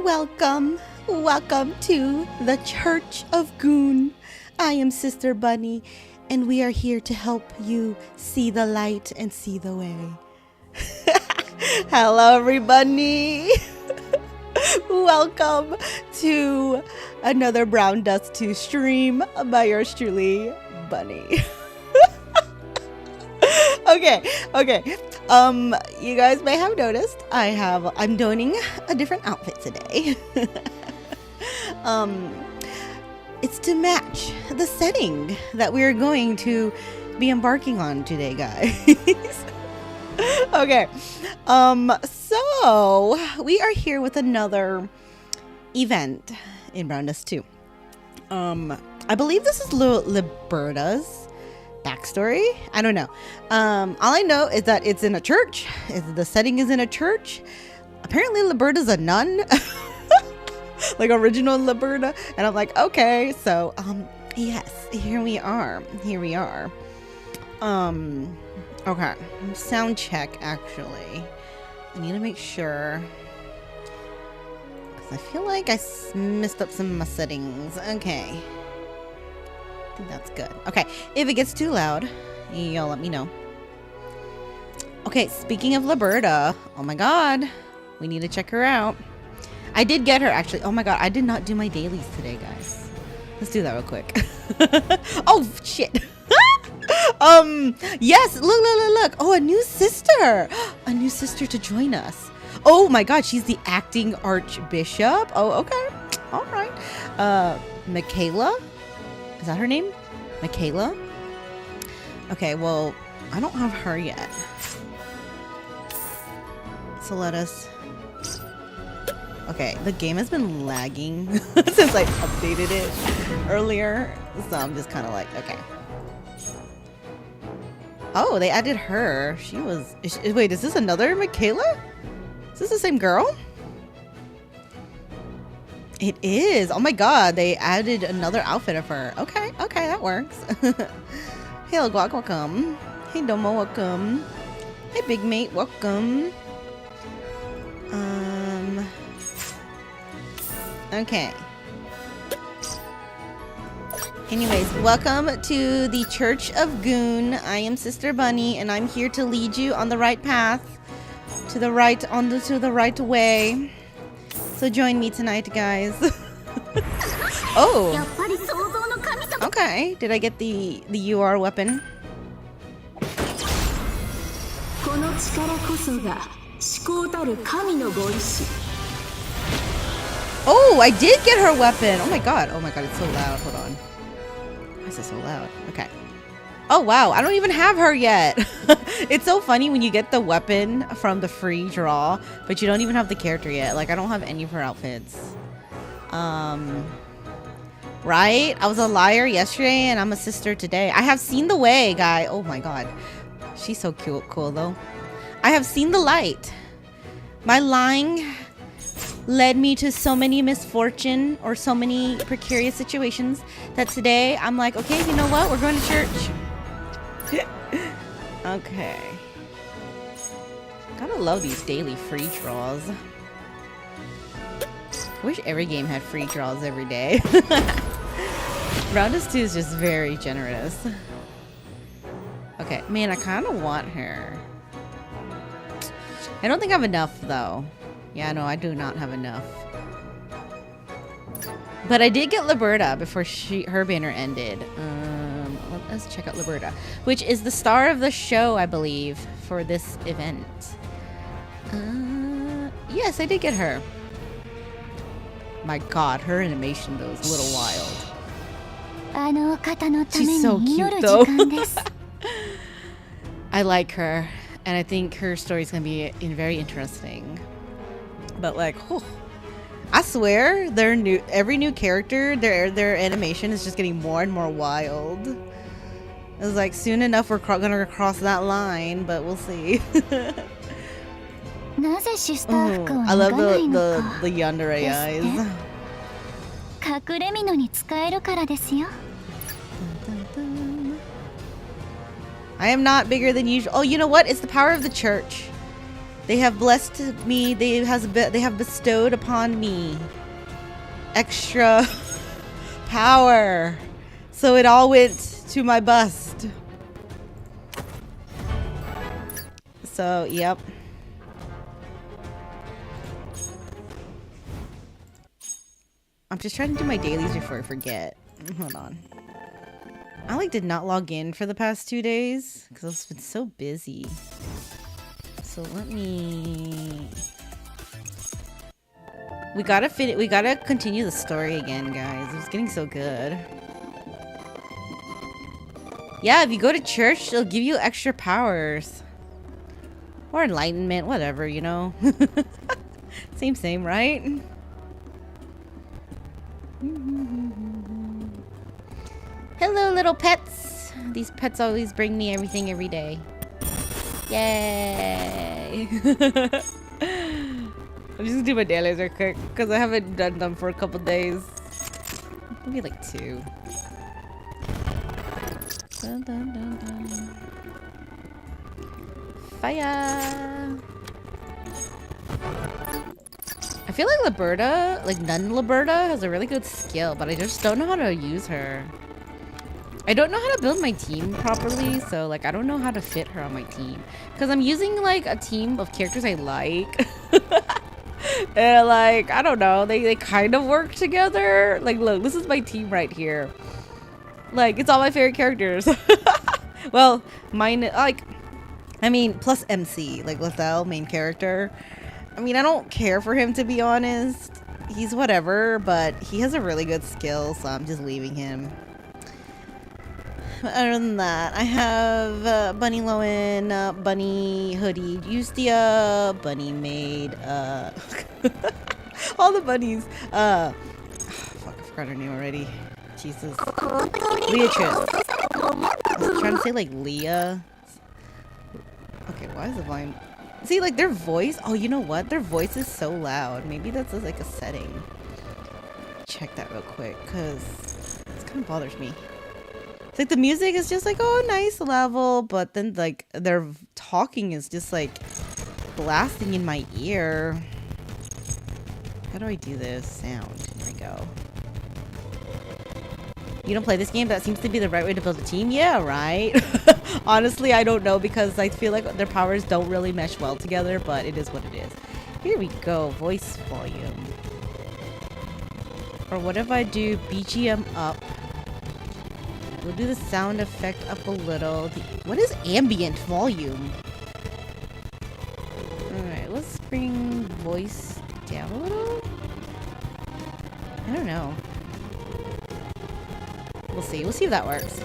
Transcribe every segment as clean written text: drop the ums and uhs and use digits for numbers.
Welcome to the Church of Goon. I am Sister Bunny, and we are here to help you see the light and see the way. Hello, everybody. Welcome to another BrownDust2 stream by yours truly, Bunny. Okay. You guys may have noticed I'm donning a different outfit today. It's to match the setting that we are going to be embarking on today, guys. Okay. So we are here with another event in BrownDust2. I believe this is Leberta's backstory. I don't know. All I know is that it's in a church. The setting is in a church. Apparently Leberta's a nun. Like original Leberta. And I'm like, okay. So, yes, here we are. Okay. Sound check, actually. I need to make sure. Because I feel like I messed up some of my settings. Okay. I think that's good. Okay, if it gets too loud, y'all let me know. Okay, speaking of Leberta, oh my god, we need to check her out. I did get her, actually. Oh my god, I did not do my dailies today, guys. Let's do that real quick. Oh, shit. Yes, look. Oh, a new sister. A new sister to join us. Oh my god, she's the acting archbishop. Oh, okay. All right. Michaela. Is that her name? Michaela? Okay, well, I don't have her yet. So let us... Okay, the game has been lagging since I updated it earlier. So I'm just kind of like, okay. Oh, they added her. Wait, is this another Michaela? Is this the same girl? It is. Oh my god, they added another outfit of her. Okay, that works. Hey, Guac, welcome. Hey, Domo, welcome. Hey, Big Mate, welcome. Okay. Anyways, welcome to the Church of Goon. I am Sister Bunny, and I'm here to lead you on the right path. To the right, to the right way. So join me tonight, guys. Oh. Okay. Did I get the UR weapon? Oh, I did get her weapon. Oh my god, it's so loud. Hold on. Why is it so loud? Okay. Oh wow, I don't even have her yet. It's so funny when you get the weapon from the free draw, but you don't even have the character yet. Like, I don't have any of her outfits. Right? I was a liar yesterday and I'm a sister today. I have seen the way, guy. Oh my god. She's so cool though. I have seen the light. My lying led me to so many misfortune or so many precarious situations that today I'm like, okay, you know what? We're going to church. Okay. Gotta love these daily free draws. I wish every game had free draws every day. BrownDust2 is just very generous. Okay, man, I kind of want her. I don't think I have enough, though. Yeah, no, I do not have enough. But I did get Leberta before her banner ended. Let's check out Leberta, which is the star of the show, I believe, for this event. Yes, I did get her. My god, her animation though is a little wild. She's so cute though. I like her, and I think her story is gonna be very interesting. But like, oh, I swear, every new character, their animation is just getting more and more wild. It's like, soon enough we're gonna cross that line, but we'll see. I love the yandere eyes. I am not bigger than usual. Oh, you know what? It's the power of the church. They have blessed me. They have bestowed upon me extra power. So it all went to my bust. So, yep. I'm just trying to do my dailies before I forget. Hold on. I like did not log in for the past 2 days because I've been so busy. So let me... We gotta continue the story again, guys. It's getting so good. Yeah, if you go to church, they'll give you extra powers. Or enlightenment, whatever, you know. Same, right? Hello, little pets. These pets always bring me everything every day. Yay! I'm just gonna do my dailies real quick because I haven't done them for a couple days. Maybe like 2. Dun, dun, dun, dun. Fire! I feel like Leberta, like Nun Leberta, has a really good skill, but I just don't know how to use her. I don't know how to build my team properly, so like I don't know how to fit her on my team. Because I'm using like a team of characters I like. And like, I don't know, they kind of work together. Like look, this is my team right here. Like, it's all my favorite characters. Well, mine, like, I mean, plus MC, like Lethal, main character. I mean, I don't care for him, to be honest. He's whatever, but he has a really good skill, so I'm just leaving him. Other than that, I have Bunny Lowen, Bunny Hoodie Justia, Bunny Maid, all the bunnies. Fuck, I forgot her name already. Jesus. Leatrice. I was trying to say like Leah. Okay, why is the volume? See, like their voice. Oh, you know what? Their voice is so loud. Maybe that's like a setting. Check that real quick, cause it kind of bothers me. It's like the music is just like, oh, nice level, but then like their talking is just like blasting in my ear. How do I do this sound? Here we go. You don't play this game? That seems to be the right way to build a team. Yeah, right. Honestly, I don't know because I feel like their powers don't really mesh well together, but it is what it is. Here we go. Voice volume. Or what if I do BGM up? We'll do the sound effect up a little. What is ambient volume? Alright, let's bring voice down a little. I don't know. We'll see. We'll see if that works.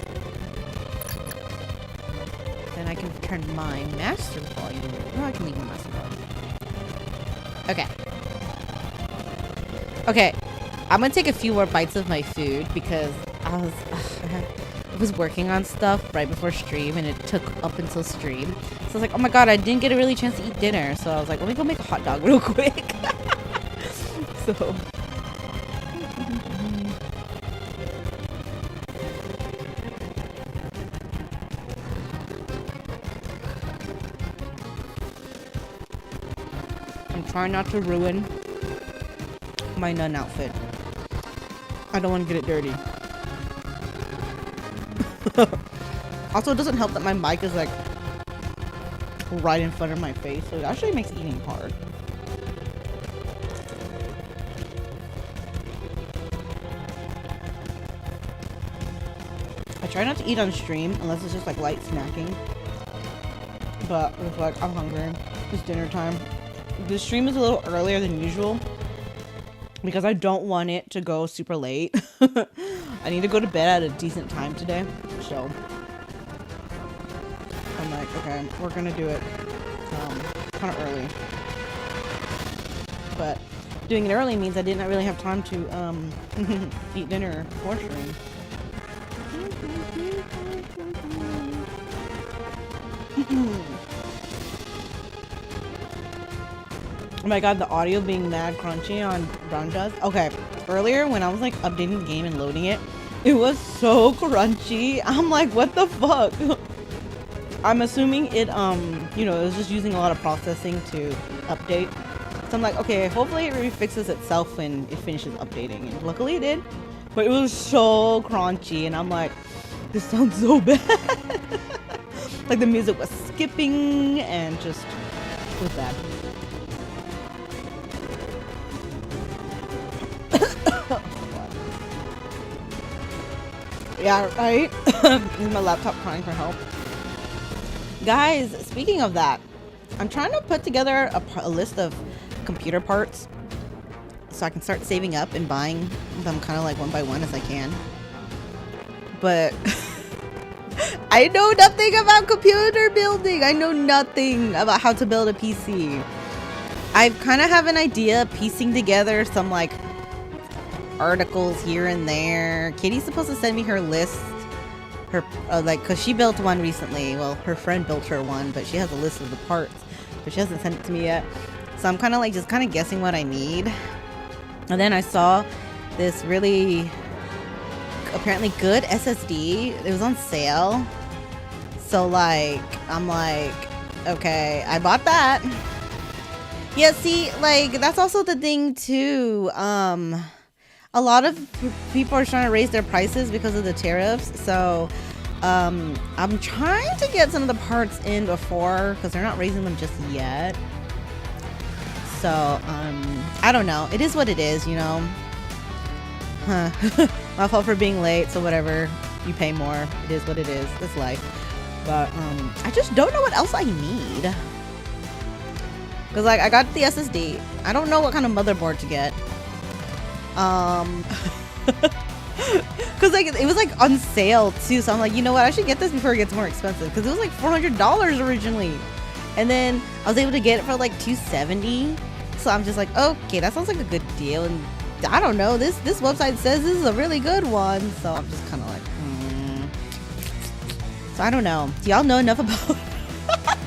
Then I can turn my master volume. No, I can leave my master volume. Okay. Okay. I'm gonna take a few more bites of my food because I was working on stuff right before stream and it took up until stream. So I was like, oh my god, I didn't get a really chance to eat dinner. So I was like, let me go make a hot dog real quick. So I'm trying not to ruin my nun outfit. I don't want to get it dirty. Also, it doesn't help that my mic is like right in front of my face, so it actually makes eating hard. I try not to eat on stream unless it's just like light snacking. But it's like I'm hungry. It's dinner time. The stream is a little earlier than usual because I don't want it to go super late. I need to go to bed at a decent time today, so I'm like, okay, we're gonna do it kind of early. But doing it early means I didn't really have time to eat dinner before stream. Oh my god, the audio being mad crunchy on BrownDust2. Okay, earlier when I was like updating the game and loading it, it was so crunchy. I'm like, what the fuck? I'm assuming it, you know, it was just using a lot of processing to update. So I'm like, okay, hopefully it refixes itself when it finishes updating. And luckily it did. But it was so crunchy, and I'm like, this sounds so bad. Like the music was skipping and just, it was bad. Yeah, right? Is my laptop crying for help? Guys, speaking of that, I'm trying to put together a list of computer parts so I can start saving up and buying them kind of like one by one as I can. But I know nothing about computer building. I know nothing about how to build a PC. I kind of have an idea piecing together some like articles here and there. Kitty's supposed to send me her list. Her like, cause she built one recently. Well, her friend built her one, but she has a list of the parts, but she hasn't sent it to me yet. So I'm kind of like just kind of guessing what I need. And then I saw this really apparently good SSD. It was on sale. So like, I'm like, okay, I bought that. Yeah, see, like that's also the thing too. A lot of people are trying to raise their prices because of the tariffs. So I'm trying to get some of the parts in before, because they're not raising them just yet. So I don't know. It is what it is, you know. My fault for being late, so whatever. You pay more. It is what it is. It's life. But I just don't know what else I need. Because like I got the SSD. I don't know what kind of motherboard to get. Because like it was like on sale too, so I'm like, you know what, I should get this before it gets more expensive, because it was like $400 originally, and then I was able to get it for like $270. So I'm just like, okay, that sounds like a good deal. And I don't know, this website says this is a really good one, so I'm just kind of like, So I don't know. Do y'all know enough about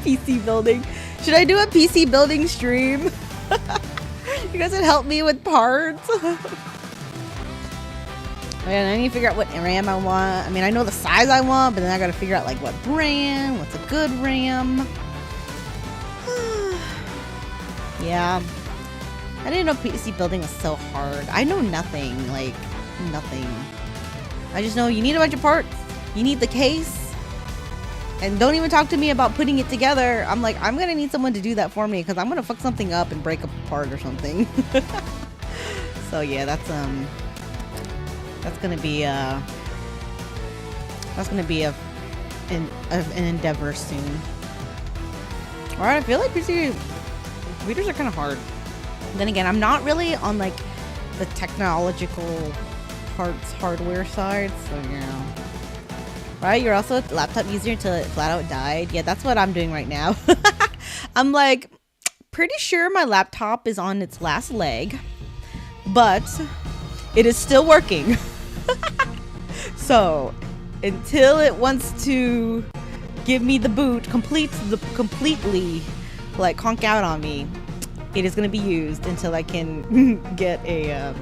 PC building? Should I do a PC building stream? You guys would help me with parts. And I need to figure out what RAM I want. I mean, I know the size I want, but then I gotta figure out like what brand, what's a good RAM. Yeah. I didn't know PC building was so hard. I know nothing, like nothing. I just know you need a bunch of parts. You need the case. And don't even talk to me about putting it together. I'm like, I'm gonna need someone to do that for me, because I'm gonna fuck something up and break apart or something. So yeah, that's gonna be an endeavor soon. Alright, I feel like PC computers are kind of hard. Then again, I'm not really on like the technological parts hardware side, so yeah. Right, you're also a laptop user until it flat out died. Yeah, that's what I'm doing right now. I'm like pretty sure my laptop is on its last leg, but it is still working. So until it wants to give me the boot completely like conk out on me, it is going to be used until I can get a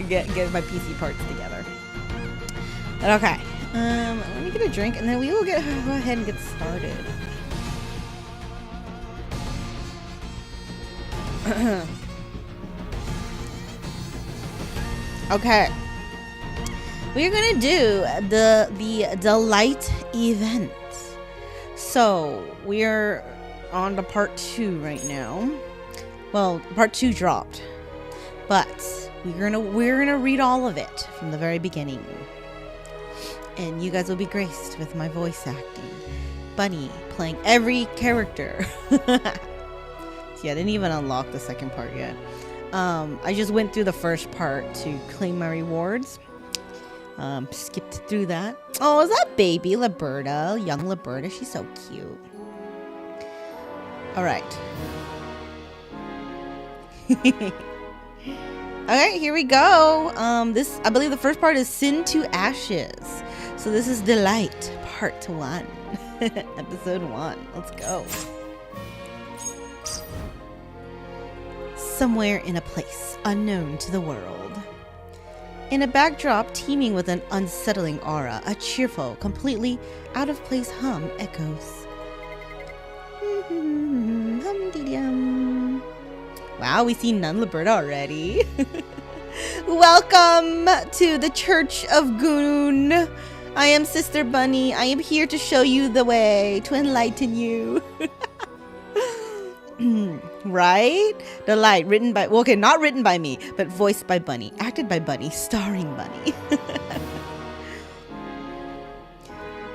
get my PC parts together. Okay. Let me get a drink and then we will go ahead and get started. Okay. We're gonna do the delight event. So we're on to part 2 right now. Well, part 2 dropped, but we're gonna read all of it from the very beginning. And you guys will be graced with my voice acting. Bunny playing every character. See, I didn't even unlock the second part yet. I just went through the first part to claim my rewards. Skipped through that. Oh, is that baby Leberta? Young Leberta. She's so cute. Alright. Alright, here we go. I believe the first part is Sin to Ashes. So this is Delight, part 1. Episode 1. Let's go. Somewhere in a place unknown to the world, In a backdrop teeming with an unsettling aura, a cheerful, completely out-of-place hum echoes. Hum-dee-dum. Wow, we see Nun Leberta already. Welcome to the Church of Goon. I am Sister Bunny. I am here to show you the way, to enlighten you. Right? The Light, written by, well, okay, not written by me, but voiced by Bunny, acted by Bunny, starring Bunny.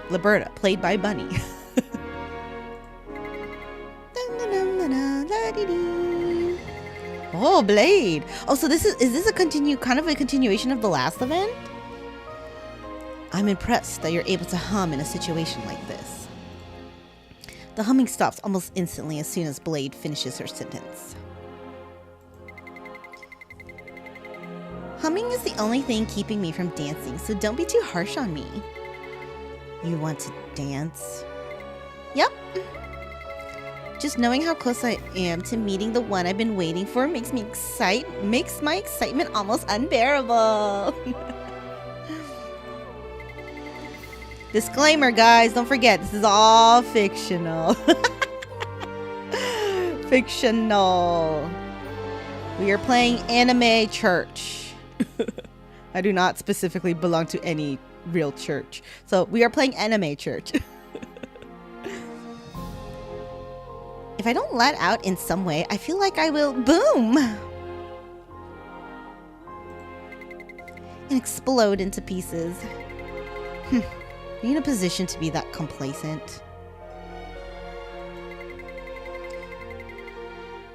Leberta, played by Bunny. Oh, Blade. Oh, so is this a kind of a continuation of the last event? I'm impressed that you're able to hum in a situation like this. The humming stops almost instantly as soon as Blade finishes her sentence. Humming is the only thing keeping me from dancing, so don't be too harsh on me. You want to dance? Yep. Just knowing how close I am to meeting the one I've been waiting for makes my excitement almost unbearable. Disclaimer, guys, don't forget, this is all fictional. Fictional. We are playing Anime Church. I do not specifically belong to any real church. So we are playing Anime Church. If I don't let out in some way, I feel like I will boom and explode into pieces. Are you in a position to be that complacent?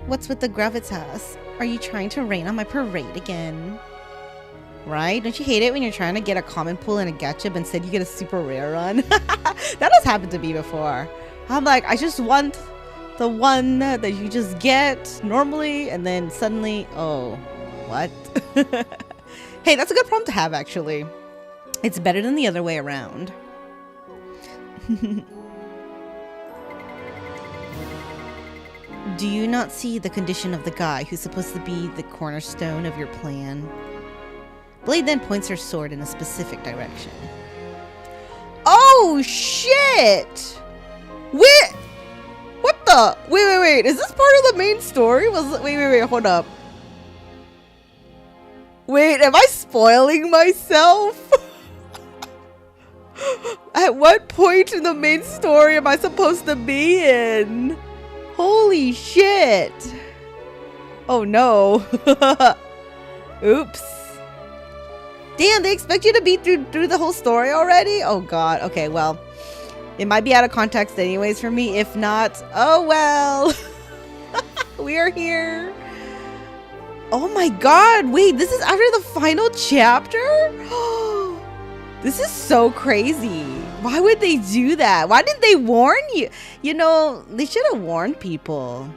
What's with the gravitas? Are you trying to rain on my parade again? Right? Don't you hate it when you're trying to get a common pull in a gacha, but instead you get a super rare run? That has happened to me before. I'm like, I just want the one that you just get normally, and then suddenly, oh, what? Hey, that's a good problem to have, actually. It's better than the other way around. Do you not see the condition of the guy who's supposed to be the cornerstone of your plan? Blade then points her sword in a specific direction. Oh, shit! What the? Wait. Is this part of the main story? Wait, hold up. Wait, am I spoiling myself? At what point in the main story am I supposed to be in? Holy shit. Oh no. Oops. Damn, they expect you to be through the whole story already? Oh god. Okay, well. It might be out of context anyways for me. If not, oh well. We are here. Oh my god. Wait, this is after the final chapter? This is so crazy. Why would they do that? Why didn't they warn you? You know, they should have warned people.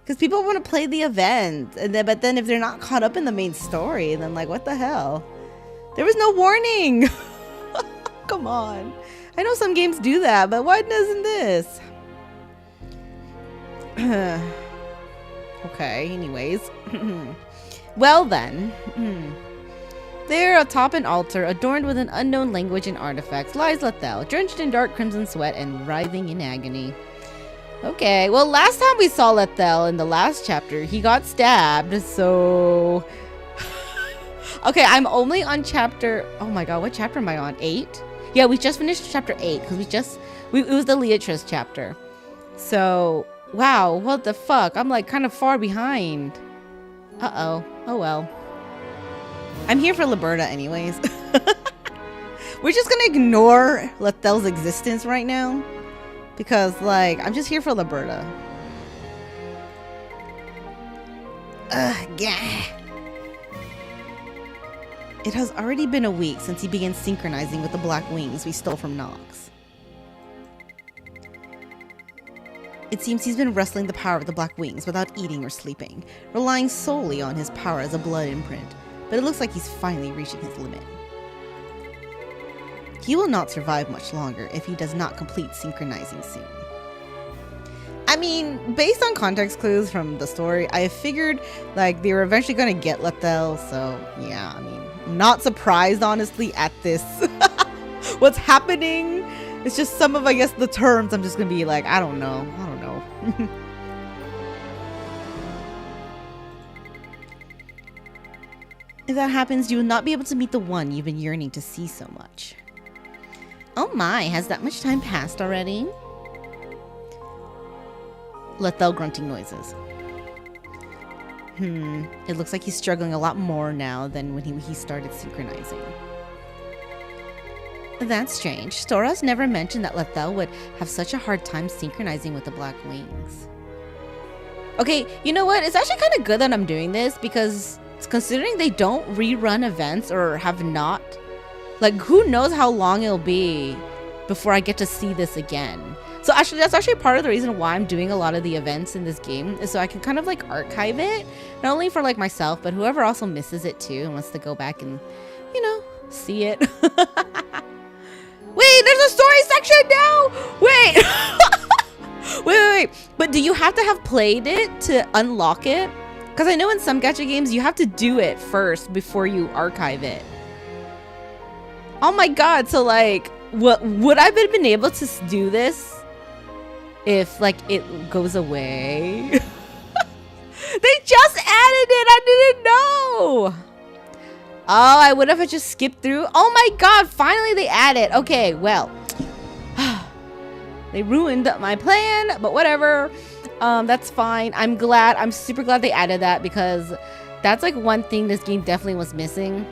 Because people want to play the event. But then if they're not caught up in the main story, then like, what the hell? There was no warning. Come on. I know some games do that, but why doesn't this? Okay, anyways. Well then. There, atop an altar, adorned with an unknown language and artifacts, lies Lethal, drenched in dark crimson sweat and writhing in agony. Okay, well, last time we saw Lethal in the last chapter, he got stabbed, so... Okay, I'm only on chapter... Oh my god, what chapter am I on? 8? Yeah, we just finished chapter 8, because it was the Leatrice chapter. So, wow, what the fuck? I'm like kind of far behind. Uh-oh. Oh well. I'm here for Leberta anyways. We're just gonna ignore Lethal's existence right now. Because, like, I'm just here for Leberta. Yeah. It has already been a week since he began synchronizing with the black wings we stole from Nox. It seems he's been wrestling the power of the black wings without eating or sleeping, relying solely on his power as a blood imprint, but it looks like he's finally reaching his limit. He will not survive much longer if he does not complete synchronizing soon. I mean, based on context clues from the story, I figured like they were eventually gonna get Lethel. So yeah, I mean, I'm not surprised honestly at this. What's happening? It's just some of, I guess, the terms. I'm just gonna be like, I don't know. If that happens, you will not be able to meet the one you've been yearning to see so much. Oh my, has that much time passed already? Lethel grunting noises. It looks like he's struggling a lot more now than when he started synchronizing. That's strange. Storos never mentioned that Lethel would have such a hard time synchronizing with the Black Wings. Okay, you know what? It's actually kind of good that I'm doing this because considering they don't rerun events or have not, like, who knows how long it'll be before I get to see this again. So actually, that's actually part of the reason why I'm doing a lot of the events in this game, is so I can kind of like archive it, not only for like myself, but whoever also misses it too and wants to go back and, you know, see it. Wait, there's a story section now! Wait! wait. But do you have to have played it to unlock it? Because I know in some gacha games, you have to do it first before you archive it. Oh my god, so like, would I have been able to do this if like it goes away? They just added it, I didn't know! Oh, I would have just skipped through. Oh my god, finally they added. Okay, well. They ruined my plan, but whatever. That's fine. I'm super glad they added that, because that's like one thing this game definitely was missing.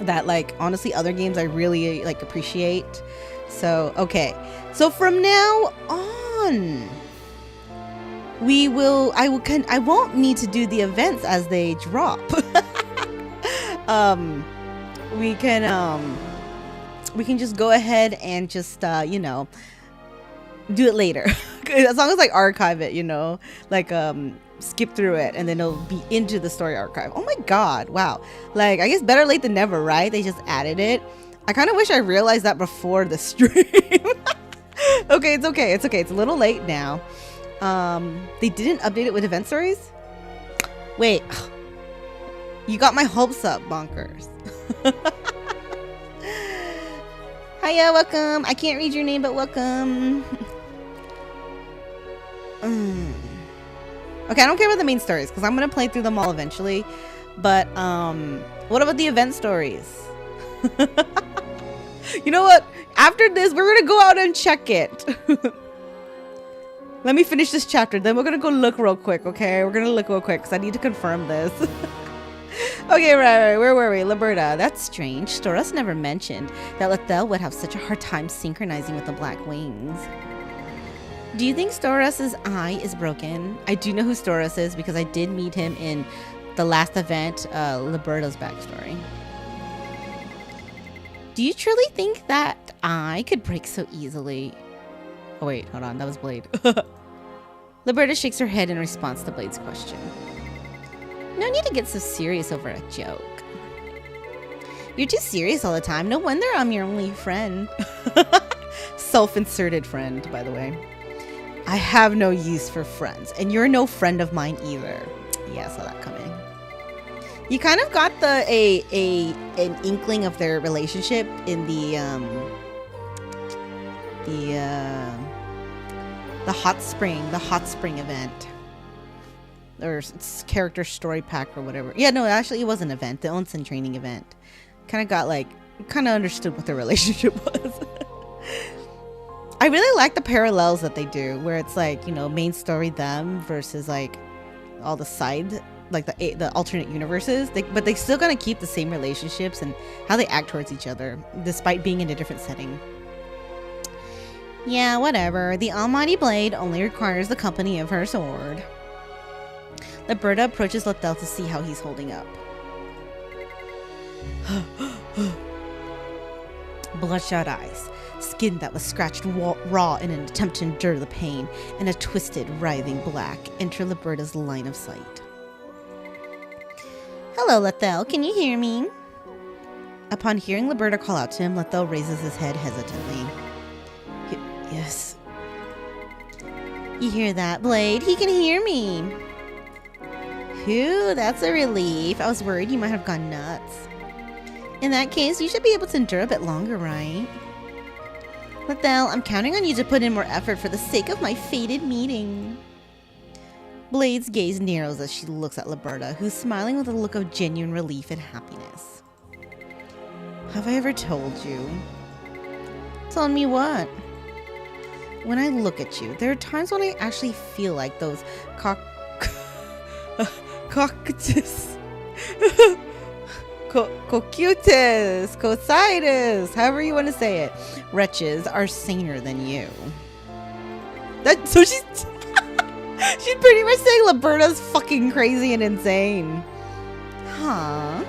That like, honestly, other games I really like appreciate. So, okay. So from now on, I won't need to do the events as they drop. We can just go ahead and just you know, do it later. As long as I archive it, you know, like skip through it and then it'll be into the story archive. Oh my god, wow. Like, I guess better late than never, right? They just added it. I kind of wish I realized that before the stream. Okay, it's okay. It's okay. It's a little late now. They didn't update it with event stories? Wait. You got my hopes up, bonkers. Hiya, welcome. I can't read your name, but welcome. Okay, I don't care about the main stories because I'm gonna play through them all eventually. But what about the event stories? You know what? After this, we're gonna go out and check it. Let me finish this chapter, then we're gonna go look real quick. Okay, we're gonna look real quick because I need to confirm this. Okay, right. Where were we? Leberta. That's strange. Storos never mentioned that Lethel would have such a hard time synchronizing with the Black Wings. Do you think Storos' eye is broken? I do know who Storos is because I did meet him in the last event, Leberta's backstory. Do you truly think that eye could break so easily? Oh wait, hold on, that was Blade. Leberta shakes her head in response to Blade's question. No need to get so serious over a joke. You're too serious all the time. No wonder I'm your only friend. Self-inserted friend, by the way. I have no use for friends, and you're no friend of mine either. Yeah, I saw that coming. You kind of got an inkling of their relationship in the hot spring event. Or character story pack or whatever. Yeah, no, actually it was an event, the Onsen training event. Kind of got like, kind of understood what their relationship was. I really like the parallels that they do, where it's like, you know, main story them versus like all the side, like the alternate universes. But they still gonna keep the same relationships and how they act towards each other, despite being in a different setting. Yeah, whatever. The almighty blade only requires the company of her sword. Leberta approaches Lethel to see how he's holding up. Bloodshot eyes, skin that was scratched raw in an attempt to endure the pain, and a twisted, writhing black enter Leberta's line of sight. Hello, Lethel. Can you hear me? Upon hearing Leberta call out to him, Lethel raises his head hesitantly. Yes. You hear that, Blade? He can hear me. Phew, that's a relief. I was worried you might have gone nuts. In that case, you should be able to endure a bit longer, right? Lethal, I'm counting on you to put in more effort for the sake of my fated meeting. Blade's gaze narrows as she looks at Leberta, who's smiling with a look of genuine relief and happiness. Have I ever told you? Told me what? When I look at you, there are times when I actually feel like those cocytus, cocitis, however you want to say it, wretches are saner than you. So she's she's pretty much saying Leberta's fucking crazy and insane. Huh?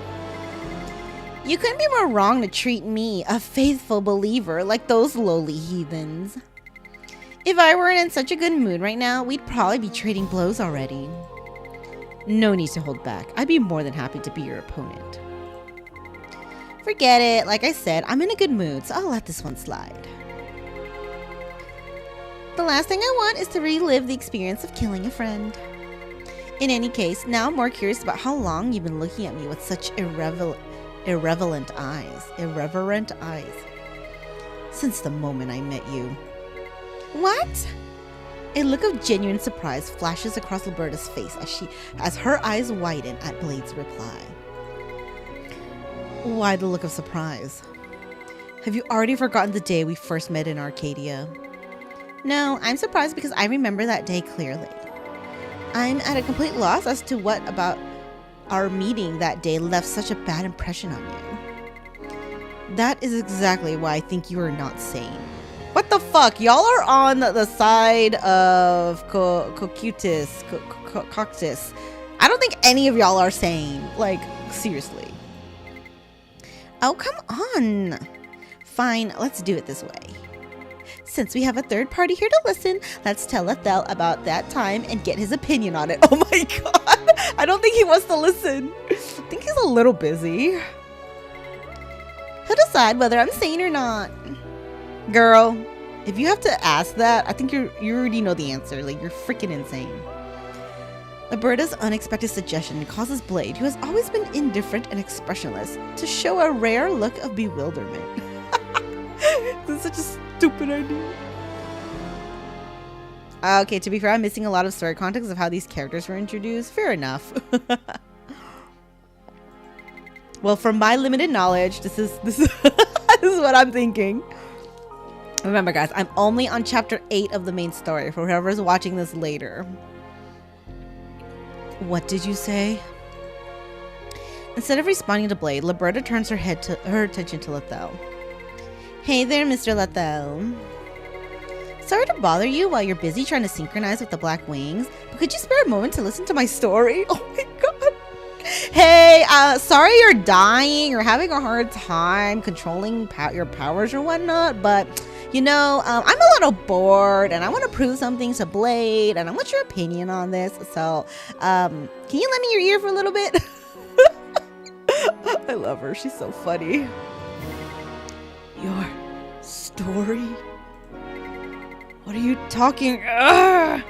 You couldn't be more wrong to treat me, a faithful believer, like those lowly heathens. If I weren't in such a good mood right now, we'd probably be trading blows already. No need to hold back. I'd be more than happy to be your opponent. Forget it. Like I said, I'm in a good mood, so I'll let this one slide. The last thing I want is to relive the experience of killing a friend. In any case, now I'm more curious about how long you've been looking at me with such irreverent eyes. Since the moment I met you. What? A look of genuine surprise flashes across Leberta's face as her eyes widen at Blade's reply. Why the look of surprise? Have you already forgotten the day we first met in Arcadia? No, I'm surprised because I remember that day clearly. I'm at a complete loss as to what about our meeting that day left such a bad impression on you. That is exactly why I think you are not sane. What the fuck? Y'all are on the side of coccytus. I don't think any of y'all are sane. Like, seriously. Oh, come on. Fine, let's do it this way. Since we have a third party here to listen, let's tell Lethal about that time and get his opinion on it. Oh my god. I don't think he wants to listen. I think he's a little busy. He'll decide whether I'm sane or not. Girl, if you have to ask that, I think you already know the answer. Like, you're freaking insane. Leberta's unexpected suggestion causes Blade, who has always been indifferent and expressionless, to show a rare look of bewilderment. This is such a stupid idea. Okay, to be fair, I'm missing a lot of story context of how these characters were introduced. Fair enough. Well, from my limited knowledge, this is this is what I'm thinking. Remember, guys, I'm only on chapter 8 of the main story for whoever's watching this later. What did you say? Instead of responding to Blade, Leberta turns her attention to Lethal. Hey there, Mr. Lethal. Sorry to bother you while you're busy trying to synchronize with the Black Wings, but could you spare a moment to listen to my story? Oh my god. Hey, sorry you're dying or having a hard time controlling your powers or whatnot, but you know, I'm a little bored and I want to prove something to Blade and I want your opinion on this. So, can you lend me your ear for a little bit? I love her. She's so funny. Your story? What are you talking? Ugh!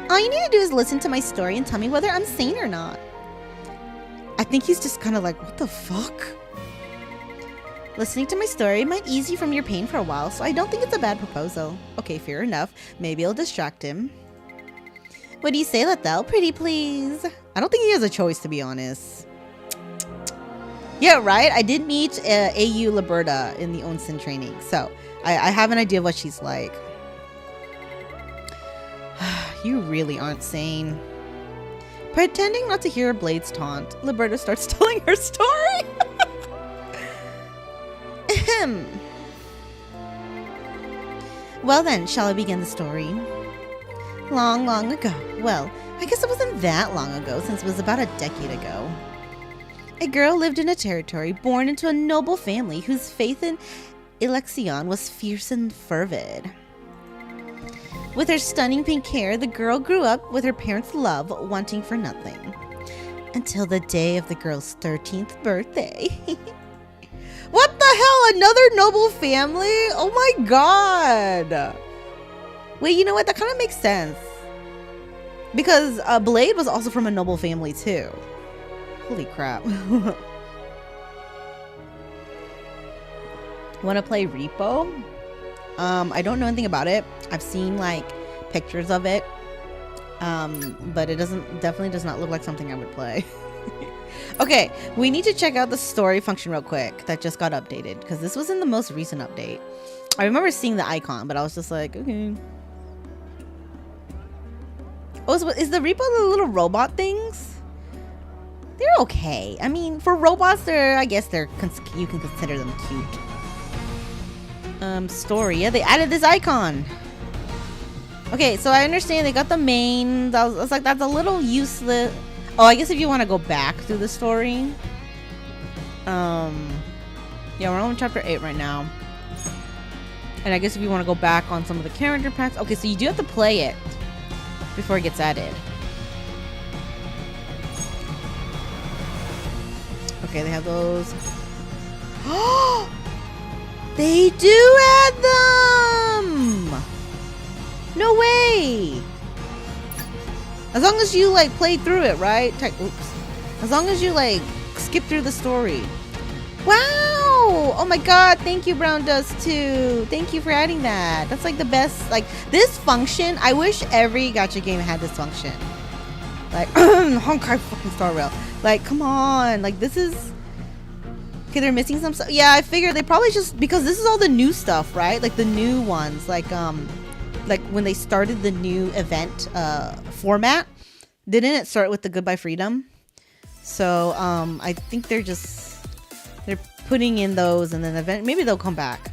All you need to do is listen to my story and tell me whether I'm sane or not. I think he's just kind of like, what the fuck? Listening to my story might ease you from your pain for a while, so I don't think it's a bad proposal. Okay, fair enough. Maybe it'll distract him. What do you say, Lethal? Pretty please. I don't think he has a choice, to be honest. Yeah, right? I did meet AU Leberta in the Onsen training, so I have an idea of what she's like. You really aren't sane. Pretending not to hear Blade's taunt, Leberta starts telling her story. Ahem. Well then, shall I begin the story? Long, long ago. Well, I guess it wasn't that long ago, since it was about a decade ago. A girl lived in a territory born into a noble family whose faith in Election was fierce and fervid. With her stunning pink hair, the girl grew up with her parents' love, wanting for nothing. Until the day of the girl's 13th birthday. What the hell? Another noble family? Oh my god. Wait, you know what? That kind of makes sense. Because Blade was also from a noble family too. Holy crap. Want to play Repo? I don't know anything about it. I've seen like pictures of it. But it definitely does not look like something I would play. Okay, we need to check out the story function real quick that just got updated because this was in the most recent update. I remember seeing the icon, but I was just like, okay. Oh, is the Repo the little robot things? They're okay. I mean, for robots, I guess you can consider them cute. Story. Yeah, they added this icon. Okay, so I understand they got the main. I was like, that's a little useless. Oh, I guess if you want to go back through the story. Yeah, we're on chapter 8 right now. And I guess if you want to go back on some of the character packs. Okay, so you do have to play it before it gets added. Okay, they have those. Oh! They do add them! No way! As long as you like play through it, right? Oops. As long as you like skip through the story. Wow! Oh my god, thank you, BrownDust2. Thank you for adding that. That's like the best. Like this function, I wish every gacha game had this function. Like, Honkai fucking Star Rail. Like, come on. Like, this is. Okay, they're missing some stuff. Yeah, I figured they probably just. Because this is all the new stuff, right? Like the new ones. Like when they started the new event format, didn't it start with the Goodbye Freedom? So I think they're putting in those and then maybe they'll come back.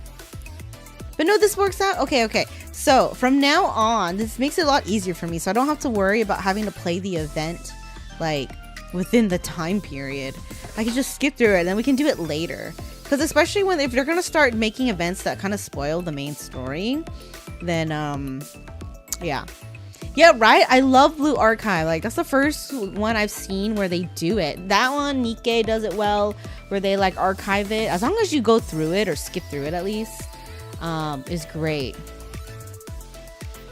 But no, this works out. Okay. So from now on, this makes it a lot easier for me. So I don't have to worry about having to play the event like within the time period. I can just skip through it and then we can do it later. Because especially if they're gonna start making events that kind of spoil the main story, then yeah, right. I love Blue Archive. Like that's the first one I've seen where they do it. That one, Nikkei does it well, where they like archive it. As long as you go through it or skip through it at least, is great.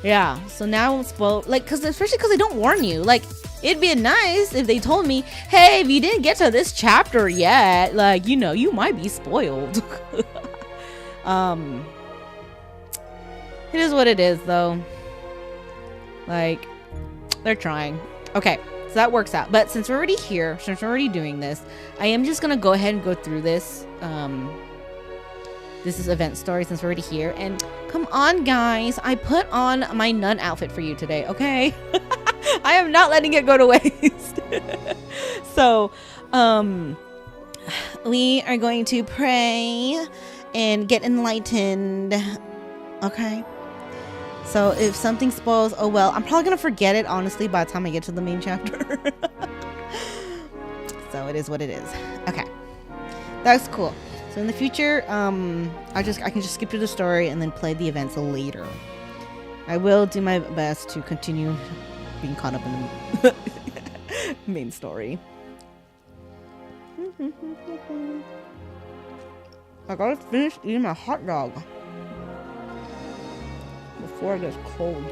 Yeah. So now it's spoil especially because they don't warn you. Like it'd be nice if they told me, hey, if you didn't get to this chapter yet, like you might be spoiled. It is what it is, though. Like, they're trying. Okay, so that works out. But since we're already here, since we're already doing this, I am just going to go ahead and go through this. This is event story since we're already here. And come on, guys. I put on my nun outfit for you today, okay? I am not letting it go to waste. So, we are going to pray and get enlightened. Okay. So if something spoils, oh well. I'm probably gonna forget it honestly by the time I get to the main chapter. So it is what it is. Okay, that's cool. So in the future, I can just skip through the story and then play the events later. I will do my best to continue being caught up in the main story. I gotta finish eating my hot dog before it gets cold.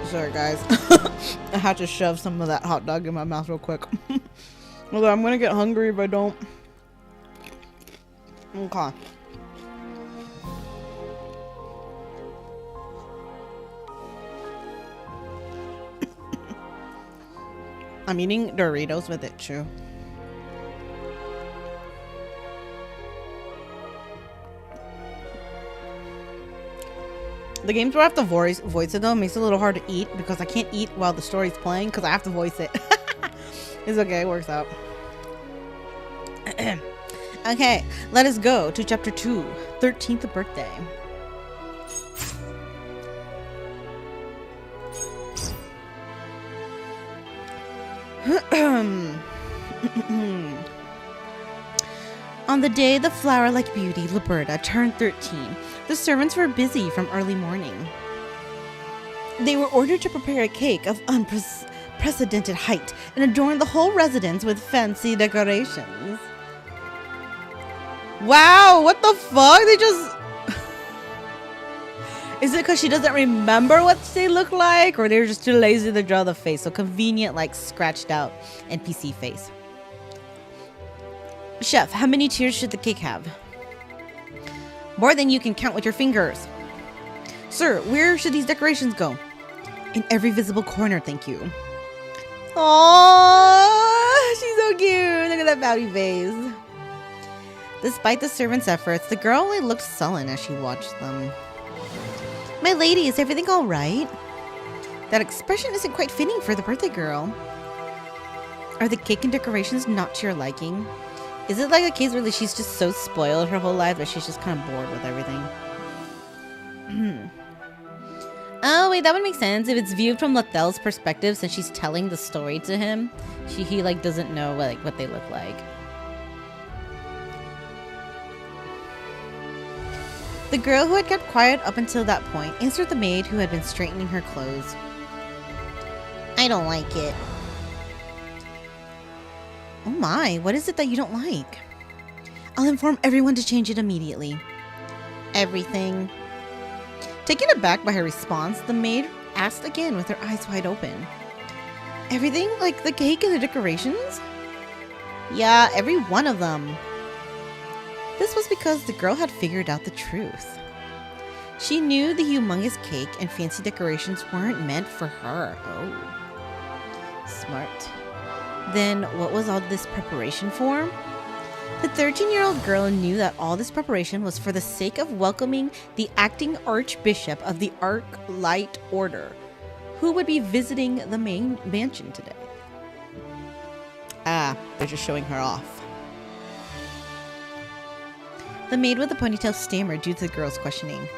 Sorry guys, I had to shove some of that hot dog in my mouth real quick. Although I'm gonna get hungry if I don't. Okay. I'm eating Doritos with it too. The games where I have to voice it though makes it a little hard to eat because I can't eat while the story's playing because I have to voice it. It's okay, it works out. Okay, let us go to chapter 2, 13th birthday. On the day the flower-like beauty, Leberta, turned 13, the servants were busy from early morning. They were ordered to prepare a cake of unprecedented height and adorn the whole residence with fancy decorations. Wow, what the fuck? They just... Is it because she doesn't remember what they look like? Or they're just too lazy to draw the face? So convenient, like scratched out NPC face. Chef, how many tiers should the cake have? More than you can count with your fingers. Sir, where should these decorations go? In every visible corner, thank you. Aww, she's so cute. Look at that pouty face. Despite the servants' efforts, the girl only looked sullen as she watched them. My lady, is everything all right? That expression isn't quite fitting for the birthday girl. Are the cake and decorations not to your liking? Is it like a case where she's just so spoiled her whole life that she's just kind of bored with everything? Oh, wait, that would make sense. If it's viewed from Lethel's perspective, since she's telling the story to him, he like doesn't know what they look like. The girl who had kept quiet up until that point answered the maid who had been straightening her clothes. I don't like it. Oh my, what is it that you don't like? I'll inform everyone to change it immediately. Everything. Taken aback by her response, the maid asked again with her eyes wide open. Everything? Like the cake and the decorations? Yeah, every one of them. This was because the girl had figured out the truth. She knew the humongous cake and fancy decorations weren't meant for her. Oh. Smart. Then what was all this preparation for? The 13-year-old girl knew that all this preparation was for the sake of welcoming the acting Archbishop of the Arc Light Order, who would be visiting the main mansion today. Ah, they're just showing her off. The maid with the ponytail stammered due to the girl's questioning.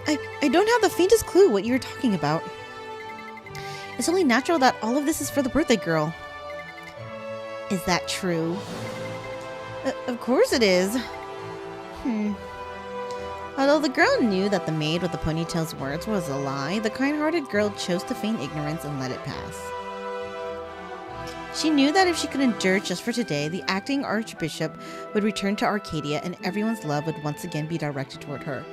I don't have the faintest clue what you're talking about. It's only natural that all of this is for the birthday girl. Is that true? Of course it is. Although the girl knew that the maid with the ponytail's words was a lie, the kind-hearted girl chose to feign ignorance and let it pass. She knew that if she could endure just for today, the acting Archbishop would return to Arcadia and everyone's love would once again be directed toward her.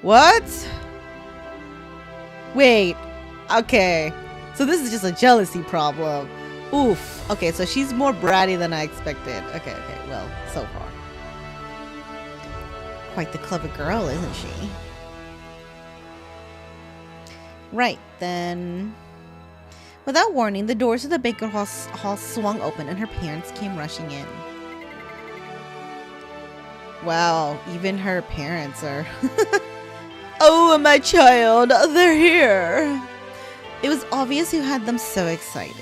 What? Wait. Okay. So this is just a jealousy problem. Oof. Okay, so she's more bratty than I expected. Okay, well, so far. Quite the clever girl, isn't she? Right, then. Without warning, the doors of the banquet hall swung open and her parents came rushing in. Wow, even her parents are... Oh, my child, they're here! It was obvious who had them so excited.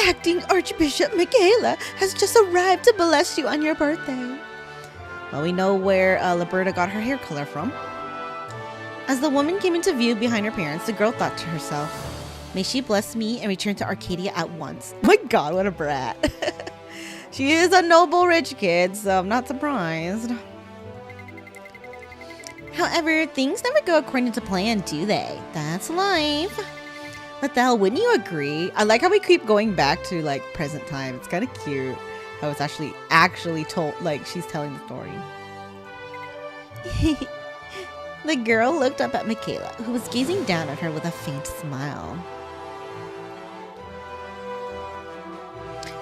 Acting Archbishop Michaela has just arrived to bless you on your birthday. Well, we know where Leberta got her hair color from. As the woman came into view behind her parents, the girl thought to herself, may she bless me and return to Arcadia at once. My god, what a brat. She is a noble rich kid, so I'm not surprised. However, things never go according to plan, do they? That's life. What the hell, wouldn't you agree? I like how we keep going back to like present time. It's kind of cute how it's actually told, like she's telling the story. The girl looked up at Michaela, who was gazing down at her with a faint smile.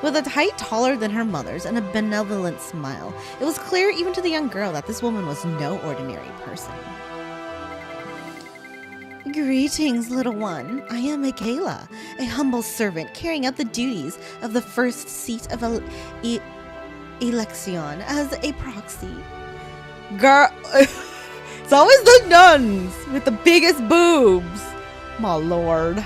With a height taller than her mother's and a benevolent smile, it was clear even to the young girl that this woman was no ordinary person. Greetings, little one. I am Michaela, a humble servant carrying out the duties of the first seat of election as a proxy. Girl, it's always the nuns with the biggest boobs. My lord.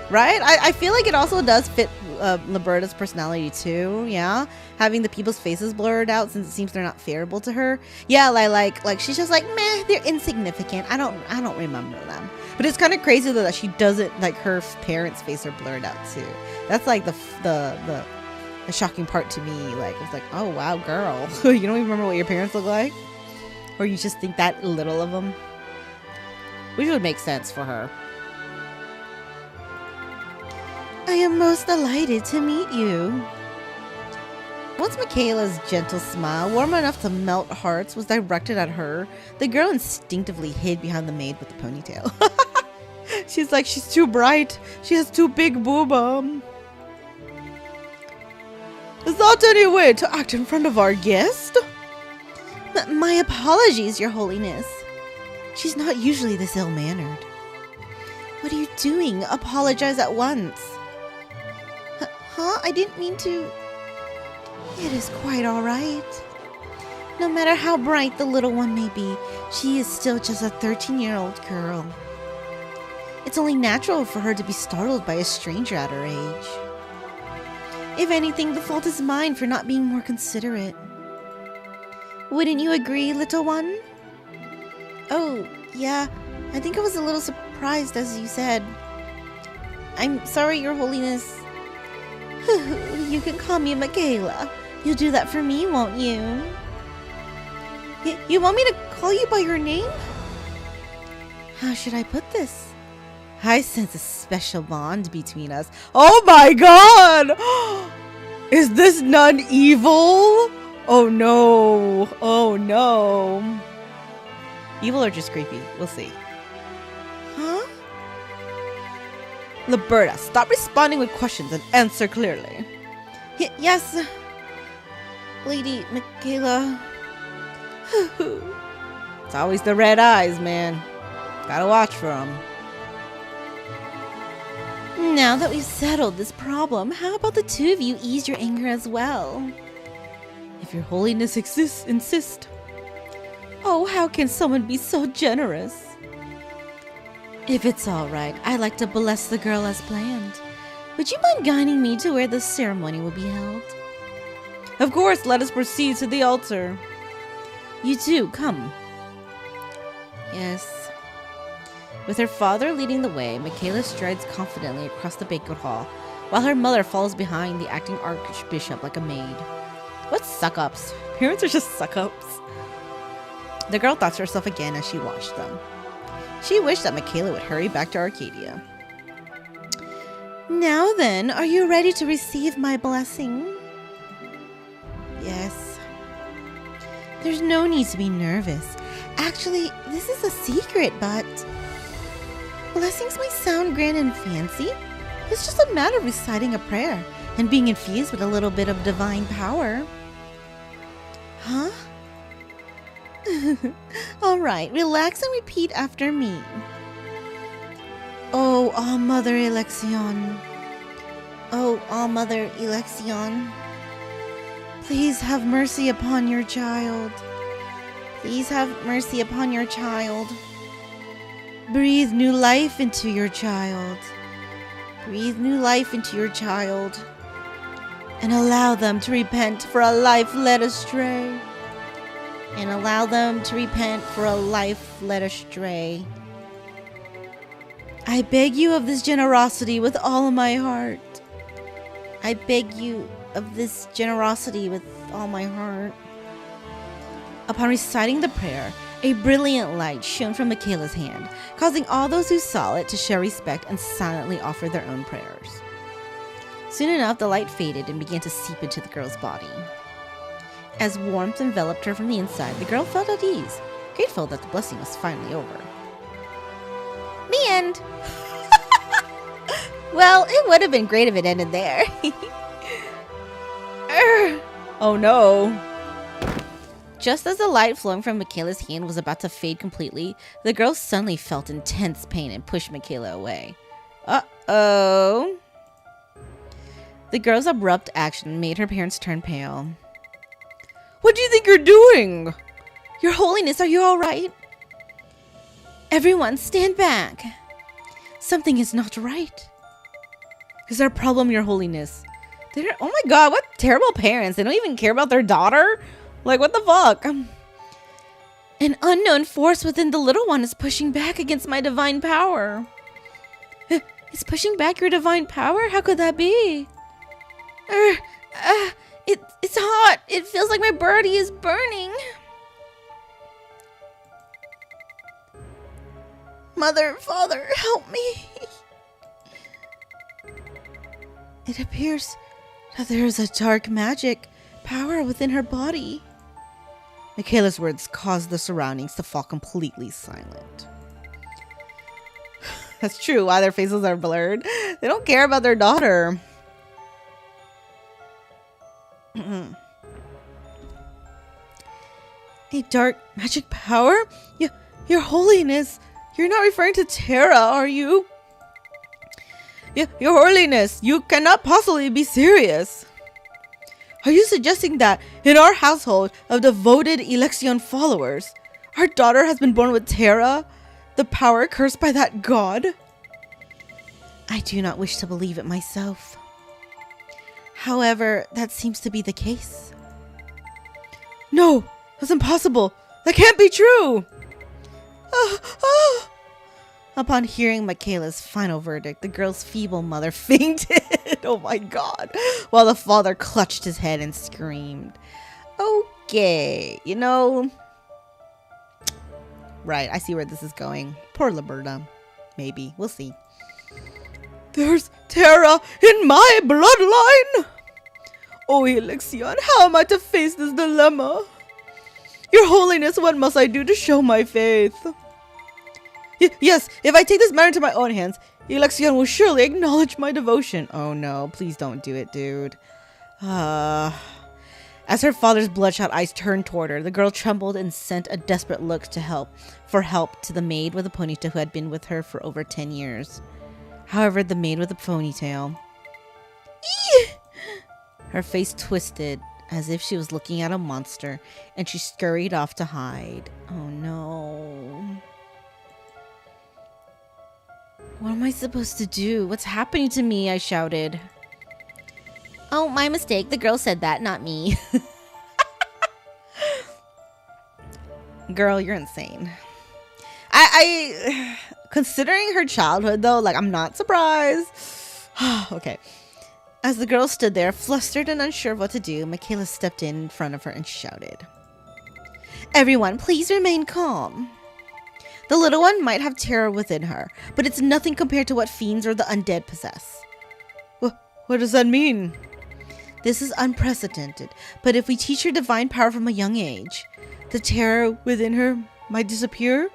Right? I feel like it also does fit Leberta's personality too, yeah? Having the people's faces blurred out since it seems they're not favorable to her. Yeah, like she's just like, meh, they're insignificant. I don't remember them. But it's kind of crazy though that she doesn't, like her parents' face are blurred out too. That's like the a shocking part to me. Like, I was like, oh, wow, girl. You don't even remember what your parents look like? Or you just think that little of them? Which would make sense for her. I am most delighted to meet you. Once Michaela's gentle smile, warm enough to melt hearts, was directed at her, the girl instinctively hid behind the maid with the ponytail. She's like, she's too bright. She has too big booba. Is that any way to act in front of our guest? My apologies, Your Holiness. She's not usually this ill-mannered. What are you doing? Apologize at once. Huh? I didn't mean to... It is quite all right. No matter how bright the little one may be, she is still just a 13-year-old girl. It's only natural for her to be startled by a stranger at her age. If anything, the fault is mine for not being more considerate. Wouldn't you agree, little one? Oh, yeah. I think I was a little surprised, as you said. I'm sorry, Your Holiness. You can call me Michaela. You'll do that for me, won't you? You want me to call you by your name? How should I put this? I sense a special bond between us. Oh my god! Is this nun evil? Oh no. Oh no. Evil or just creepy? We'll see. Huh? Leberta, stop responding with questions and answer clearly. Yes, Lady Michaela. It's always the red eyes, man. Gotta watch for them. Now that we've settled this problem, how about the two of you ease your anger as well? If Your Holiness insist. Oh, how can someone be so generous? If it's all right, I'd like to bless the girl as planned. Would you mind guiding me to where the ceremony will be held? Of course, let us proceed to the altar. You too, come. Yes. With her father leading the way, Michaela strides confidently across the banquet hall, while her mother follows behind the acting archbishop like a maid. What suck-ups? Parents are just suck-ups. The girl thought to herself again as she watched them. She wished that Michaela would hurry back to Arcadia. Now then, are you ready to receive my blessing? Yes. There's no need to be nervous. Actually, this is a secret, but... blessings might sound grand and fancy. It's just a matter of reciting a prayer and being infused with a little bit of divine power. Huh? Alright, relax and repeat after me. Oh, All-Mother Election. Oh, All-Mother Election. Please have mercy upon your child. Please have mercy upon your child. Breathe new life into your child. Breathe new life into your child. And allow them to repent for a life led astray. And allow them to repent for a life led astray. I beg you of this generosity with all of my heart. I beg you of this generosity with all my heart. Upon reciting the prayer, a brilliant light shone from Michaela's hand, causing all those who saw it to show respect and silently offer their own prayers. Soon enough, the light faded and began to seep into the girl's body. As warmth enveloped her from the inside, the girl felt at ease, grateful that the blessing was finally over. The end! Well, it would have been great if it ended there. Oh no. Just as the light flowing from Michaela's hand was about to fade completely, the girl suddenly felt intense pain and pushed Michaela away. Uh-oh. The girl's abrupt action made her parents turn pale. What do you think you're doing? Your Holiness, are you all right? Everyone, stand back. Something is not right. Is there a problem, Your Holiness? Oh my god, what terrible parents. They don't even care about their daughter? Like, what the fuck? An unknown force within the little one is pushing back against my divine power. It's pushing back your divine power? How could that be? It's hot. It feels like my body is burning. Mother, father, help me. It appears that there is a dark magic power within her body. Michaela's words caused the surroundings to fall completely silent. That's true. Why their faces are blurred. They don't care about their daughter. A dark magic power? Your Holiness, you're not referring to Terra, are you? Your Holiness, you cannot possibly be serious. Are you suggesting that in our household of devoted Election followers, our daughter has been born with Terra, the power cursed by that god? I do not wish to believe it myself. However, that seems to be the case. No, that's impossible. That can't be true. Upon hearing Michaela's final verdict, the girl's feeble mother fainted. Oh my god. While the father clutched his head and screamed. Okay, you know. Right, I see where this is going. Poor Leberta. Maybe. We'll see. There's Terra in my bloodline! Oh, Election, how am I to face this dilemma? Your Holiness, what must I do to show my faith? Yes, if I take this matter into my own hands, Election will surely acknowledge my devotion. Oh no, please don't do it, dude. As her father's bloodshot eyes turned toward her, the girl trembled and sent a desperate look to help to the maid with a ponytail who had been with her for over 10 years. However, the maid with the ponytail... Her face twisted as if she was looking at a monster, and she scurried off to hide. Oh no. What am I supposed to do? What's happening to me? I shouted. Oh, my mistake. The girl said that, not me. Girl, you're insane. I considering her childhood though, like I'm not surprised. Okay. As the girl stood there, flustered and unsure of what to do, Michaela stepped in front of her and shouted. Everyone, please remain calm. The little one might have terror within her, but it's nothing compared to what fiends or the undead possess. What does that mean? This is unprecedented, but if we teach her divine power from a young age, the terror within her might disappear?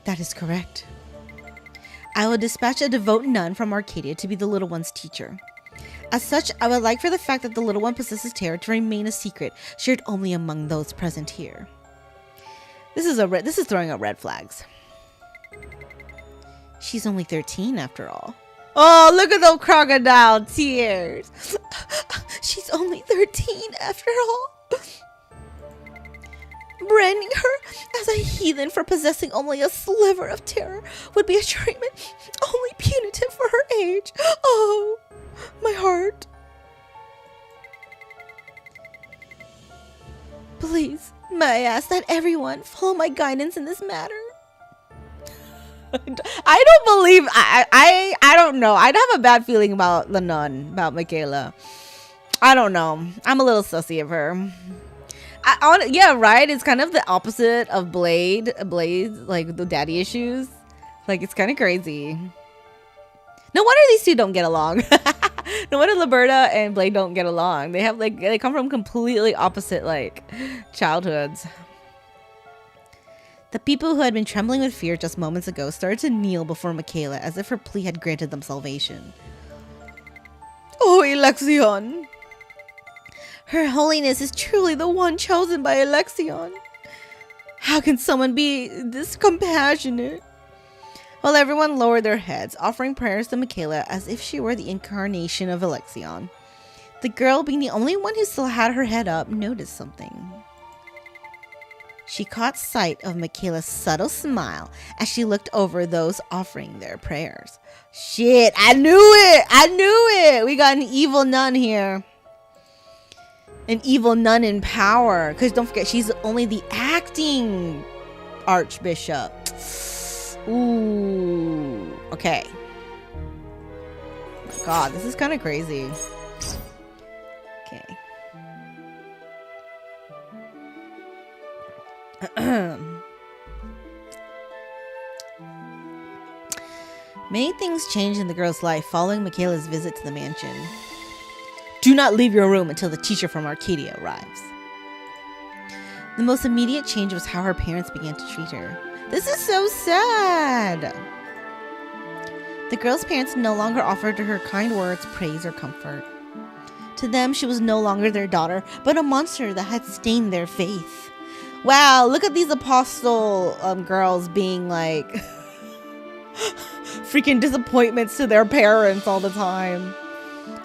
That is correct. I will dispatch a devout nun from Arcadia to be the little one's teacher. As such, I would like for the fact that the little one possesses terror to remain a secret, shared only among those present here. This is throwing up red flags. She's only 13 after all. Oh, look at those crocodile tears. She's only 13 after all. Branding her as a heathen for possessing only a sliver of terror would be a treatment only punitive for her age. Oh, my heart. Please, may I ask that everyone follow my guidance in this matter? I don't believe I don't know. I'd have a bad feeling about the nun, about Michaela. I don't know. I'm a little sussy of her. Yeah, right. It's kind of the opposite of Blade, like the daddy issues. Like it's kind of crazy. No wonder these two don't get along. No wonder Leberta and Blade don't get along. They have they come from completely opposite childhoods. The people who had been trembling with fear just moments ago started to kneel before Michaela as if her plea had granted them salvation. Oh, Election! Her Holiness is truly the one chosen by Election. How can someone be this compassionate? While everyone lowered their heads, offering prayers to Michaela as if she were the incarnation of Election, the girl, being the only one who still had her head up, noticed something. She caught sight of Michaela's subtle smile as she looked over those offering their prayers. Shit, I knew it! I knew it! We got an evil nun here. An evil nun in power. Because don't forget, she's only the acting archbishop. Ooh. Okay. Oh my god, this is kind of crazy. Many things changed in the girl's life following Michaela's visit to the mansion. Do not leave your room until the teacher from Arcadia arrives. The most immediate change was how her parents began to treat her. This is so sad. The girl's parents no longer offered her kind words, praise, or comfort. To them, she was no longer their daughter, but a monster that had stained their faith. Wow, look at these apostle girls being like freaking disappointments to their parents all the time.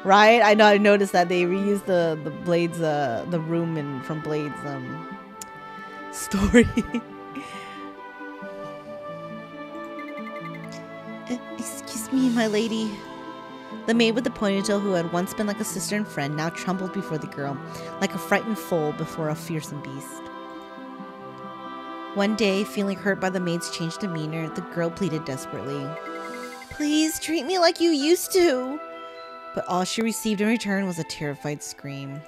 Right? I know. I noticed that they reused the Blades, the room from Blades story. Excuse me, my lady. The maid with the ponytail, who had once been like a sister and friend, now trembled before the girl, like a frightened foal before a fearsome beast. One day, feeling hurt by the maid's changed demeanor, the girl pleaded desperately, "Please treat me like you used to." But all she received in return was a terrified scream.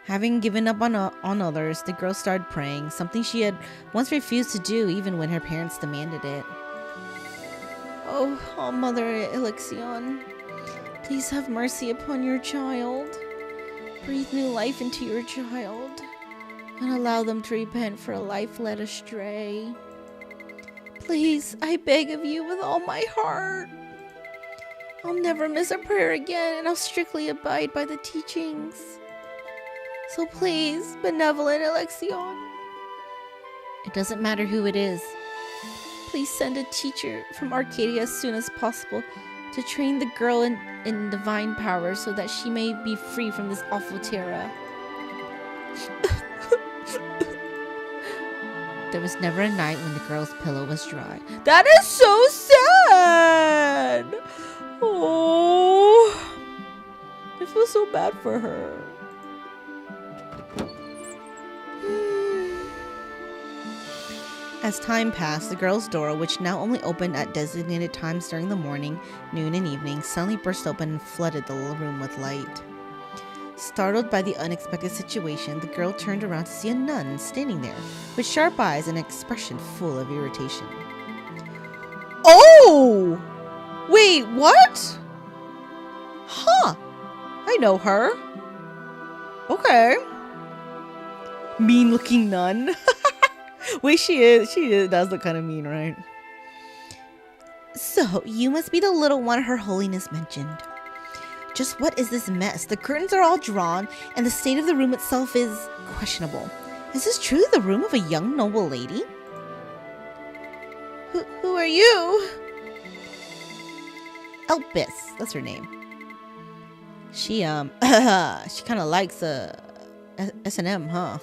Having given up on others, the girl started praying, something she had once refused to do even when her parents demanded it. Oh, Mother Elixion, please have mercy upon your child. Breathe new life into your child, and allow them to repent for a life led astray. Please, I beg of you with all my heart. I'll never miss a prayer again, and I'll strictly abide by the teachings. So please, benevolent Elixion. It doesn't matter who it is. Please send a teacher from Arcadia as soon as possible to train the girl in divine power so that she may be free from this awful terror. There was never a night when the girl's pillow was dry. That is so sad! Oh, I feel so bad for her. As time passed, the girl's door, which now only opened at designated times during the morning, noon, and evening, suddenly burst open and flooded the little room with light. Startled by the unexpected situation, the girl turned around to see a nun standing there, with sharp eyes and an expression full of irritation. Oh! Wait, what? Huh. I know her. Okay. Mean-looking nun. Wait, she does look kind of mean, right? So, you must be the little one Her Holiness mentioned. Just what is this mess? The curtains are all drawn, and the state of the room itself is questionable. Is this truly the room of a young noble lady? Who are you? Elpis, that's her name. She kind of likes S&M, huh?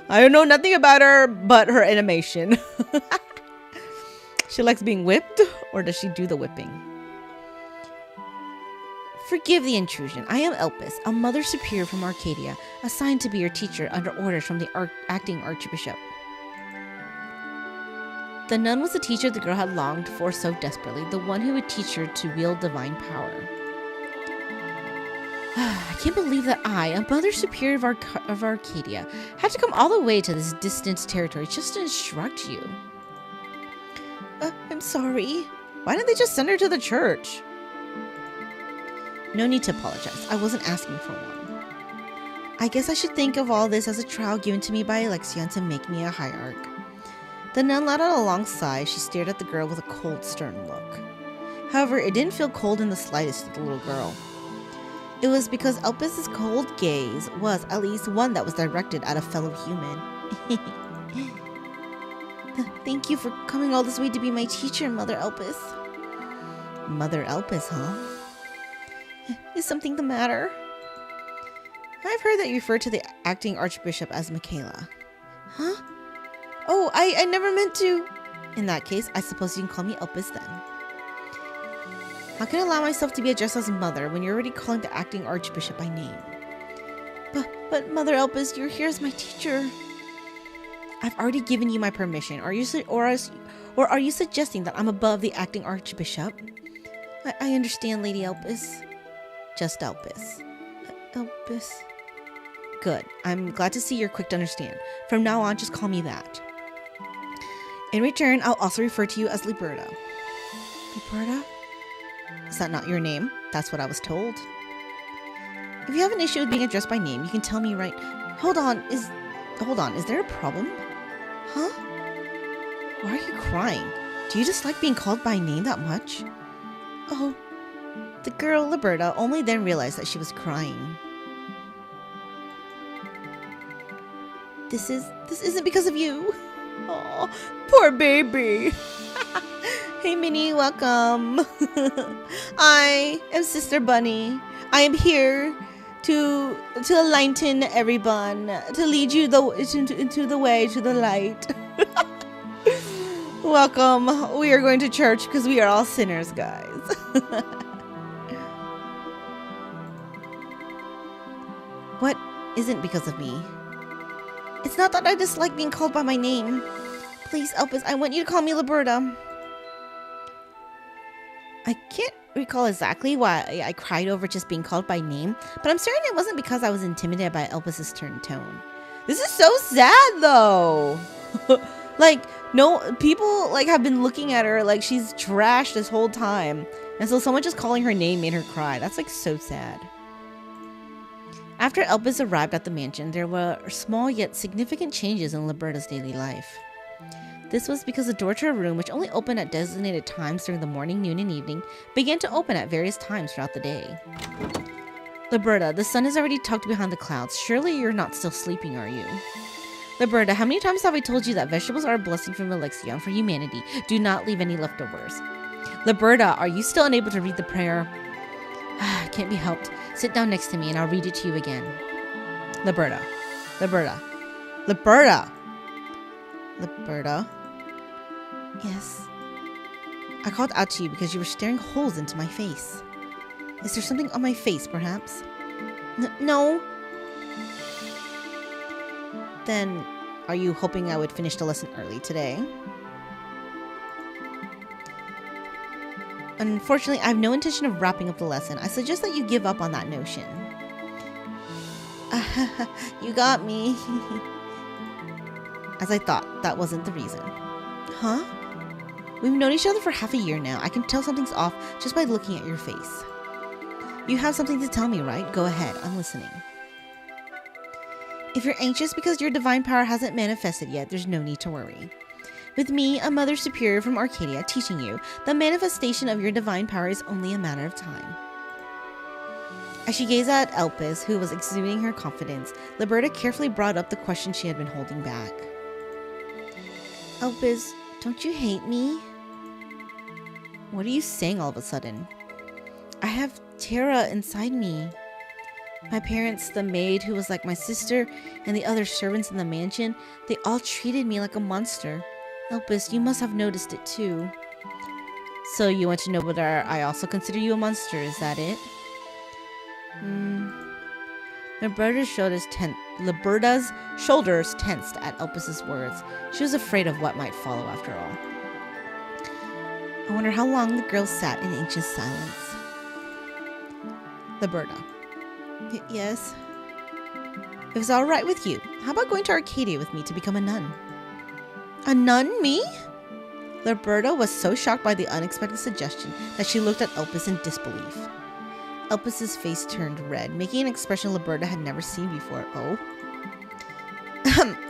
I don't know nothing about her but her animation. She likes being whipped, or does she do the whipping? Forgive the intrusion. I am Elpis, a mother superior from Arcadia, assigned to be your teacher under orders from the acting archbishop. The nun was the teacher the girl had longed for so desperately, the one who would teach her to wield divine power. I can't believe that I, a mother superior of Arcadia, had to come all the way to this distant territory just to instruct you. I'm sorry. Why didn't they just send her to the church? No need to apologize. I wasn't asking for one. I guess I should think of all this as a trial given to me by Elixion to make me a hierarch. The nun let out a long sigh. She stared at the girl with a cold, stern look. However, it didn't feel cold in the slightest to the little girl. It was because Elpis' cold gaze was at least one that was directed at a fellow human. Thank you for coming all this way to be my teacher, Mother Elpis. Mother Elpis, huh? Is something the matter? I've heard that you refer to the acting archbishop as Michaela. Huh? Oh, I never meant to. In that case, I suppose you can call me Elpis then. How can I allow myself to be addressed as mother when you're already calling the acting archbishop by name? But Mother Elpis, you're here as my teacher. I've already given you my permission. Are you suggesting that I'm above the acting archbishop? I understand, Lady Elpis. Just Elpis. Elpis. Good. I'm glad to see you're quick to understand. From now on, just call me that. In return, I'll also refer to you as Leberta. Leberta? Is that not your name? That's what I was told. If you have an issue with being addressed by name, you can tell me right... Hold on, is there a problem? Huh? Why are you crying? Do you dislike being called by name that much? Oh, the girl, Leberta, only then realized that she was crying. This isn't because of you. Oh, poor baby. Hey, Minnie, welcome. I am Sister Bunny. I am here to enlighten everyone, to lead you into the way to the light. Welcome. We are going to church because we are all sinners, guys. What isn't because of me? It's not that I dislike being called by my name. Please, Elpis, I want you to call me Leberta. I can't recall exactly why I cried over just being called by name, but I'm certain it wasn't because I was intimidated by Elpis's turned tone. This is so sad, though. Like, no, people like have been looking at her like she's trashed this whole time, and so someone just calling her name made her cry. That's like so sad. After Elpis arrived at the mansion, there were small yet significant changes in Leberta's daily life. This was because the door to her room, which only opened at designated times during the morning, noon, and evening, began to open at various times throughout the day. Leberta, the sun is already tucked behind the clouds. Surely you're not still sleeping, are you? Leberta, how many times have I told you that vegetables are a blessing from Alexion for humanity? Do not leave any leftovers. Leberta, are you still unable to read the prayer? Can't be helped. Sit down next to me and I'll read it to you again. Leberta. Leberta. Leberta. Leberta. Yes. I called out to you because you were staring holes into my face. Is there something on my face, perhaps? No. Then, are you hoping I would finish the lesson early today? Unfortunately, I have no intention of wrapping up the lesson. I suggest that you give up on that notion. You got me. As I thought, that wasn't the reason. Huh? We've known each other for half a year now. I can tell something's off just by looking at your face. You have something to tell me, right? Go ahead, I'm listening. If you're anxious because your divine power hasn't manifested yet, there's no need to worry. With me, a mother superior from Arcadia, teaching you, the manifestation of your divine power is only a matter of time. As she gazed at Elpis, who was exuding her confidence, Leberta carefully brought up the question she had been holding back. Elpis, don't you hate me? What are you saying all of a sudden? I have Terra inside me. My parents, the maid who was like my sister, and the other servants in the mansion, they all treated me like a monster. Elpis, you must have noticed it too. So you want to know whether I also consider you a monster, is that it? Leberta's shoulders tensed at Elpis's words. She was afraid of what might follow after all. I wonder how long the girl sat in anxious silence. Leberta. Yes? If it's alright with you, how about going to Arcadia with me to become a nun? A nun? Me? Leberta was so shocked by the unexpected suggestion that she looked at Elpis in disbelief. Elpis's face turned red, making an expression Leberta had never seen before. Oh?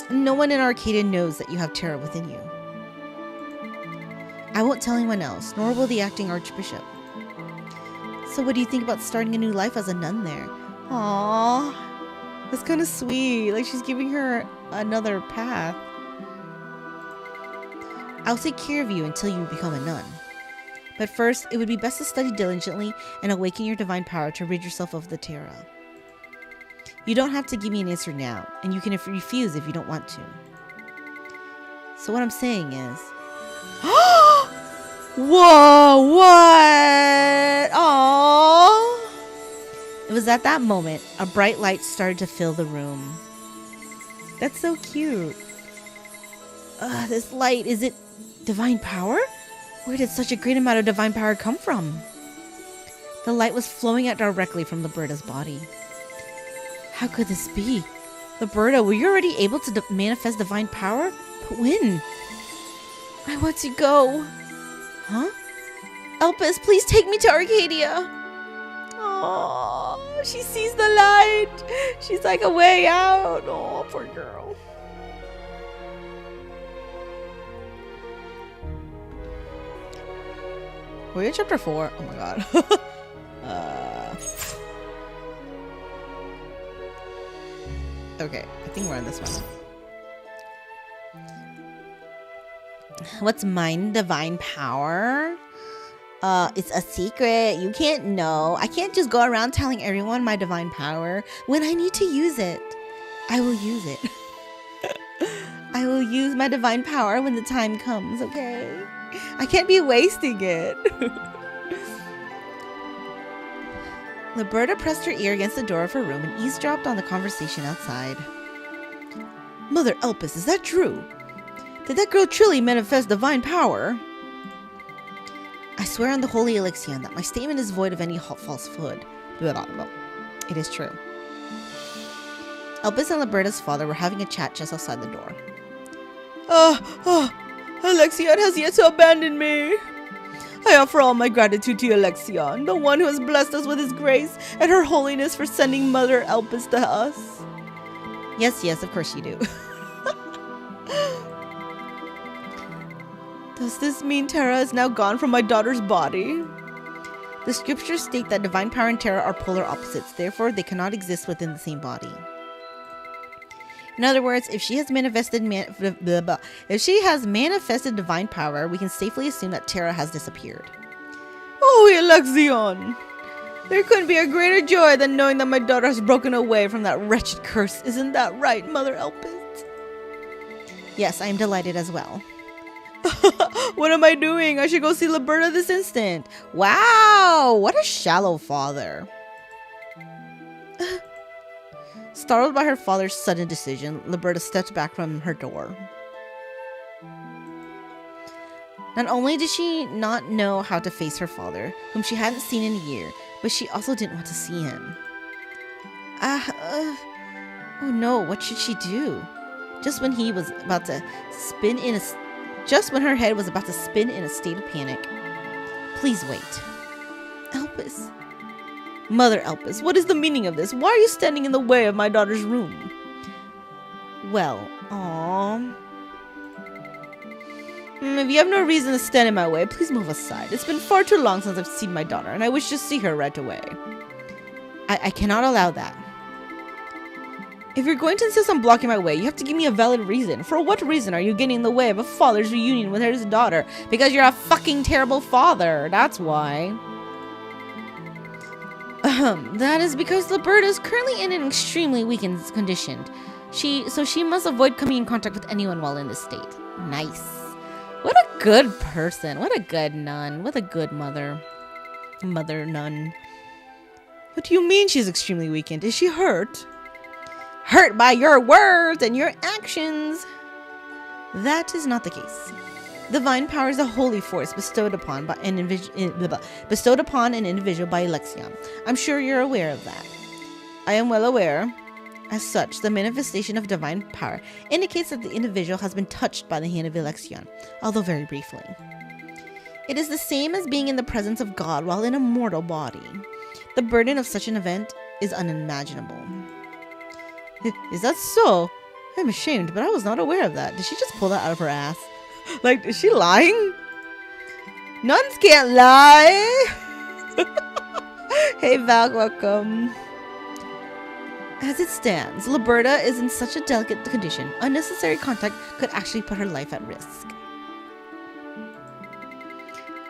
No one in Arcadia knows that you have Terra within you. I won't tell anyone else, nor will the acting archbishop. So what do you think about starting a new life as a nun there? Aww. That's kind of sweet. Like she's giving her another path. I'll take care of you until you become a nun. But first, it would be best to study diligently and awaken your divine power to rid yourself of the Terra. You don't have to give me an answer now, and you can refuse if you don't want to. So what I'm saying is... Whoa, what? Aww. It was at that moment, a bright light started to fill the room. That's so cute. This light, is it divine power? Where did such a great amount of divine power come from? The light was flowing out directly from Leberta's body. How could this be? Leberta, were you already able to manifest divine power? But when? I want to go. Huh? Elpis, please take me to Arcadia. Oh, she sees the light. She's like a way out. Oh, poor girl. We're in chapter 4. Oh my god. Okay, I think we're on this one. What's mine divine power? It's a secret. You can't know. I can't just go around telling everyone my divine power. When I need to use it, I will use it. I will use my divine power when the time comes, okay? I can't be wasting it. Leberta pressed her ear against the door of her room and eavesdropped on the conversation outside. Mother Elpis, is that true? Did that girl truly manifest divine power? I swear on the holy Elixion that my statement is void of any falsehood. It is true. Elpis and Leberta's father were having a chat just outside the door. Alexion has yet to abandon me. I offer all my gratitude to Alexion, the one who has blessed us with his grace, and her holiness for sending Mother Elpis to us. Yes, of course you do. Does this mean Terra is now gone from my daughter's body? The scriptures state that divine power and Terra are polar opposites, therefore they cannot exist within the same body. In other words, if she has manifested divine power, we can safely assume that Terra has disappeared. Oh, Alexion! There couldn't be a greater joy than knowing that my daughter has broken away from that wretched curse. Isn't that right, Mother Elpis? Yes, I am delighted as well. What am I doing? I should go see Leberta this instant. Wow, what a shallow father. Startled by her father's sudden decision, Leberta stepped back from her door. Not only did she not know how to face her father, whom she hadn't seen in a year, but she also didn't want to see him. Oh no, what should she do? Just when her head was about to spin in a state of panic. Please wait. Elpis. Mother Elpis, what is the meaning of this? Why are you standing in the way of my daughter's room? Well, if you have no reason to stand in my way, please move aside. It's been far too long since I've seen my daughter, and I wish to see her right away. I cannot allow that. If you're going to insist on blocking my way, you have to give me a valid reason. For what reason are you getting in the way of a father's reunion with his daughter? Because you're a fucking terrible father. That's why. That is because Leberta is currently in an extremely weakened condition. So she must avoid coming in contact with anyone while in this state. Nice. What a good person. What a good nun. What a good mother. Mother nun. What do you mean she's extremely weakened? Is she hurt? Hurt by your words and your actions. That is not the case. Divine power is a holy force bestowed upon an individual by Alexion. I'm sure you're aware of that. I am well aware. As such, the manifestation of divine power indicates that the individual has been touched by the hand of Alexion, although very briefly. It is the same as being in the presence of God while in a mortal body. The burden of such an event is unimaginable. Is that so? I'm ashamed, but I was not aware of that. Did she just pull that out of her ass? Like, is she lying? Nuns can't lie. Hey, Val, welcome. As it stands, Leberta is in such a delicate condition. Unnecessary contact could actually put her life at risk.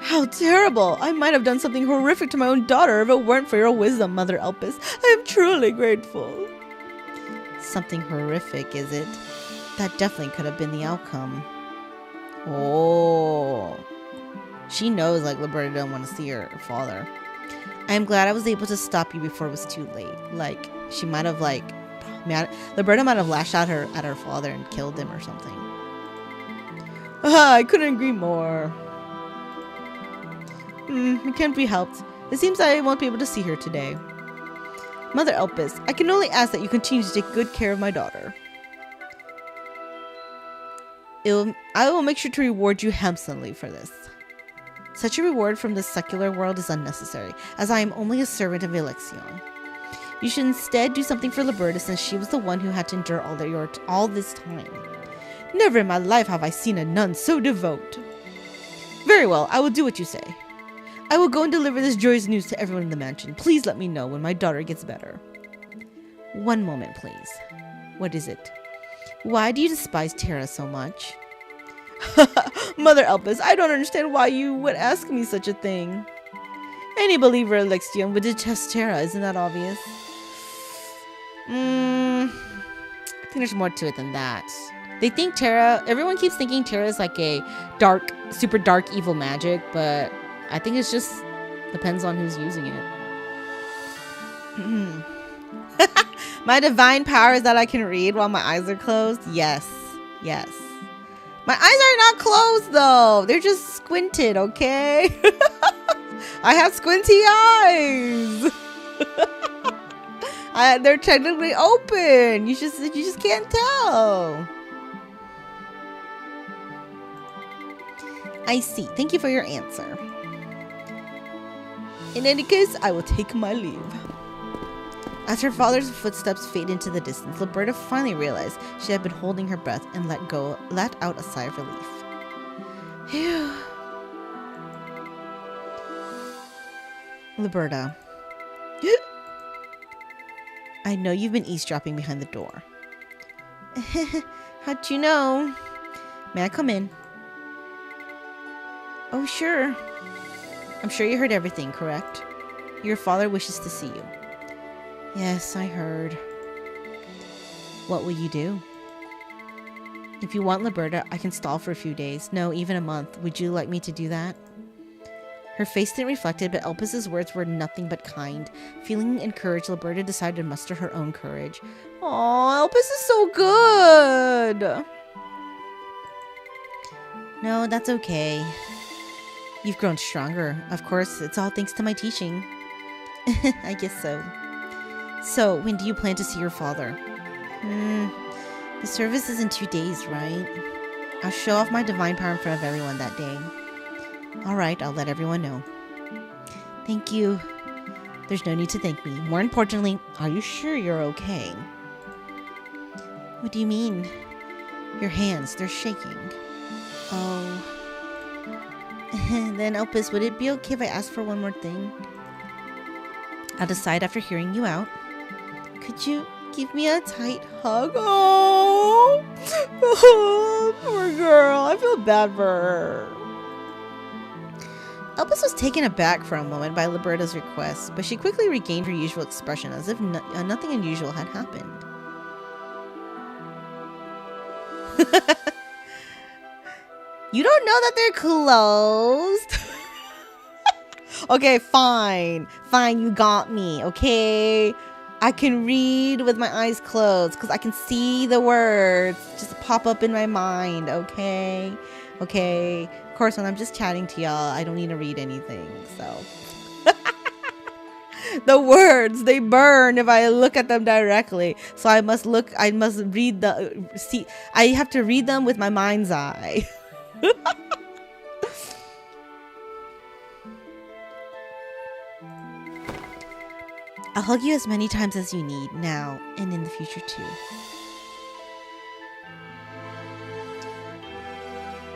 How terrible! I might have done something horrific to my own daughter if it weren't for your wisdom, Mother Elpis. I am truly grateful. Something horrific, is it? That definitely could have been the outcome. Oh. She knows, like, Leberta doesn't want to see her father. I am glad I was able to stop you before it was too late. Like, she might have, like... Leberta might have lashed out at her father and killed him or something. I couldn't agree more. It can't be helped. It seems I won't be able to see her today. Mother Elpis, I can only ask that you continue to take good care of my daughter. I will make sure to reward you handsomely for this. Such a reward from the secular world is unnecessary, as I am only a servant of Election. You should instead do something for Leberta, since she was the one who had to endure all this time. Never in my life have I seen a nun so devout. Very well, I will do what you say. I will go and deliver this joyous news to everyone in the mansion. Please let me know when my daughter gets better. One moment, please. What is it? Why do you despise Terra so much? Mother Elpis, I don't understand why you would ask me such a thing. Any believer in Lexion would detest Terra, isn't that obvious? I think there's more to it than that. They think Terra, everyone keeps thinking Terra is like a dark, super dark evil magic, but I think it's just depends on who's using it. My divine power is that I can read while my eyes are closed? Yes. Yes. My eyes are not closed though. They're just squinted, okay? I have squinty eyes. They're technically open. You just can't tell. I see. Thank you for your answer. In any case, I will take my leave. As her father's footsteps fade into the distance, Leberta finally realized she had been holding her breath and let out a sigh of relief. Phew. Leberta. I know you've been eavesdropping behind the door. How'd you know? May I come in? Oh, sure. I'm sure you heard everything, correct? Your father wishes to see you. Yes, I heard. What will you do? If you want Leberta, I can stall for a few days. No, even a month. Would you like me to do that? Her face didn't reflect it, but Elpis's words were nothing but kind. Feeling encouraged, Leberta decided to muster her own courage. Aw, Elpis is so good! No, that's okay. You've grown stronger. Of course, it's all thanks to my teaching. I guess so. So, when do you plan to see your father? The service is in 2 days, right? I'll show off my divine power in front of everyone that day. Alright, I'll let everyone know. Thank you. There's no need to thank me. More importantly, are you sure you're okay? What do you mean? Your hands, they're shaking. Oh. Then, Elpis, would it be okay if I ask for one more thing? I'll decide after hearing you out. Could you give me a tight hug? Oh, poor girl. I feel bad for her. Elpis was taken aback for a moment by Leberta's request, but she quickly regained her usual expression as if nothing unusual had happened. You don't know that they're closed? Okay, fine. Fine, you got me, okay? I can read with my eyes closed because I can see the words just pop up in my mind, okay? Okay. Of course, when I'm just chatting to y'all, I don't need to read anything, so. The words, they burn if I look at them directly. So I must read I have to read them with my mind's eye. I'll hug you as many times as you need, now and in the future too.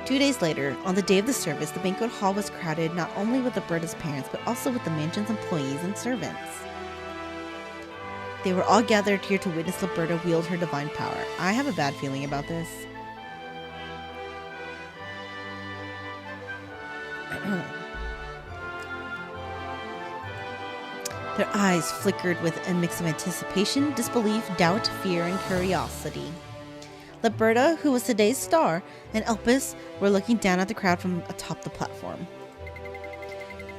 2 days later, on the day of the service, the banquet hall was crowded not only with Leberta's parents, but also with the mansion's employees and servants. They were all gathered here to witness Leberta wield her divine power. I have a bad feeling about this. Their eyes flickered with a mix of anticipation, disbelief, doubt, fear, and curiosity. Leberta, who was today's star, and Elpis were looking down at the crowd from atop the platform.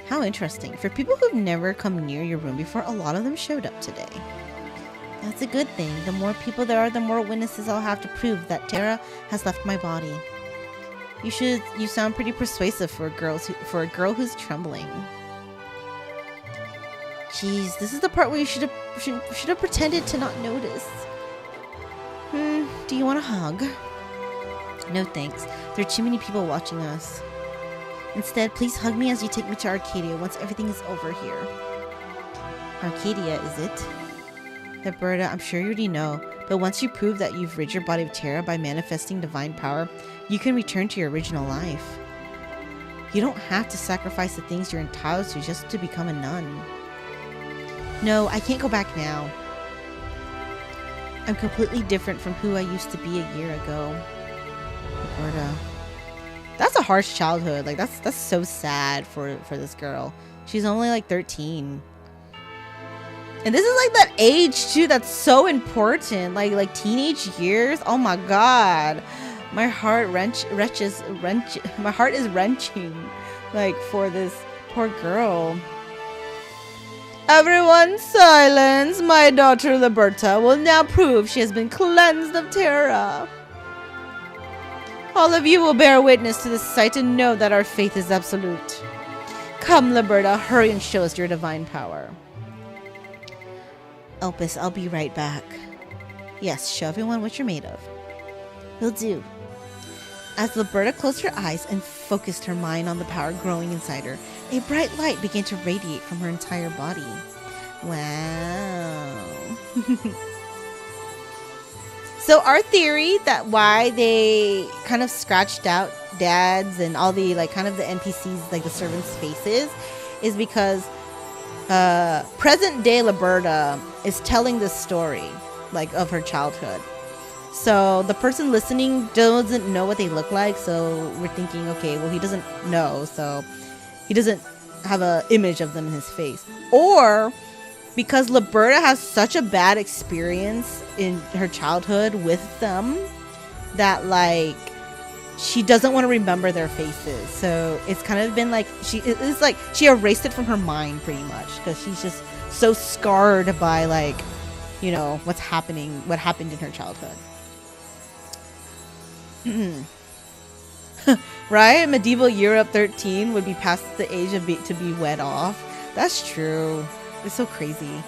How interesting. For people who've never come near your room before, a lot of them showed up today. That's a good thing. The more people there are, the more witnesses I'll have to prove that Terra has left my body. You sound pretty persuasive for a girl who's trembling. Jeez, this is the part where you should have pretended to not notice. Do you want a hug? No thanks. There are too many people watching us. Instead, please hug me as you take me to Arcadia once everything is over here. Arcadia, is it? Leberta, I'm sure you already know, but once you prove that you've rid your body of Terra by manifesting divine power, you can return to your original life. You don't have to sacrifice the things you're entitled to just to become a nun. No, I can't go back now. I'm completely different from who I used to be a year ago. Leberta. That's a harsh childhood. Like, that's so sad for this girl. She's only like 13. And this is like that age too that's so important. Like teenage years. Oh my god. My heart my heart is wrenching, like, for this poor girl. Everyone silence. My daughter Leberta will now prove she has been cleansed of Terra. All of you will bear witness to this sight and know that our faith is absolute. Come, Leberta, hurry and show us your divine power. Elpis, I'll be right back. Yes, show everyone what you're made of. Will do. As Leberta closed her eyes and focused her mind on the power growing inside her, a bright light began to radiate from her entire body. Wow. So our theory that why they kind of scratched out dads and all the, like, kind of the NPCs, like the servants' faces, is because present day Leberta is telling this story, like, of her childhood. So the person listening doesn't know what they look like, so we're thinking, okay, well, he doesn't know, so he doesn't have an image of them in his face. Or because Leberta has such a bad experience in her childhood with them that, like, she doesn't want to remember their faces. So it's kind of been like it's like she erased it from her mind pretty much, because she's just so scarred by, like, you know, what happened in her childhood. Right? Medieval Europe 13 would be past the age of to be wed off. That's true. It's so crazy.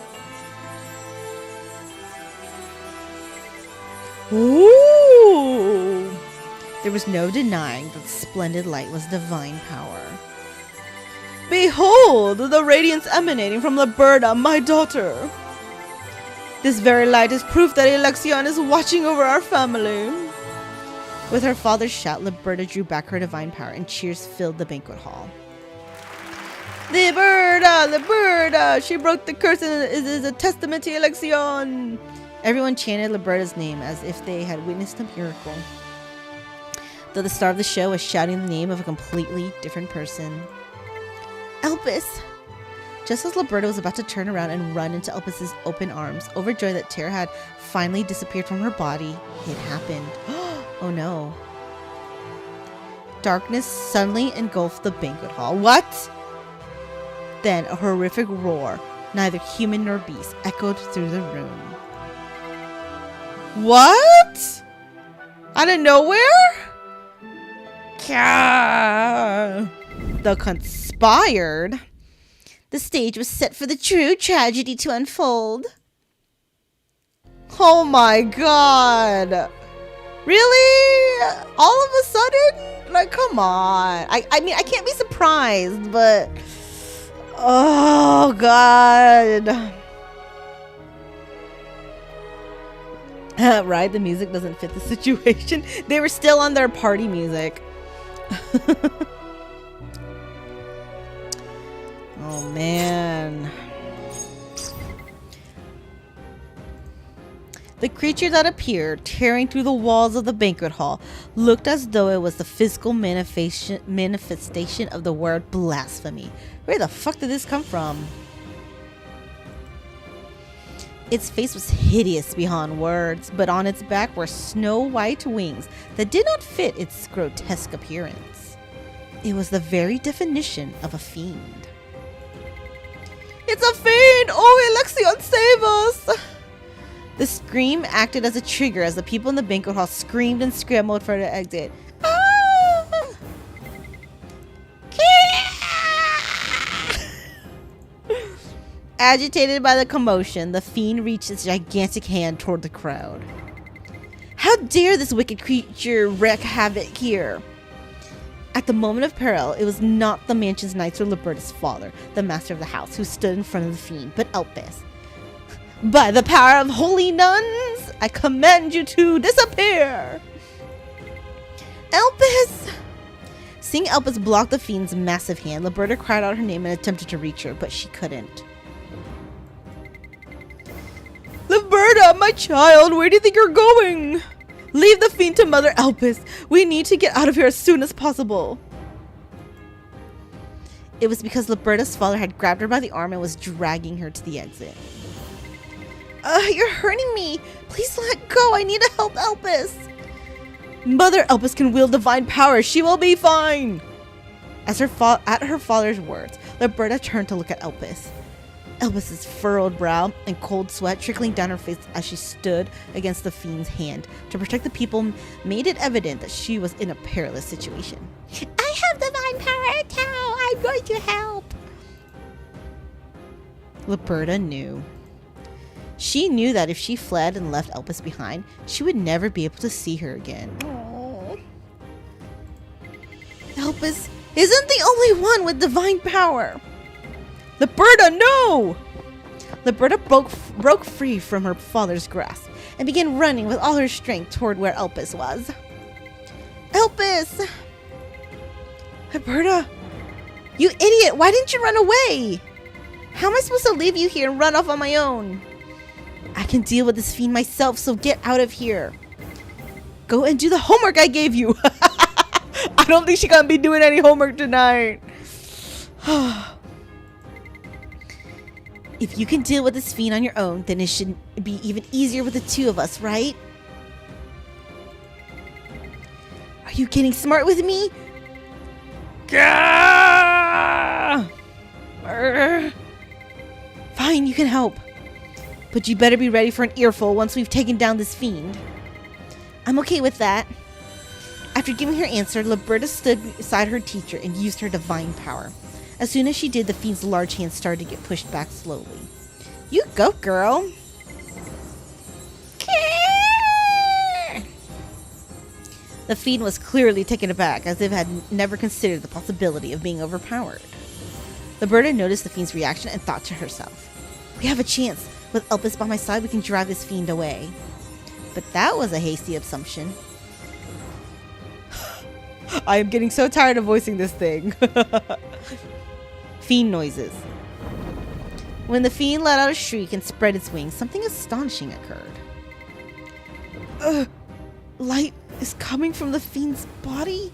Ooh! There was no denying that the splendid light was divine power. Behold, the radiance emanating from Leberta, my daughter. This very light is proof that Alexion is watching over our family. With her father's shout, Leberta drew back her divine power, and cheers filled the banquet hall. Leberta! Leberta! She broke the curse and is a testament to Alexion! Everyone chanted Leberta's name as if they had witnessed a miracle. Though the star of the show was shouting the name of a completely different person. Elpis! Just as Leberta was about to turn around and run into Elpis's open arms, overjoyed that Terra had finally disappeared from her body, it happened. Oh no. Darkness suddenly engulfed the banquet hall. What? Then a horrific roar, neither human nor beast, echoed through the room. What? Out of nowhere? The conspired. The stage was set for the true tragedy to unfold. Oh my god. Really? All of a sudden? Like, come on. I mean, I can't be surprised, but... Oh, God. Right? The music doesn't fit the situation. They were still on their party music. Oh, man. The creature that appeared, tearing through the walls of the banquet hall, looked as though it was the physical manifestation of the word blasphemy. Where the fuck did this come from? Its face was hideous beyond words, but on its back were snow-white wings that did not fit its grotesque appearance. It was the very definition of a fiend. It's a fiend! Oh, Alexion, save us! The scream acted as a trigger as the people in the banquet hall screamed and scrambled for the exit. Ah! Agitated by the commotion, the fiend reached its gigantic hand toward the crowd. How dare this wicked creature wreak havoc here? At the moment of peril, it was not the mansion's knights or Leberta's father, the master of the house, who stood in front of the fiend, but Elpis. By the power of holy nuns, I command you to disappear! Elpis! Seeing Elpis block the fiend's massive hand, Leberta cried out her name and attempted to reach her, but she couldn't. Leberta, my child, where do you think you're going? Leave the fiend to Mother Elpis. We need to get out of here as soon as possible. It was because Leberta's father had grabbed her by the arm and was dragging her to the exit. You're hurting me. Please let go. I need to help Elpis. Mother Elpis can wield divine power. She will be fine. At her father's words, Leberta turned to look at Elpis. Elpis's furrowed brow and cold sweat trickling down her face as she stood against the fiend's hand to protect the people made it evident that she was in a perilous situation. I have divine power too. I'm going to help. Leberta knew. She knew that if she fled and left Elpis behind, she would never be able to see her again. Aww. Elpis isn't the only one with divine power. Leberta, no! Leberta broke free from her father's grasp and began running with all her strength toward where Elpis was. Elpis! Leberta, you idiot! Why didn't you run away? How am I supposed to leave you here and run off on my own? I can deal with this fiend myself, so get out of here. Go and do the homework I gave you. I don't think she's gonna be doing any homework tonight. If you can deal with this fiend on your own, then it should be even easier with the two of us, right? Are you getting smart with me? Fine, you can help. But you better be ready for an earful once we've taken down this fiend. I'm okay with that. After giving her answer, Leberta stood beside her teacher and used her divine power. As soon as she did, the fiend's large hand started to get pushed back slowly. You go, girl. The fiend was clearly taken aback, as if it had never considered the possibility of being overpowered. Leberta noticed the fiend's reaction and thought to herself, we have a chance. With Elpis by my side, we can drive this fiend away. But that was a hasty assumption. I am getting so tired of voicing this thing. Fiend noises. When the fiend let out a shriek and spread its wings, something astonishing occurred. Light is coming from the fiend's body?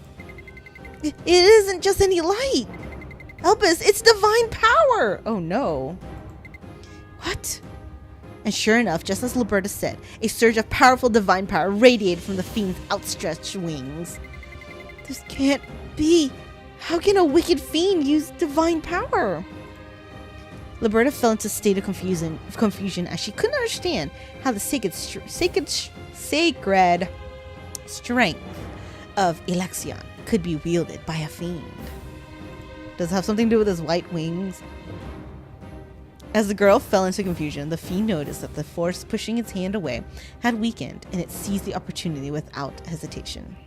It isn't just any light. Elpis, it's divine power. Oh no. What? And sure enough, just as Leberta said, a surge of powerful divine power radiated from the fiend's outstretched wings. This can't be. How can a wicked fiend use divine power? Leberta fell into a state of confusion as she couldn't understand how the sacred strength of Election could be wielded by a fiend. Does it have something to do with his white wings? As the girl fell into confusion, the fiend noticed that the force pushing its hand away had weakened, and it seized the opportunity without hesitation.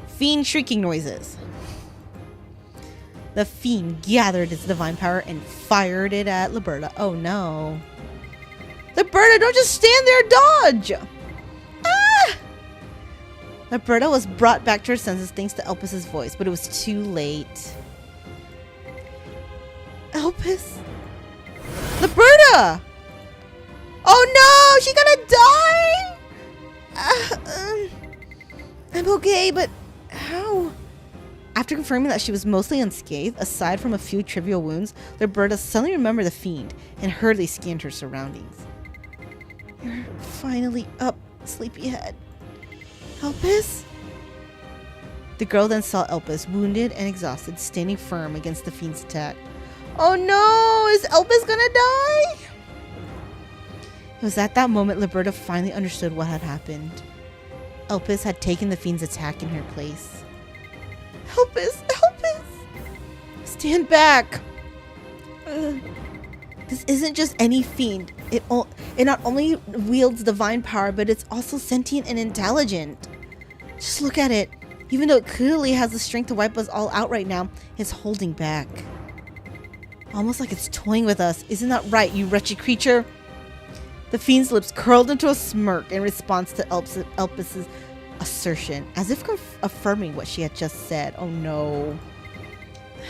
Fiend shrieking noises. The fiend gathered its divine power and fired it at Leberta. Oh no. Leberta, don't just stand there, dodge! Ah! Leberta was brought back to her senses thanks to Elpis' voice, but it was too late. Elpis? Leberta! Oh no! She's gonna die! I'm okay, but how? After confirming that she was mostly unscathed, aside from a few trivial wounds, Leberta suddenly remembered the fiend and hurriedly scanned her surroundings. You're finally up, sleepyhead. Elpis? The girl then saw Elpis, wounded and exhausted, standing firm against the fiend's attack. Oh no! Is Elpis gonna die? It was at that moment Leberta finally understood what had happened. Elpis had taken the fiend's attack in her place. Elpis! Elpis! Stand back! This isn't just any fiend. It not only wields divine power, but it's also sentient and intelligent. Just look at it. Even though it clearly has the strength to wipe us all out right now, it's holding back. Almost like it's toying with us. Isn't that right, you wretched creature? The fiend's lips curled into a smirk in response to Elpis's assertion, as if affirming what she had just said. Oh no.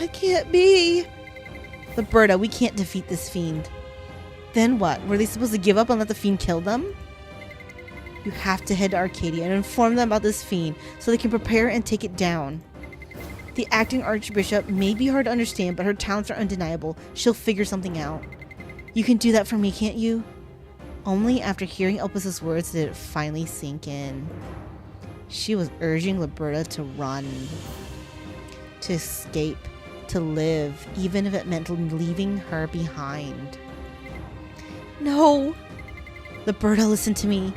That can't be. Leberta, we can't defeat this fiend. Then what? Were they supposed to give up and let the fiend kill them? You have to head to Arcadia and inform them about this fiend so they can prepare and take it down. The acting archbishop may be hard to understand, but her talents are undeniable. She'll figure something out. You can do that for me, can't you? Only after hearing Elpis's words did it finally sink in. She was urging Leberta to run, to escape, to live, even if it meant leaving her behind. No! Leberta, listen to me.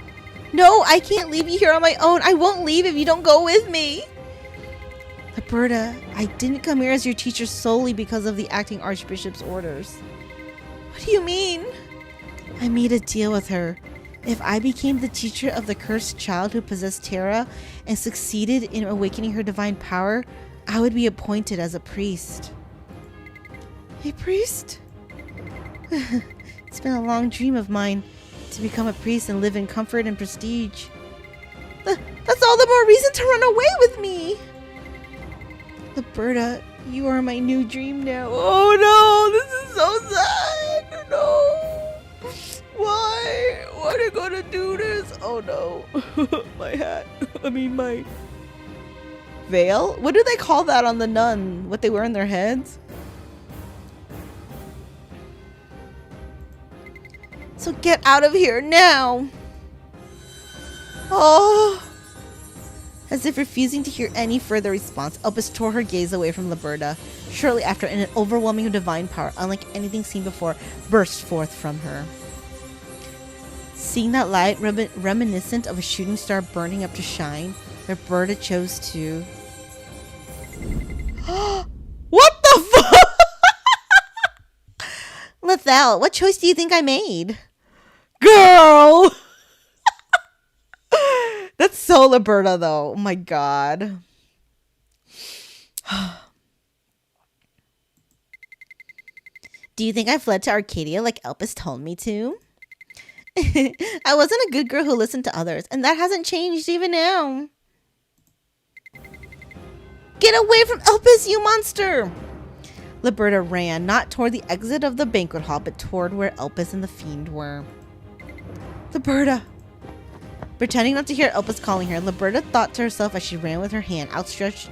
No, I can't leave you here on my own. I won't leave if you don't go with me. Leberta, I didn't come here as your teacher solely because of the acting archbishop's orders. What do you mean? I made a deal with her. If I became the teacher of the cursed child who possessed Terra and succeeded in awakening her divine power, I would be appointed as a priest. A priest? It's been a long dream of mine to become a priest and live in comfort and prestige. That's all the more reason to run away with me. Leberta, you are my new dream now. Oh no, this is so sad. No. Why? Why are they gonna do this? Oh no. My hat. I mean my veil? What do they call that on the nun? What they wear on their heads? So get out of here now. Oh. As if refusing to hear any further response, Elpis tore her gaze away from Leberta. Shortly after, an overwhelming divine power, unlike anything seen before, burst forth from her. Seeing that light reminiscent of a shooting star burning up to shine, Leberta chose to... What the fuck? Lethal, what choice do you think I made? Girl! That's so Leberta, though. Oh my god. Do you think I fled to Arcadia like Elpis told me to? I wasn't a good girl who listened to others, and that hasn't changed even now. Get away from Elpis, you monster! Leberta ran, not toward the exit of the banquet hall, but toward where Elpis and the fiend were. Leberta! Pretending not to hear Elpis calling her, Leberta thought to herself as she ran with her hand outstretched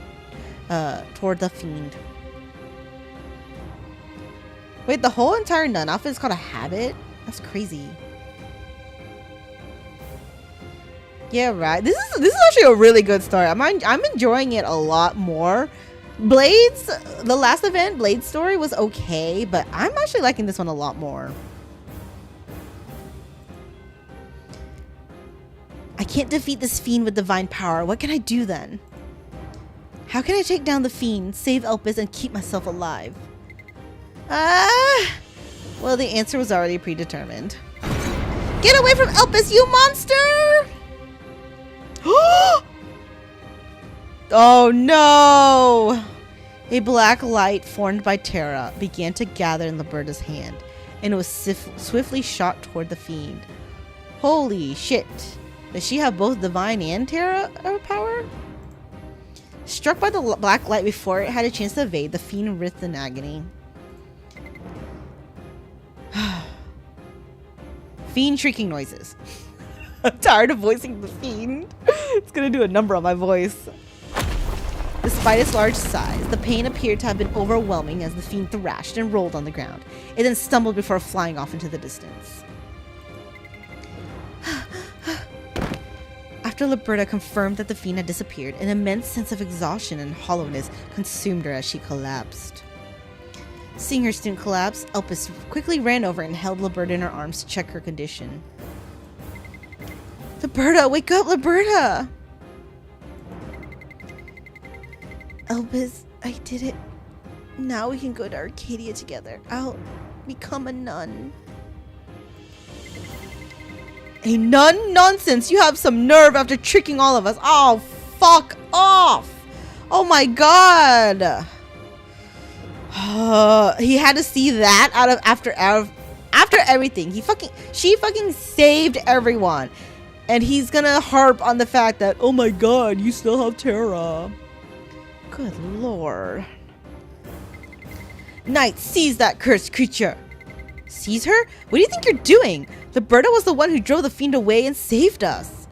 toward the fiend. Wait, the whole entire nun outfit is called a habit? That's crazy. Yeah, right. This is actually a really good story. I'm enjoying it a lot more. Blade's, the last event, Blade's story was okay, but I'm actually liking this one a lot more. I can't defeat this fiend with divine power. What can I do then? How can I take down the fiend, save Elpis, and keep myself alive? Well, the answer was already predetermined. Get away from Elpis, you monster! Oh no! A black light formed by Terra began to gather in Leberta's hand, and it was swiftly shot toward the fiend. Holy shit! Does she have both divine and Terra power? Struck by the black light before it had a chance to evade, the fiend writhed in agony. Fiend shrieking noises. I'm tired of voicing the fiend. It's gonna do a number on my voice. Despite its large size, the pain appeared to have been overwhelming as the fiend thrashed and rolled on the ground. It then stumbled before flying off into the distance. After Leberta confirmed that the fiend had disappeared, an immense sense of exhaustion and hollowness consumed her as she collapsed. Seeing her student collapse, Elpis quickly ran over and held Leberta in her arms to check her condition. Leberta, wake up, Leberta! Elpis, I did it. Now we can go to Arcadia together. I'll become a nun. A nun? Nonsense! You have some nerve after tricking all of us. Oh, fuck off! Oh my god! He had to see that out of after everything. She fucking saved everyone, and he's gonna harp on the fact that, oh my god, you still have Terra. Good lord. Knight, seize that cursed creature. Seize her? What do you think you're doing? Leberta was the one who drove the fiend away and saved us.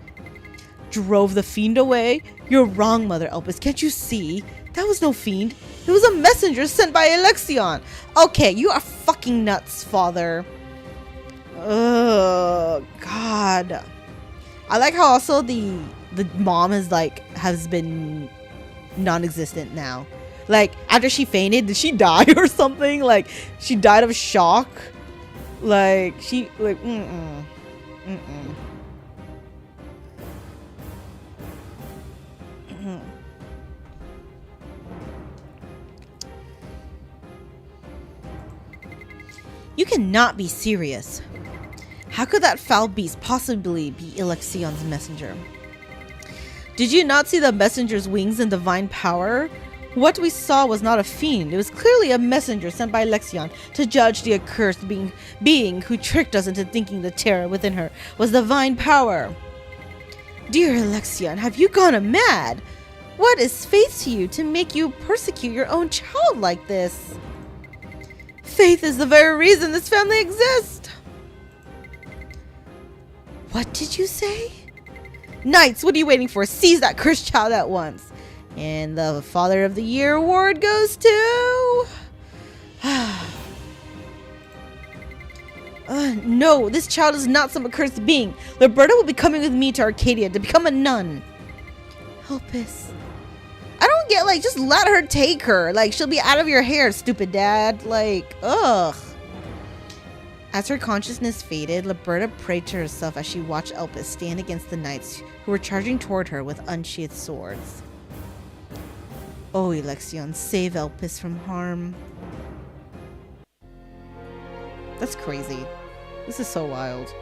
Drove the fiend away? You're wrong, Mother Elpis. Can't you see? That was no fiend. It was a messenger sent by Alexion. Okay, you are fucking nuts, father. Oh, God. I like how also the mom has been non-existent now. Like, after she fainted, did she die or something? Like, she died of shock. Like, You cannot be serious. How could that foul beast possibly be Alexion's messenger? Did you not see the messenger's wings and divine power? What we saw was not a fiend. It was clearly a messenger sent by Alexion to judge the accursed being who tricked us into thinking the terror within her was divine power. Dear Alexion, have you gone mad? What is faith to you to make you persecute your own child like this? Faith is the very reason this family exists. What did you say? Knights, what are you waiting for? Seize that cursed child at once. And the Father of the Year award goes to... no, this child is not some accursed being. Leberta will be coming with me to Arcadia to become a nun. Elpis. I don't get, like, just let her take her. Like, she'll be out of your hair, stupid dad. Like, ugh. As her consciousness faded, Leberta prayed to herself as she watched Elpis stand against the knights who were charging toward her with unsheathed swords. Oh, Alexion, save Elpis from harm. That's crazy. This is so wild.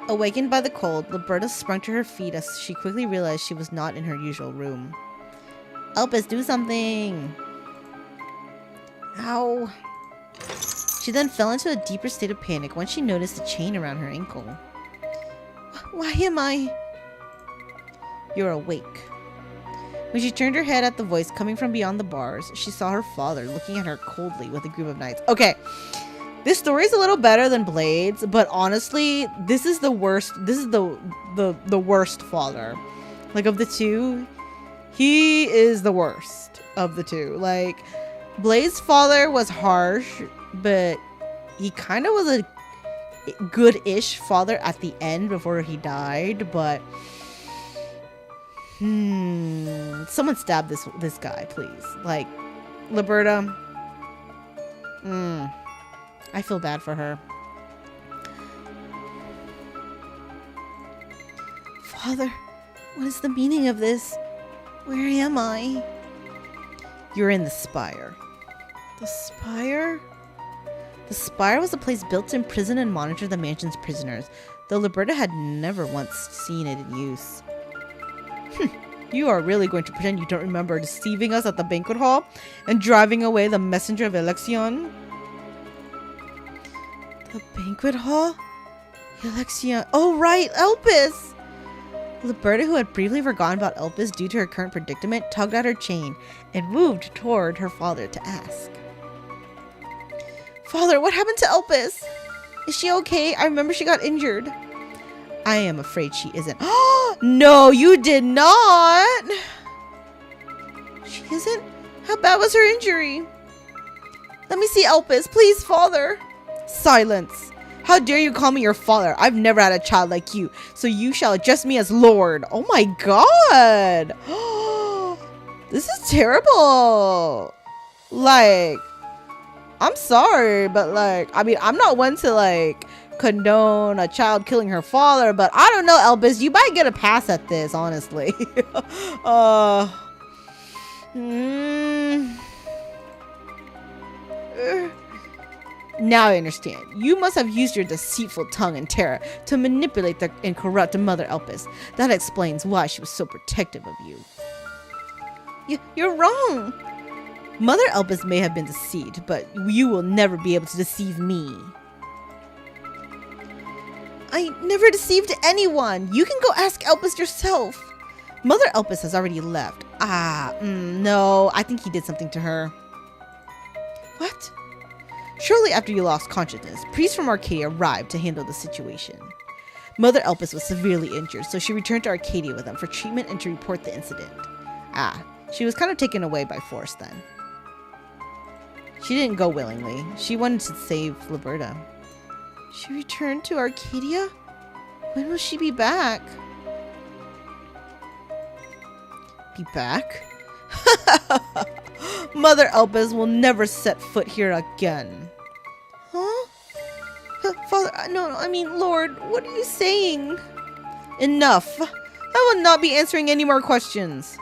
Awakened by the cold, Leberta sprung to her feet as she quickly realized she was not in her usual room. Elpis, do something! Ow. She then fell into a deeper state of panic when she noticed a chain around her ankle. Why am I? You're awake. When she turned her head at the voice coming from beyond the bars, she saw her father looking at her coldly with a group of knights. Okay, this story is a little better than Blade's, but honestly, this is the worst. This is the worst father. Like, of the two, he is the worst of the two. Like, Blade's father was harsh, but he kind of was a good-ish father at the end before he died, but someone stab this guy, please. Like, Leberta, I feel bad for her. Father, what is the meaning of this? Where am I? You're in the Spire. The Spire? The Spire was a place built to imprison and monitor the mansion's prisoners, though Leberta had never once seen it in use. You are really going to pretend you don't remember deceiving us at the banquet hall and driving away the messenger of Alexion? The banquet hall? Alexion. Oh, right, Elpis! Leberta, who had briefly forgotten about Elpis due to her current predicament, tugged at her chain and moved toward her father to ask. Father, what happened to Elpis? Is she okay? I remember she got injured. I am afraid she isn't. No, you did not. She isn't? How bad was her injury? Let me see Elpis, please, father. Silence. How dare you call me your father? I've never had a child like you, so you shall address me as Lord. Oh my god. This is terrible. Like, I'm sorry, but like, I mean, I'm not one to like condone a child killing her father, but I don't know, Elpis. You might get a pass at this, honestly. Now I understand. You must have used your deceitful tongue and terror to manipulate and corrupt Mother Elpis. That explains why she was so protective of you. You're wrong. Mother Elpis may have been deceived, but you will never be able to deceive me. I never deceived anyone. You can go ask Elpis yourself. Mother Elpis has already left. No, I think he did something to her. What? Shortly after you lost consciousness, priests from Arcadia arrived to handle the situation. Mother Elpis was severely injured, so she returned to Arcadia with them for treatment and to report the incident. She was kind of taken away by force then. She didn't go willingly. She wanted to save Leberta. She returned to Arcadia? When will she be back? Be back? Mother Elpis will never set foot here again. Huh? Father, no, I mean, Lord, what are you saying? Enough. I will not be answering any more questions.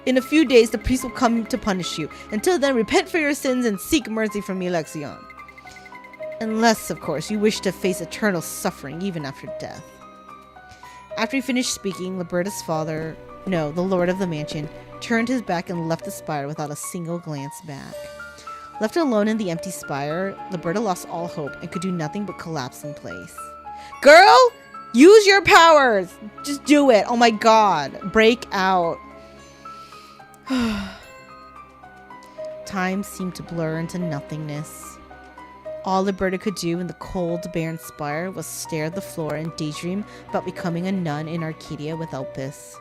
In a few days, the priest will come to punish you. Until then, repent for your sins and seek mercy from me, Lexion. Unless, of course, you wish to face eternal suffering even after death. After he finished speaking, Leberta's father, no, the lord of the mansion, turned his back and left the spire without a single glance back. Left alone in the empty spire, Leberta lost all hope and could do nothing but collapse in place. Girl, use your powers! Just do it! Oh my god! Break out! Time seemed to blur into nothingness. All Leberta could do in the cold, barren spire was stare at the floor and daydream about becoming a nun in Arcadia with Elpis.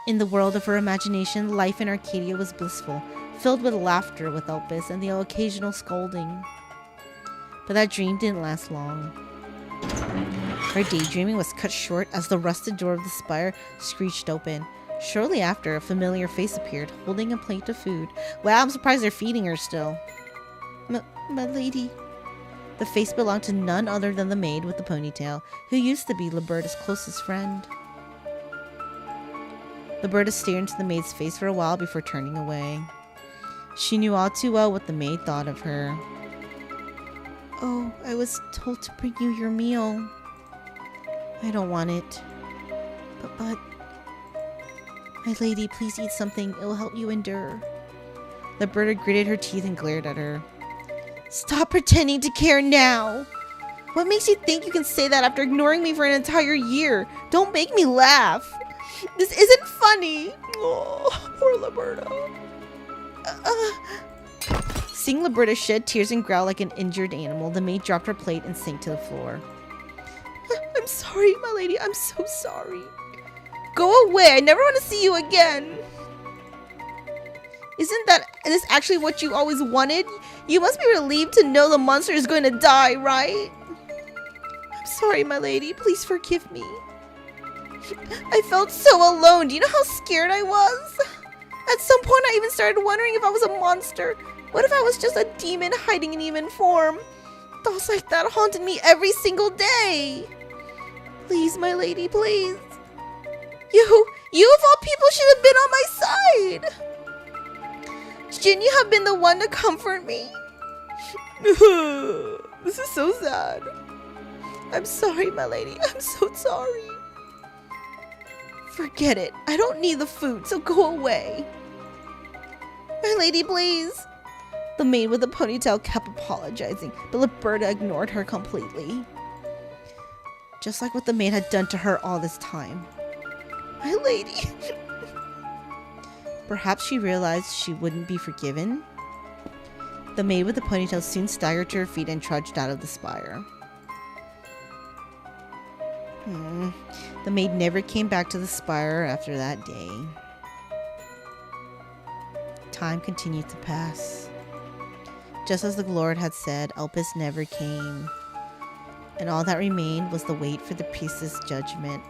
In the world of her imagination, life in Arcadia was blissful, filled with laughter with Elpis and the occasional scolding. But that dream didn't last long. Her daydreaming was cut short as the rusted door of the spire screeched open. Shortly after, a familiar face appeared, holding a plate of food. Wow, I'm surprised they're feeding her still. My lady. The face belonged to none other than the maid with the ponytail, who used to be Leberta's closest friend. Leberta stared into the maid's face for a while before turning away. She knew all too well what the maid thought of her. Oh, I was told to bring you your meal. I don't want it. But... My lady, please eat something. It will help you endure. Leberta gritted her teeth and glared at her. Stop pretending to care now. What makes you think you can say that after ignoring me for an entire year? Don't make me laugh. This isn't funny. Oh, poor Leberta. Seeing Leberta shed tears and growl like an injured animal, the maid dropped her plate and sank to the floor. I'm sorry, my lady. I'm so sorry. Go away. I never want to see you again. Isn't this actually what you always wanted? You must be relieved to know the monster is going to die, right? I'm sorry, my lady. Please forgive me. I felt so alone. Do you know how scared I was? At some point, I even started wondering if I was a monster. What if I was just a demon hiding in human form? Thoughts like that haunted me every single day. Please, my lady, please. You of all people should have been on my side. Shouldn't you have been the one to comfort me? This is so sad. I'm sorry, my lady. I'm so sorry. Forget it. I don't need the food, so go away. My lady, please. The maid with the ponytail kept apologizing, but Leberta ignored her completely. Just like what the maid had done to her all this time. My lady. Perhaps she realized she wouldn't be forgiven. The maid with the ponytail soon staggered to her feet and trudged out of the spire. The maid never came back to the spire after that day. Time continued to pass. Just as the Lord had said, Elpis never came. And all that remained was the wait for the priestess' judgment.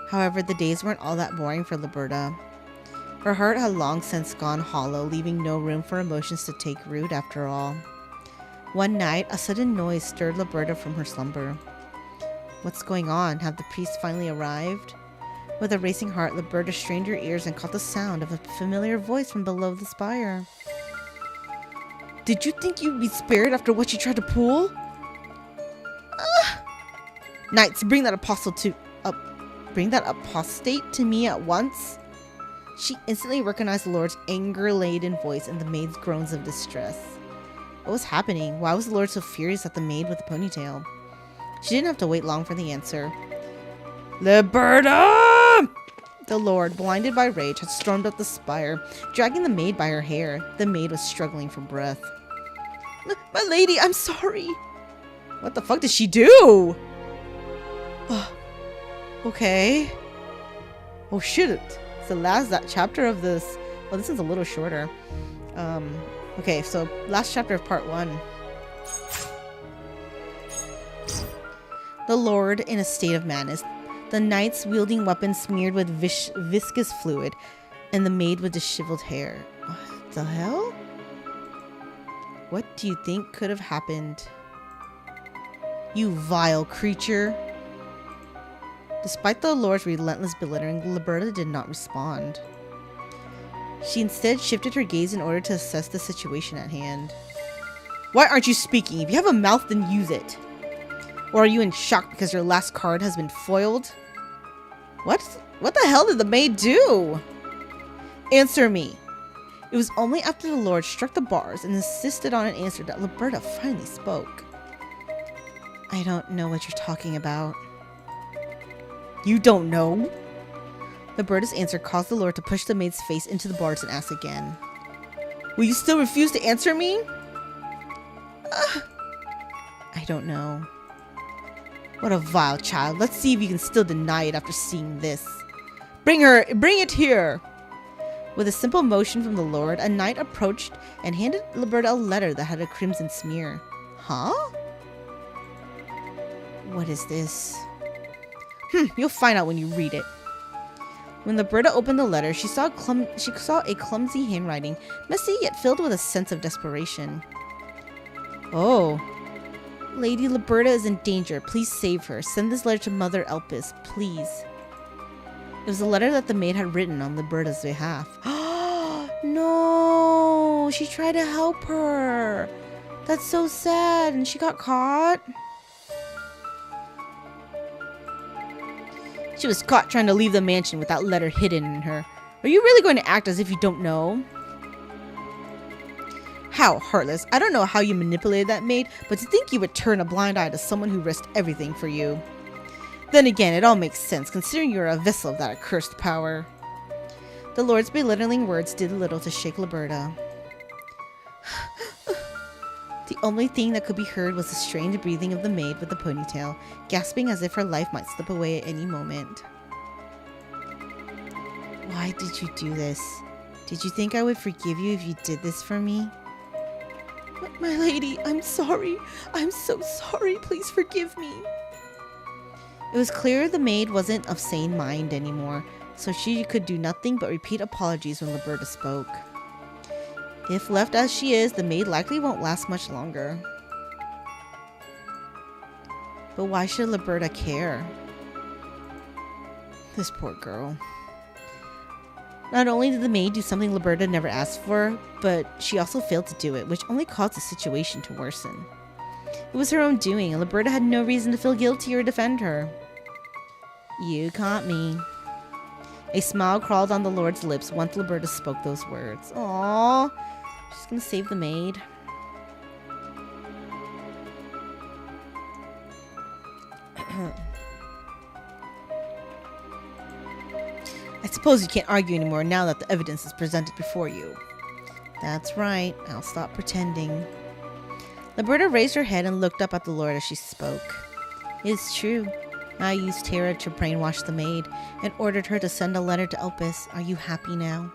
However, the days weren't all that boring for Leberta. Her heart had long since gone hollow, leaving no room for emotions to take root after all. One night, a sudden noise stirred Leberta from her slumber. What's going on? Have the priests finally arrived? With a racing heart, Leberta strained her ears and caught the sound of a familiar voice from below the spire. Did you think you'd be spared after what you tried to pull? Knights, bring that apostate to me at once. She instantly recognized the Lord's anger-laden voice and the maid's groans of distress. What was happening? Why was the Lord so furious at the maid with the ponytail? She didn't have to wait long for the answer. Leberta! The Lord, blinded by rage, had stormed up the spire, dragging the maid by her hair. The maid was struggling for breath. My lady, I'm sorry. What the fuck did she do? Okay. Oh shit. It's the last chapter of this. Well, this is a little shorter. Okay, so last chapter of part 1. The Lord in a state of madness. The knights wielding weapons smeared with viscous fluid, and the maid with disheveled hair. What the hell? What do you think could have happened? You vile creature. Despite the Lord's relentless belittling, Leberta did not respond. She instead shifted her gaze in order to assess the situation at hand. Why aren't you speaking? If you have a mouth, then use it. Or are you in shock because your last card has been foiled? What the hell did the maid do? Answer me. It was only after the Lord struck the bars and insisted on an answer that Leberta finally spoke. I don't know what you're talking about. You don't know? Leberta's answer caused the Lord to push the maid's face into the bars and ask again. Will you still refuse to answer me? I don't know. What a vile child. Let's see if you can still deny it after seeing this. Bring it here. With a simple motion from the Lord, a knight approached and handed Leberta a letter that had a crimson smear. Huh? What is this? You'll find out when you read it. When Leberta opened the letter, she saw a clumsy handwriting, messy yet filled with a sense of desperation. Oh. Lady Leberta is in danger. Please save her. Send this letter to Mother Elpis, please. It was a letter that the maid had written on Leberta's behalf. No! She tried to help her. That's so sad. And she got caught. She was caught trying to leave the mansion with that letter hidden in her. Are you really going to act as if you don't know? How heartless. I don't know how you manipulated that maid, but to think you would turn a blind eye to someone who risked everything for you. Then again, it all makes sense, considering you're a vessel of that accursed power. The Lord's belittling words did little to shake Leberta. The only thing that could be heard was the strange breathing of the maid with the ponytail, gasping as if her life might slip away at any moment. Why did you do this? Did you think I would forgive you if you did this for me? My lady, I'm sorry. I'm so sorry. Please forgive me. It was clear the maid wasn't of sane mind anymore, so she could do nothing but repeat apologies when Leberta spoke. If left as she is, the maid likely won't last much longer. But why should Leberta care? This poor girl. Not only did the maid do something Leberta never asked for, but she also failed to do it, which only caused the situation to worsen. It was her own doing, and Leberta had no reason to feel guilty or defend her. You caught me. A smile crawled on the Lord's lips once Leberta spoke those words. Aww. She's gonna save the maid. I suppose you can't argue anymore now that the evidence is presented before you. That's right. I'll stop pretending. Leberta raised her head and looked up at the Lord as she spoke. It's true. I used terror to brainwash the maid and ordered her to send a letter to Elpis. Are you happy now?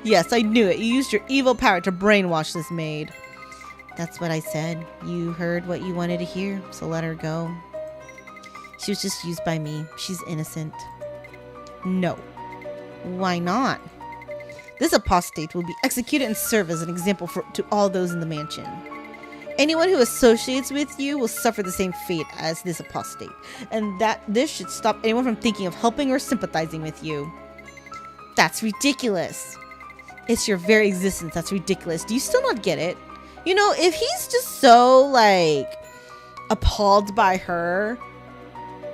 Yes, I knew it. You used your evil power to brainwash this maid. That's what I said. You heard what you wanted to hear, so let her go. She was just used by me. She's innocent. No. Why not? This apostate will be executed and serve as an example to all those in the mansion. Anyone who associates with you will suffer the same fate as this apostate, and that this should stop anyone from thinking of helping or sympathizing with you. That's ridiculous. It's your very existence that's ridiculous. Do you still not get it? You know, if he's just so, like, appalled by her,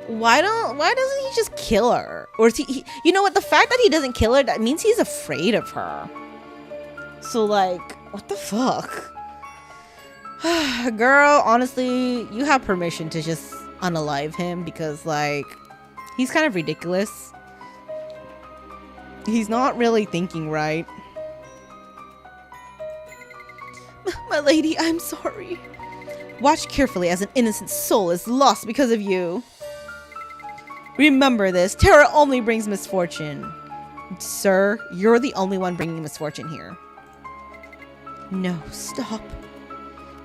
why doesn't he just kill her? Or is he, you know what, the fact that he doesn't kill her, that means he's afraid of her. So, like, what the fuck? Girl, honestly, you have permission to just unalive him because, like, he's kind of ridiculous. He's not really thinking right. My lady, I'm sorry. Watch carefully as an innocent soul is lost because of you. Remember this, terror only brings misfortune. Sir, you're the only one bringing misfortune here. No, stop.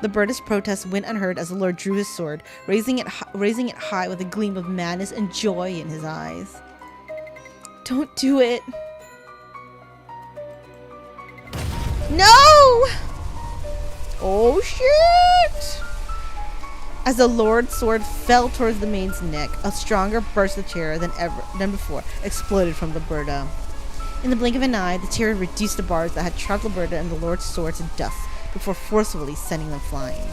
Leberta's protest went unheard as the Lord drew his sword, raising it high with a gleam of madness and joy in his eyes. Don't do it. No! Oh shit! As the Lord's sword fell towards the maid's neck, a stronger burst of terror than before exploded from Leberta. In the blink of an eye, the terror reduced the bars that had trapped Leberta and the Lord's sword to dust before forcefully sending them flying.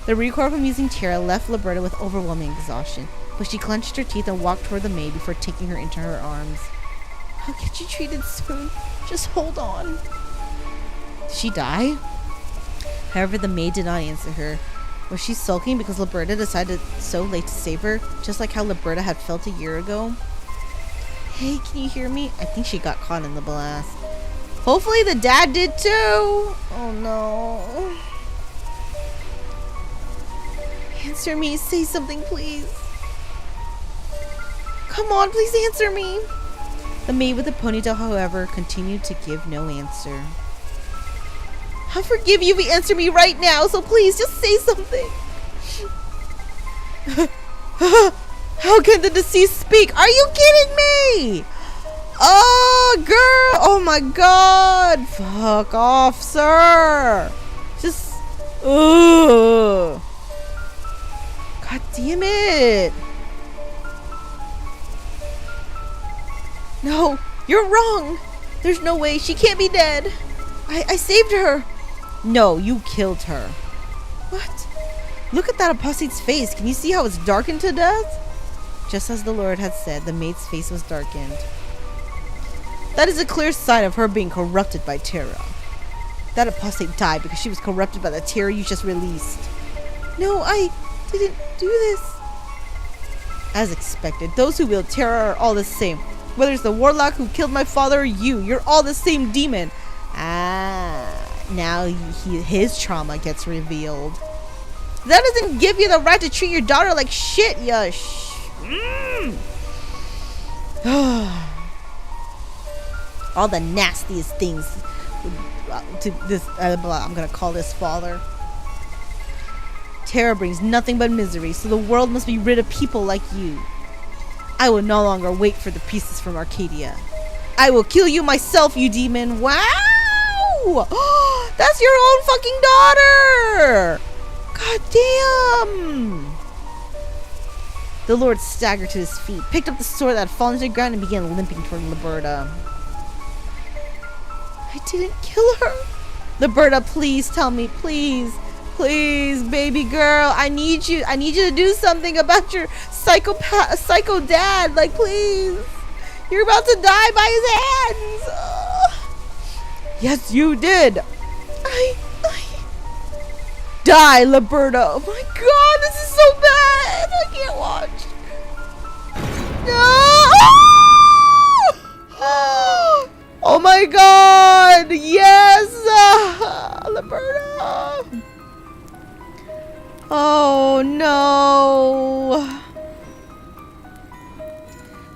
The recoil from using terror left Leberta with overwhelming exhaustion, but she clenched her teeth and walked toward the maid before taking her into her arms. I'll get you treated soon. Just hold on. Did she die? However, the maid did not answer her. Was she sulking because Leberta decided so late to save her, just like how Leberta had felt a year ago? Hey, can you hear me? I think she got caught in the blast. Hopefully the dad did too. Oh no. Answer me. Say something, please. Come on, please answer me. The maid with the ponytail, however, continued to give no answer. I'll forgive you if you answer me right now, so please just say something. How can the deceased speak? Are you kidding me? Oh, girl. Oh my god. Fuck off, sir. Just, ugh. God damn it. No, you're wrong. There's no way. She can't be dead. I saved her. No, you killed her. What? Look at that apostate's face. Can you see how it's darkened to death? Just as the Lord had said, the maid's face was darkened. That is a clear sign of her being corrupted by terror. That apostate died because she was corrupted by the terror you just released. No, I didn't do this. As expected, those who wield terror are all the same. Whether it's the warlock who killed my father or you're all the same demon. Ah, now his trauma gets revealed. That doesn't give you the right to treat your daughter like shit, Yush. All the nastiest things to this, I'm gonna call this father. Terror brings nothing but misery, so the world must be rid of people like you. I will no longer wait for the pieces from Arcadia. I will kill you myself, you demon. Wow! That's your own fucking daughter! God damn! The Lord staggered to his feet, picked up the sword that had fallen to the ground, and began limping toward Leberta. I didn't kill her. Leberta, please tell me, please. Please, baby girl, I need you to do something about your psycho dad. Like, please. You're about to die by his hands. Yes, you did. I die, Leberta. Oh my god, this is so bad. I can't watch. No. Oh my god. Yes. Leberta. Oh no.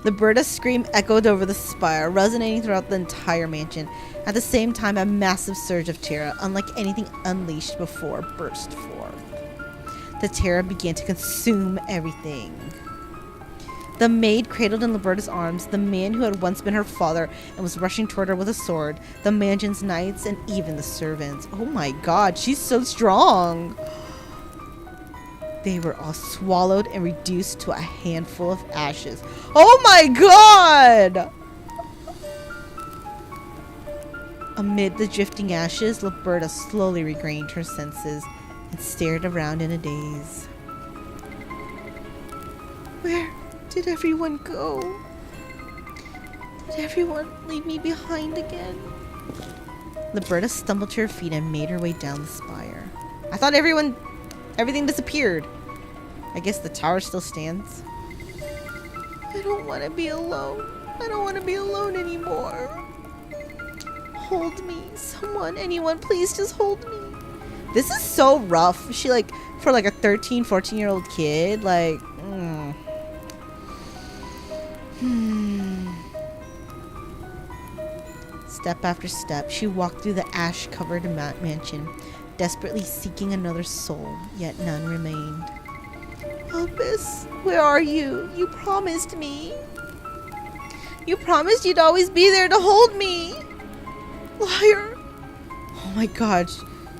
Leberta's scream echoed over the spire, resonating throughout the entire mansion. At the same time, a massive surge of terror, unlike anything unleashed before, burst forth. The terror began to consume everything. The maid cradled in Leberta's arms, the man who had once been her father and was rushing toward her with a sword, the mansion's knights, and even the servants. Oh my god, she's so strong! They were all swallowed and reduced to a handful of ashes. Oh my god! Amid the drifting ashes, Leberta slowly regained her senses and stared around in a daze. Where did everyone go? Did everyone leave me behind again? Leberta stumbled to her feet and made her way down the spire. I thought everything disappeared. I guess the tower still stands. I don't want to be alone. I don't want to be alone anymore. Hold me. Someone, anyone, please just hold me. This is so rough. She for a 13, 14-year-old kid, Step after step, she walked through the ash-covered mansion, desperately seeking another soul, yet none remained. Elpis, where are you? You promised me. You promised you'd always be there to hold me. Liar. Oh my god,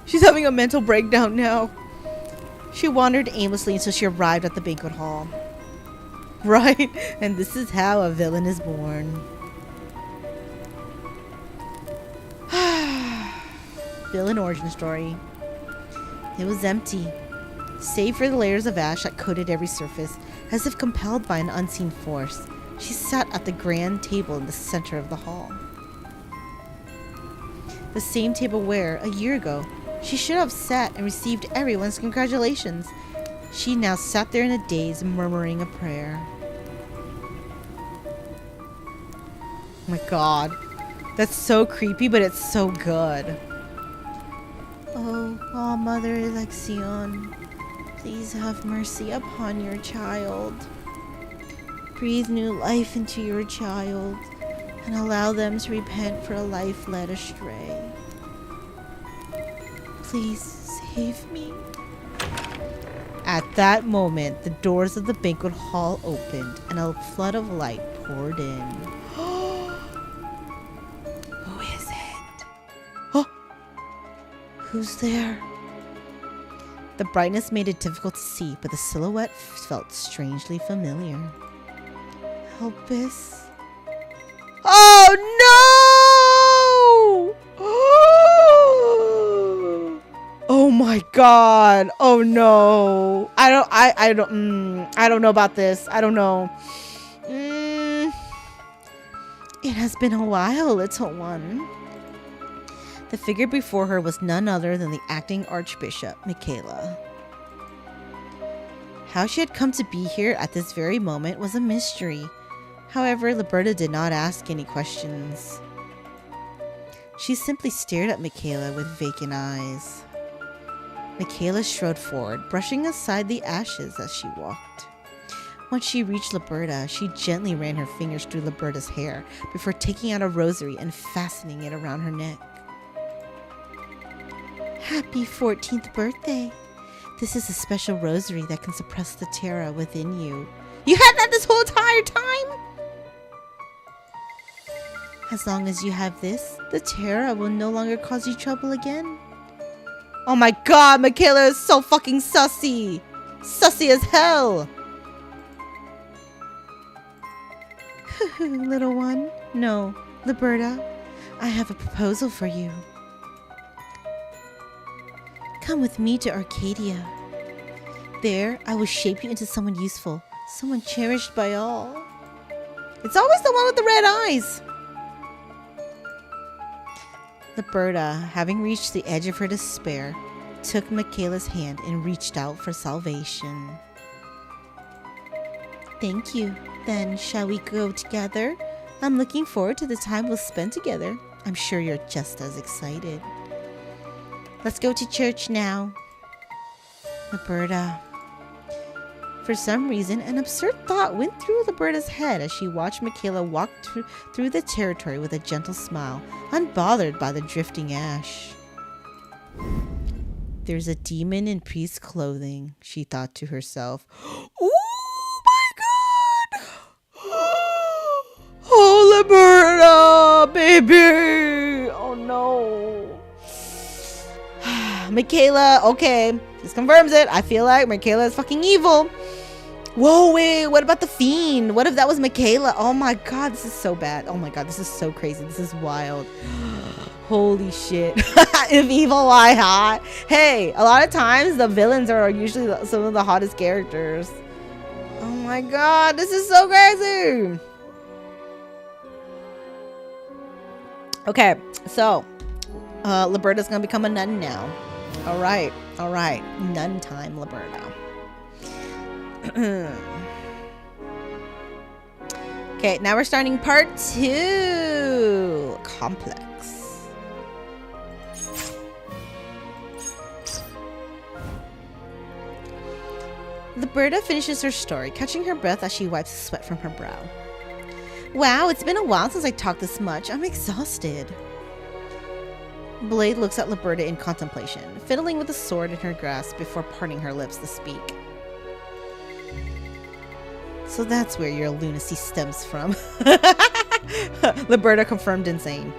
she's having a mental breakdown now. She wandered aimlessly until she arrived at the banquet hall. Right, and this is how a villain is born. Villain origin story. It was empty, save for the layers of ash that coated every surface, as if compelled by an unseen force. She sat at the grand table in the center of the hall. The same table where, a year ago, she should have sat and received everyone's congratulations. She now sat there in a daze, murmuring a prayer. Oh my god. That's so creepy, but it's so good. Oh, Mother Election, please have mercy upon your child. Breathe new life into your child and allow them to repent for a life led astray. Please save me. At that moment, the doors of the banquet hall opened and a flood of light poured in. Who is it? Oh, who's there? The brightness made it difficult to see, but the silhouette felt strangely familiar. Elpis. Oh no! Oh my god! Oh no! I don't know about this. I don't know. It has been a while, little one. The figure before her was none other than the acting Archbishop, Michaela. How she had come to be here at this very moment was a mystery. However, Leberta did not ask any questions. She simply stared at Michaela with vacant eyes. Michaela strode forward, brushing aside the ashes as she walked. Once she reached Leberta, she gently ran her fingers through Leberta's hair before taking out a rosary and fastening it around her neck. Happy 14th birthday. This is a special rosary that can suppress the terror within you. You had that this whole entire time? As long as you have this, the terror will no longer cause you trouble again. Oh my god, Michaela is so fucking sussy! Sussy as hell! Little one. No, Leberta, I have a proposal for you. Come with me to Arcadia. There, I will shape you into someone useful, someone cherished by all. It's always the one with the red eyes. Leberta, having reached the edge of her despair, took Michaela's hand and reached out for salvation. Thank you. Then, shall we go together? I'm looking forward to the time we'll spend together. I'm sure you're just as excited. Let's go to church now. Leberta. For some reason, an absurd thought went through Leberta's head as she watched Michaela walk through the territory with a gentle smile, unbothered by the drifting ash. There's a demon in priest's clothing, she thought to herself. Oh my god! Oh, Leberta, baby. Oh, no. Michaela, okay. This confirms it. I feel like Michaela is fucking evil. Whoa, wait. What about the Fiend? What if that was Michaela? Oh, my God. This is so bad. Oh, my God. This is so crazy. This is wild. Holy shit. If evil, why hot? Hey, a lot of times the villains are usually some of the hottest characters. Oh, my God. This is so crazy. Okay, so Leberta's gonna become a nun now. All right, nun time, Leberta. Okay, now we're starting part 2. Complex. Leberta finishes her story, catching her breath as she wipes the sweat from her brow. Wow, it's been a while since I talked this much. I'm exhausted. Blade looks at Leberta in contemplation, fiddling with the sword in her grasp before parting her lips to speak. So that's where your lunacy stems from. Leberta confirmed insane.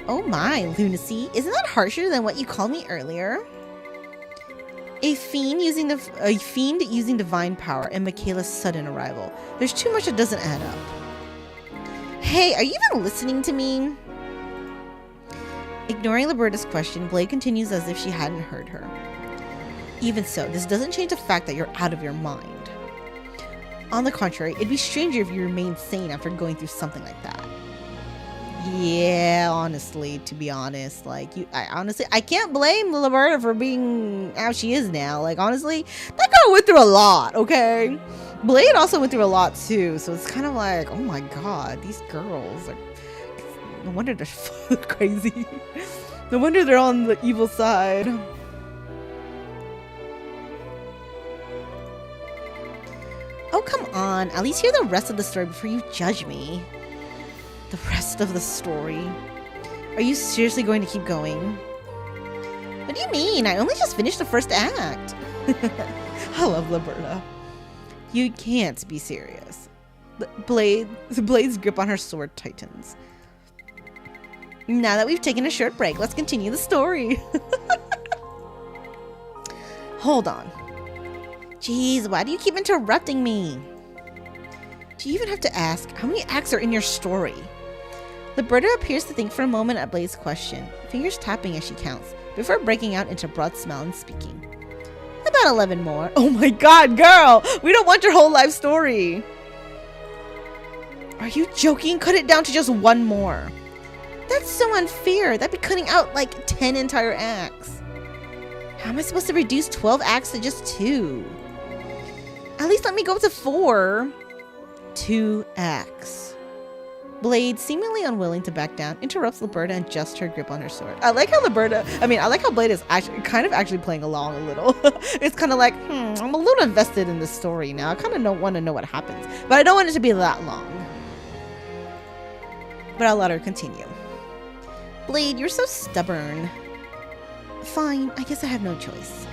Oh my, lunacy. Isn't that harsher than what you called me earlier? A fiend using divine power and Michaela's sudden arrival. There's too much that doesn't add up. Hey, are you even listening to me? Ignoring Leberta's question, Blade continues as if she hadn't heard her. Even so, this doesn't change the fact that you're out of your mind. On the contrary, it'd be stranger if you remained sane after going through something like that. Yeah, honestly, to be honest, like I can't blame Leberta for being how she is now. Like, honestly, that girl went through a lot, okay? Blade also went through a lot too, so it's kind of like, oh my God, these girls are, no wonder they're crazy. No wonder they're on the evil side. Oh, come on, at least hear the rest of the story before you judge me. The rest of the story? Are you seriously going to keep going? What do you mean? I only just finished the first act. I love Leberta. You can't be serious. Blade's grip on her sword tightens. Now that we've taken a short break, let's continue the story. Hold on. Jeez, why do you keep interrupting me? Do you even have to ask, how many acts are in your story? Leberta appears to think for a moment at Blade's question, fingers tapping as she counts, before breaking out into broad smile and speaking. About 11 more. Oh my God, girl! We don't want your whole life story! Are you joking? Cut it down to just one more. That's so unfair. That'd be cutting out like 10 entire acts. How am I supposed to reduce 12 acts to just 2? At least let me go up to 4. 2 acts. Blade, seemingly unwilling to back down, interrupts Leberta and adjusts her grip on her sword. I like how Blade is actually playing along a little. It's kind of like, I'm a little invested in this story now. I kind of want to know what happens, but I don't want it to be that long. But I'll let her continue. Blade, you're so stubborn. Fine, I guess I have no choice.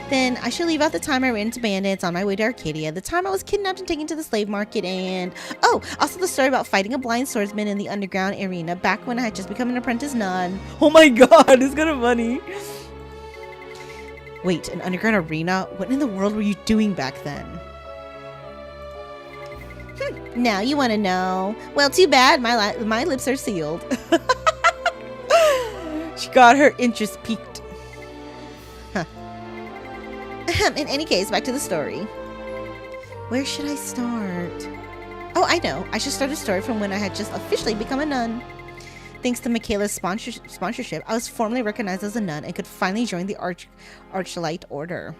Then I should leave out the time I ran into bandits on my way to Arcadia, the time I was kidnapped and taken to the slave market, and also the story about fighting a blind swordsman in the underground arena back when I had just become an apprentice nun. Oh my God, it's kind of funny. Wait, an underground arena? What in the world were you doing back then? Now you want to know. Well, too bad, my lips are sealed. She got her interest piqued. In any case, back to the story. Where should I start? Oh, I know. I should start a story from when I had just officially become a nun. Thanks to Michaela's sponsorship, I was formally recognized as a nun and could finally join the Archlight Order.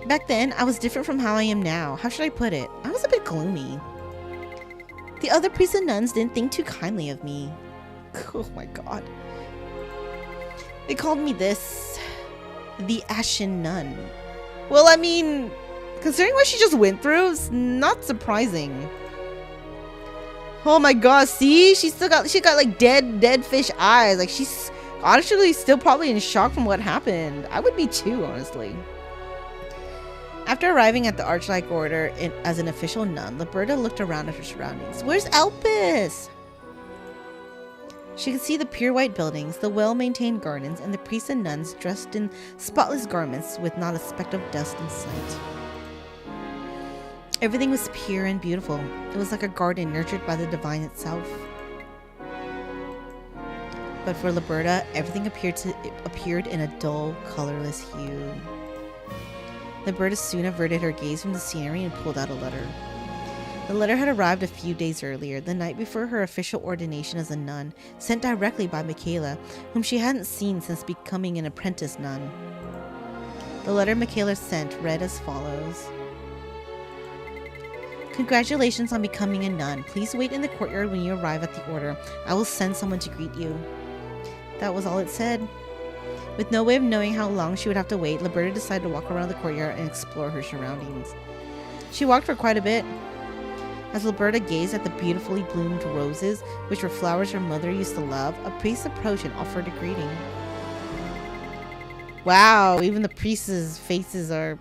Back then, I was different from how I am now. How should I put it? I was a bit gloomy. The other priests and nuns didn't think too kindly of me. Oh my God. They called me this... the Ashen Nun. Well, I mean, considering what she just went through, it's not surprising. Oh my God, see? She got like dead fish eyes. Like, she's honestly still probably in shock from what happened. I would be too, honestly. After arriving at the Arch-like order as an official nun, Leberta looked around at her surroundings. Where's Elpis? She could see the pure white buildings, the well-maintained gardens, and the priests and nuns dressed in spotless garments with not a speck of dust in sight. Everything was pure and beautiful. It was like a garden nurtured by the divine itself. But for Leberta, everything appeared in a dull, colorless hue. Leberta soon averted her gaze from the scenery and pulled out a letter. The letter had arrived a few days earlier, the night before her official ordination as a nun, sent directly by Michaela, whom she hadn't seen since becoming an apprentice nun. The letter Michaela sent read as follows. Congratulations on becoming a nun. Please wait in the courtyard when you arrive at the order. I will send someone to greet you. That was all it said. With no way of knowing how long she would have to wait, Leberta decided to walk around the courtyard and explore her surroundings. She walked for quite a bit. As Leberta gazed at the beautifully bloomed roses, which were flowers her mother used to love, a priest approached and offered a greeting. Wow, even the priests' faces are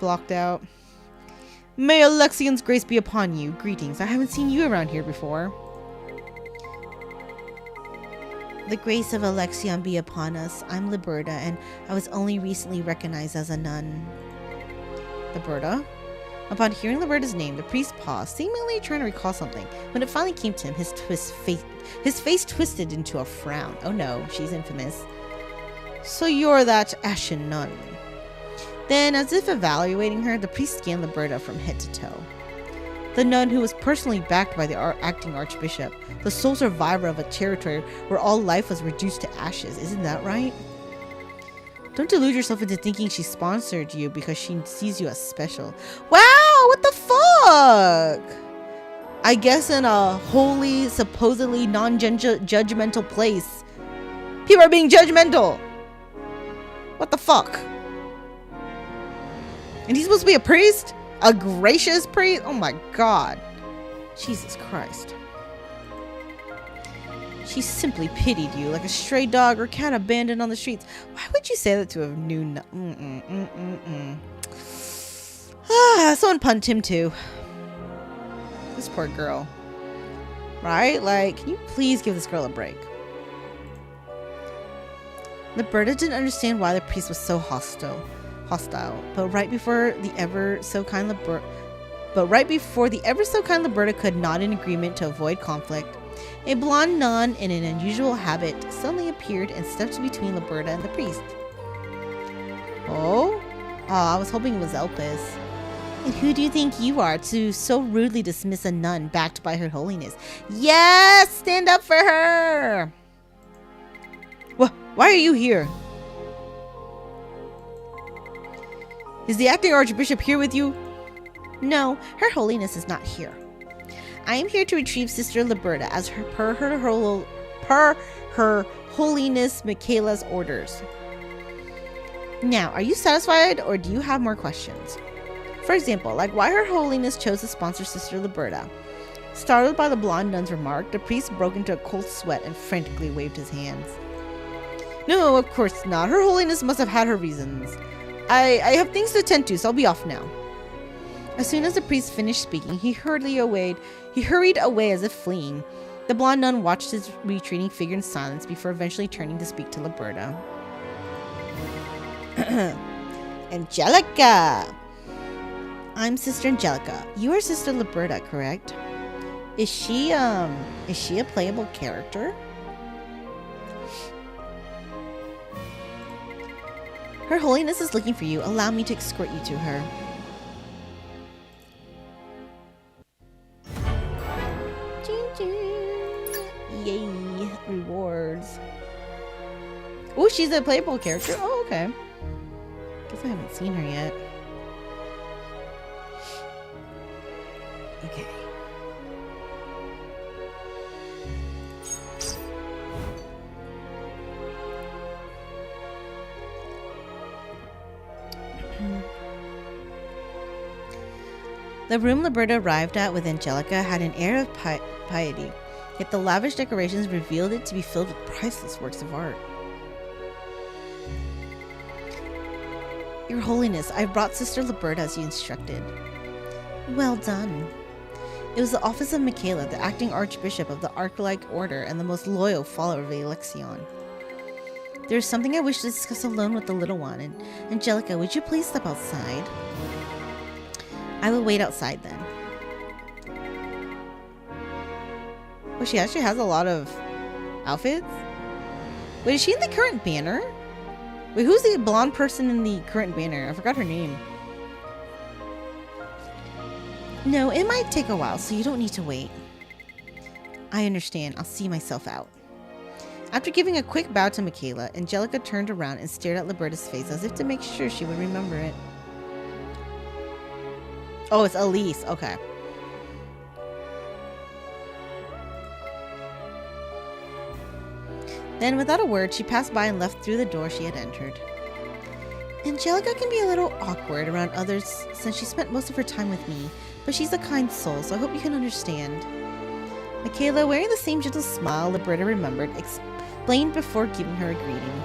blocked out. May Alexian's grace be upon you. Greetings. I haven't seen you around here before. The grace of Alexion be upon us. I'm Leberta, and I was only recently recognized as a nun. Leberta? Upon hearing Leberta's name, the priest paused, seemingly trying to recall something. When it finally came to him, his face twisted into a frown. Oh no, she's infamous. So you're that ashen nun. Then, as if evaluating her, the priest scanned Leberta from head to toe. The nun who was personally backed by the acting archbishop, the sole survivor of a territory where all life was reduced to ashes. Isn't that right? Don't delude yourself into thinking she sponsored you because she sees you as special. Wow, what the fuck? I guess in a holy, supposedly non-judgmental place, people are being judgmental. What the fuck? And he's supposed to be a priest? A gracious priest? Oh my god. Jesus Christ. She simply pitied you like a stray dog or cat abandoned on the streets. Why would you say that to a new someone punched him too. This poor girl. Right? Like, can you please give this girl a break? Leberta didn't understand why the priest was so hostile, but right before the ever so kind Leberta could nod in agreement to avoid conflict, a blonde nun in an unusual habit suddenly appeared and stepped between Leberta and the priest. Oh? I was hoping it was Elpis. And who do you think you are to so rudely dismiss a nun backed by her holiness? Yes! Stand up for her! Why are you here? Is the acting archbishop here with you? No, her holiness is not here. I am here to retrieve Sister Leberta as per her holiness Michaela's orders. Now, are you satisfied or do you have more questions? For example, like why her holiness chose to sponsor Sister Leberta. Startled by the blonde nun's remark, the priest broke into a cold sweat and frantically waved his hands. No, of course not. Her holiness must have had her reasons. I have things to attend to, so I'll be off now. As soon as the priest finished speaking, he hurried away as if fleeing. The blonde nun watched his retreating figure in silence before eventually turning to speak to Leberta. Angelica! I'm Sister Angelica. You are Sister Leberta, correct? Is she a playable character? Her holiness is looking for you. Allow me to escort you to her. Yay, rewards. Oh, she's a playable character. Oh, okay. Guess I haven't seen her yet. Okay. The room Leberta arrived at with Angelica had an air of piety, yet the lavish decorations revealed it to be filled with priceless works of art. Your Holiness, I brought Sister Leberta as you instructed. Well done. It was the office of Michaela, the acting archbishop of the Arc-like order and the most loyal follower of Alexion. There is something I wish to discuss alone with the little one, and Angelica, would you please step outside? I will wait outside then. Well, she actually has a lot of outfits. Wait, is she in the current banner? Wait, who's the blonde person in the current banner? I forgot her name. No, it might take a while, so you don't need to wait. I understand. I'll see myself out. After giving a quick bow to Michaela, Angelica turned around and stared at Leberta's face as if to make sure she would remember it. Oh, it's Elise. Okay. Then, without a word, she passed by and left through the door she had entered. Angelica can be a little awkward around others since she spent most of her time with me, but she's a kind soul, so I hope you can understand. Michaela, wearing the same gentle smile Leberta remembered, explained before giving her a greeting.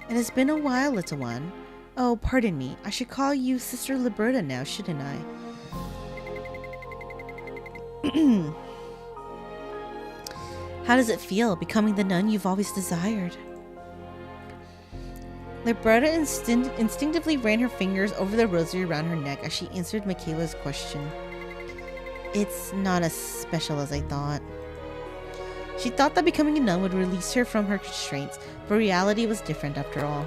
It has been a while, little one. Oh, pardon me. I should call you Sister Leberta now, shouldn't I? How does it feel, becoming the nun you've always desired? Leberta instinctively ran her fingers over the rosary around her neck as she answered Michaela's question. It's not as special as I thought. She thought that becoming a nun would release her from her constraints, but reality was different after all.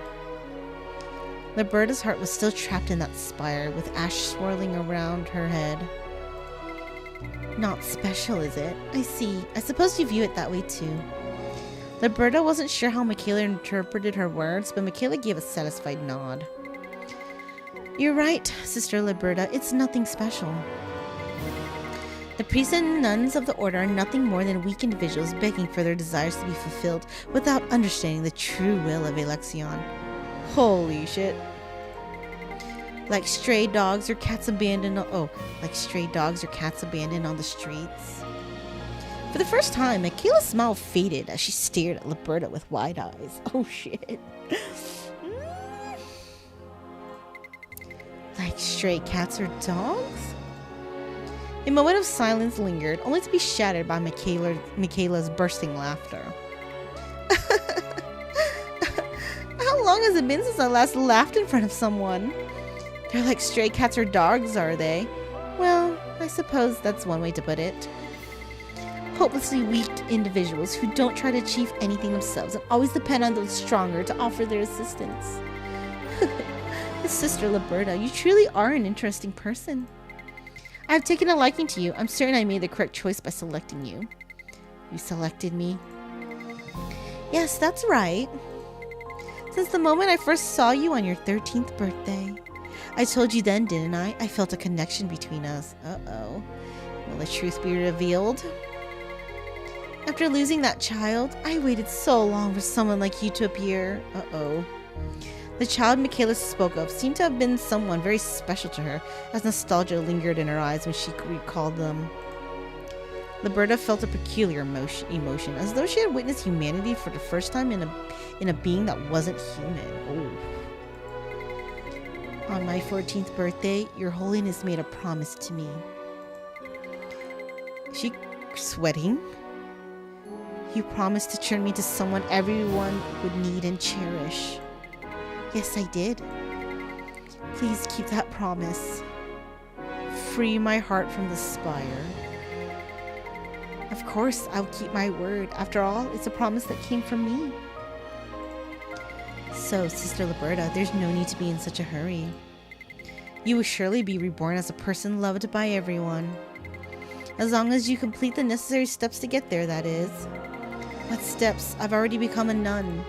Leberta's heart was still trapped in that spire, with ash swirling around her head. Not special, is it? I see. I suppose you view it that way too. Leberta wasn't sure how Michaela interpreted her words, but Michaela gave a satisfied nod. You're right, Sister Leberta. It's nothing special. The priests and nuns of the order are nothing more than weak individuals begging for their desires to be fulfilled without understanding the true will of Alexion. Holy shit. Like stray dogs or cats abandoned on the streets. For the first time, Michaela's smile faded as she stared at Leberta with wide eyes. Oh shit. Like stray cats or dogs? A moment of silence lingered, only to be shattered by Michaela's bursting laughter. How long has it been since I last laughed in front of someone? They're like stray cats or dogs, are they? Well, I suppose that's one way to put it. Hopelessly weak individuals who don't try to achieve anything themselves and always depend on those stronger to offer their assistance. Sister Leberta, you truly are an interesting person. I have taken a liking to you. I'm certain I made the correct choice by selecting you. You selected me? Yes, that's right. Since the moment I first saw you on your 13th birthday. I told you then, didn't I? I felt a connection between us. Uh-oh. Will the truth be revealed? After losing that child, I waited so long for someone like you to appear. Uh-oh. The child Michaela spoke of seemed to have been someone very special to her, as nostalgia lingered in her eyes when she recalled them. Leberta felt a peculiar emotion, as though she had witnessed humanity for the first time in a being that wasn't human. Oh. On my 14th birthday, Your Holiness made a promise to me. She sweating? You promised to turn me to someone everyone would need and cherish. Yes, I did. Please keep that promise. Free my heart from the spire. Of course, I'll keep my word. After all, it's a promise that came from me. So, Sister Leberta, there's no need to be in such a hurry. You will surely be reborn as a person loved by everyone. As long as you complete the necessary steps to get there, that is. What steps? I've already become a nun.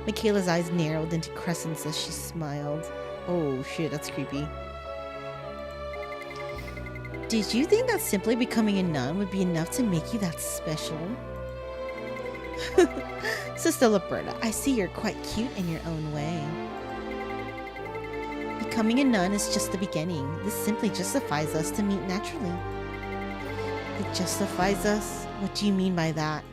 Michaela's eyes narrowed into crescents as she smiled. Oh shit, that's creepy. Did you think that simply becoming a nun would be enough to make you that special? Sister Leberta, I see you're quite cute in your own way. Becoming a nun is just the beginning. This simply justifies us to meet naturally. It justifies us? What do you mean by that?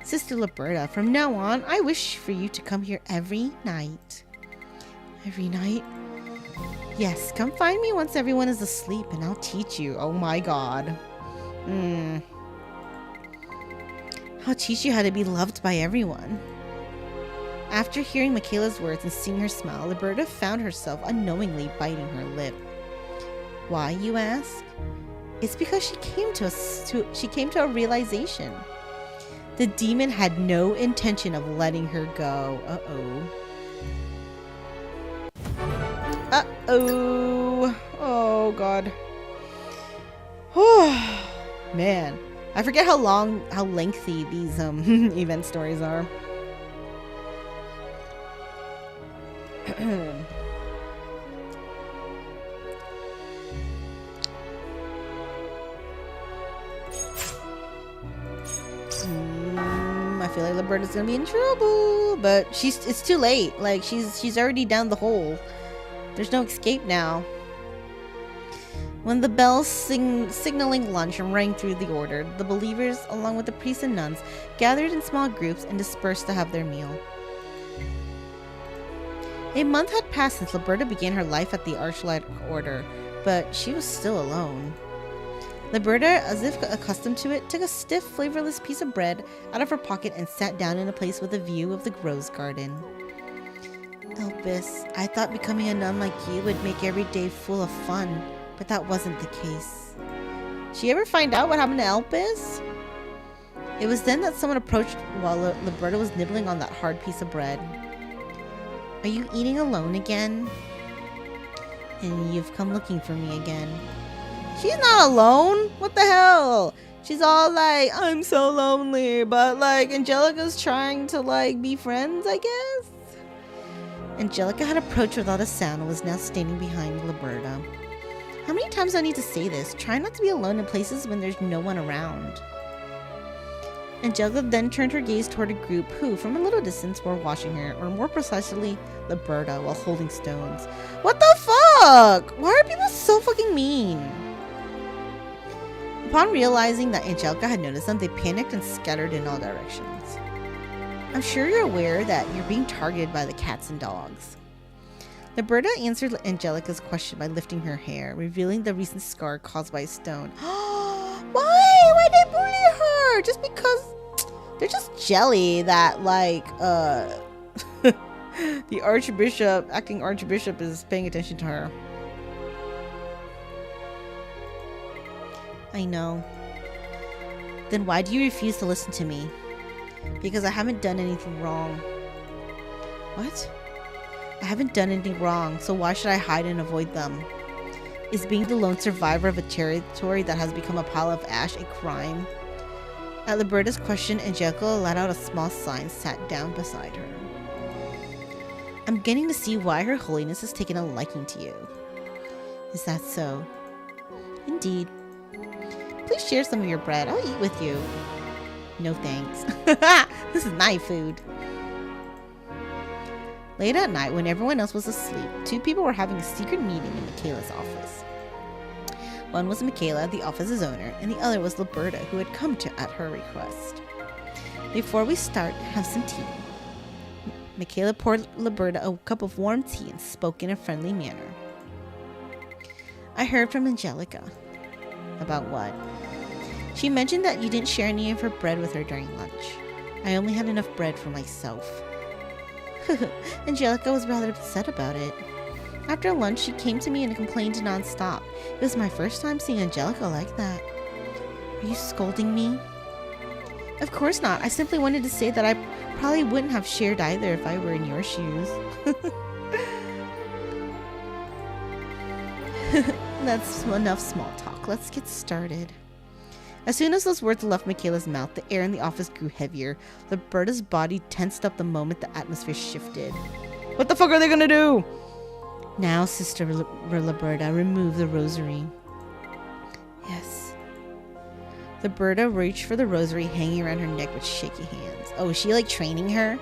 Sister Leberta, from now on, I wish for you to come here every night. Every night? Yes, come find me once everyone is asleep and I'll teach you. Oh my god. I'll teach you how to be loved by everyone. After hearing Michaela's words and seeing her smile, Leberta found herself unknowingly biting her lip. Why, you ask? It's because she came to a realization. The demon had no intention of letting her go. Oh god. Man, I forget how lengthy these event stories are. I feel like Leberta's gonna be in trouble, but it's too late. Like she's already down the hole. There's no escape now. When the bells signaling lunch rang through the order, the believers, along with the priests and nuns, gathered in small groups and dispersed to have their meal. A month had passed since Leberta began her life at the Archlight Order, but she was still alone. Leberta, as if accustomed to it, took a stiff, flavorless piece of bread out of her pocket and sat down in a place with a view of the rose garden. Elpis, I thought becoming a nun like you would make every day full of fun, but that wasn't the case. Did she ever find out what happened to Elpis? It was then that someone approached while Leberta was nibbling on that hard piece of bread. Are you eating alone again? And you've come looking for me again. She's not alone. What the hell? She's all like, I'm so lonely, but like Angelica's trying to like be friends, I guess? Angelica had approached without a sound and was now standing behind Leberta. How many times do I need to say this? Try not to be alone in places when there's no one around. Angelica then turned her gaze toward a group who, from a little distance, were watching her, or more precisely, Leberta, while holding stones. What the fuck? Why are people so fucking mean? Upon realizing that Angelica had noticed them, they panicked and scattered in all directions. I'm sure you're aware that you're being targeted by the cats and dogs. Leberta answered Angelica's question by lifting her hair, revealing the recent scar caused by a stone. Why? Why'd they bully her? Just because they're just jelly that, like, the acting archbishop is paying attention to her. I know. Then why do you refuse to listen to me? Because I haven't done anything wrong. What? I haven't done anything wrong, so why should I hide and avoid them? Is being the lone survivor of a territory that has become a pile of ash a crime? At Leberta's question, Angelica let out a small sigh and sat down beside her. I'm getting to see why Her Holiness has taken a liking to you. Is that so? Indeed. Please share some of your bread. I'll eat with you. No thanks. This is my food. Late at night, when everyone else was asleep, two people were having a secret meeting in Michaela's office. One was Michaela, the office's owner, and the other was Leberta, who had come at her request. Before we start, have some tea. Michaela poured Leberta a cup of warm tea and spoke in a friendly manner. I heard from Angelica. About what? She mentioned that you didn't share any of her bread with her during lunch. I only had enough bread for myself. Angelica was rather upset about it. After lunch, she came to me and complained non-stop. It was my first time seeing Angelica like that. Are you scolding me? Of course not. I simply wanted to say that I probably wouldn't have shared either if I were in your shoes. That's enough small talk. Let's get started. As soon as those words left Michaela's mouth, the air in the office grew heavier. Leberta's body tensed up the moment the atmosphere shifted. What the fuck are they gonna do? Now, Sister Leberta, remove the rosary. Yes. Leberta reached for the rosary hanging around her neck with shaky hands. Oh, is she like training her?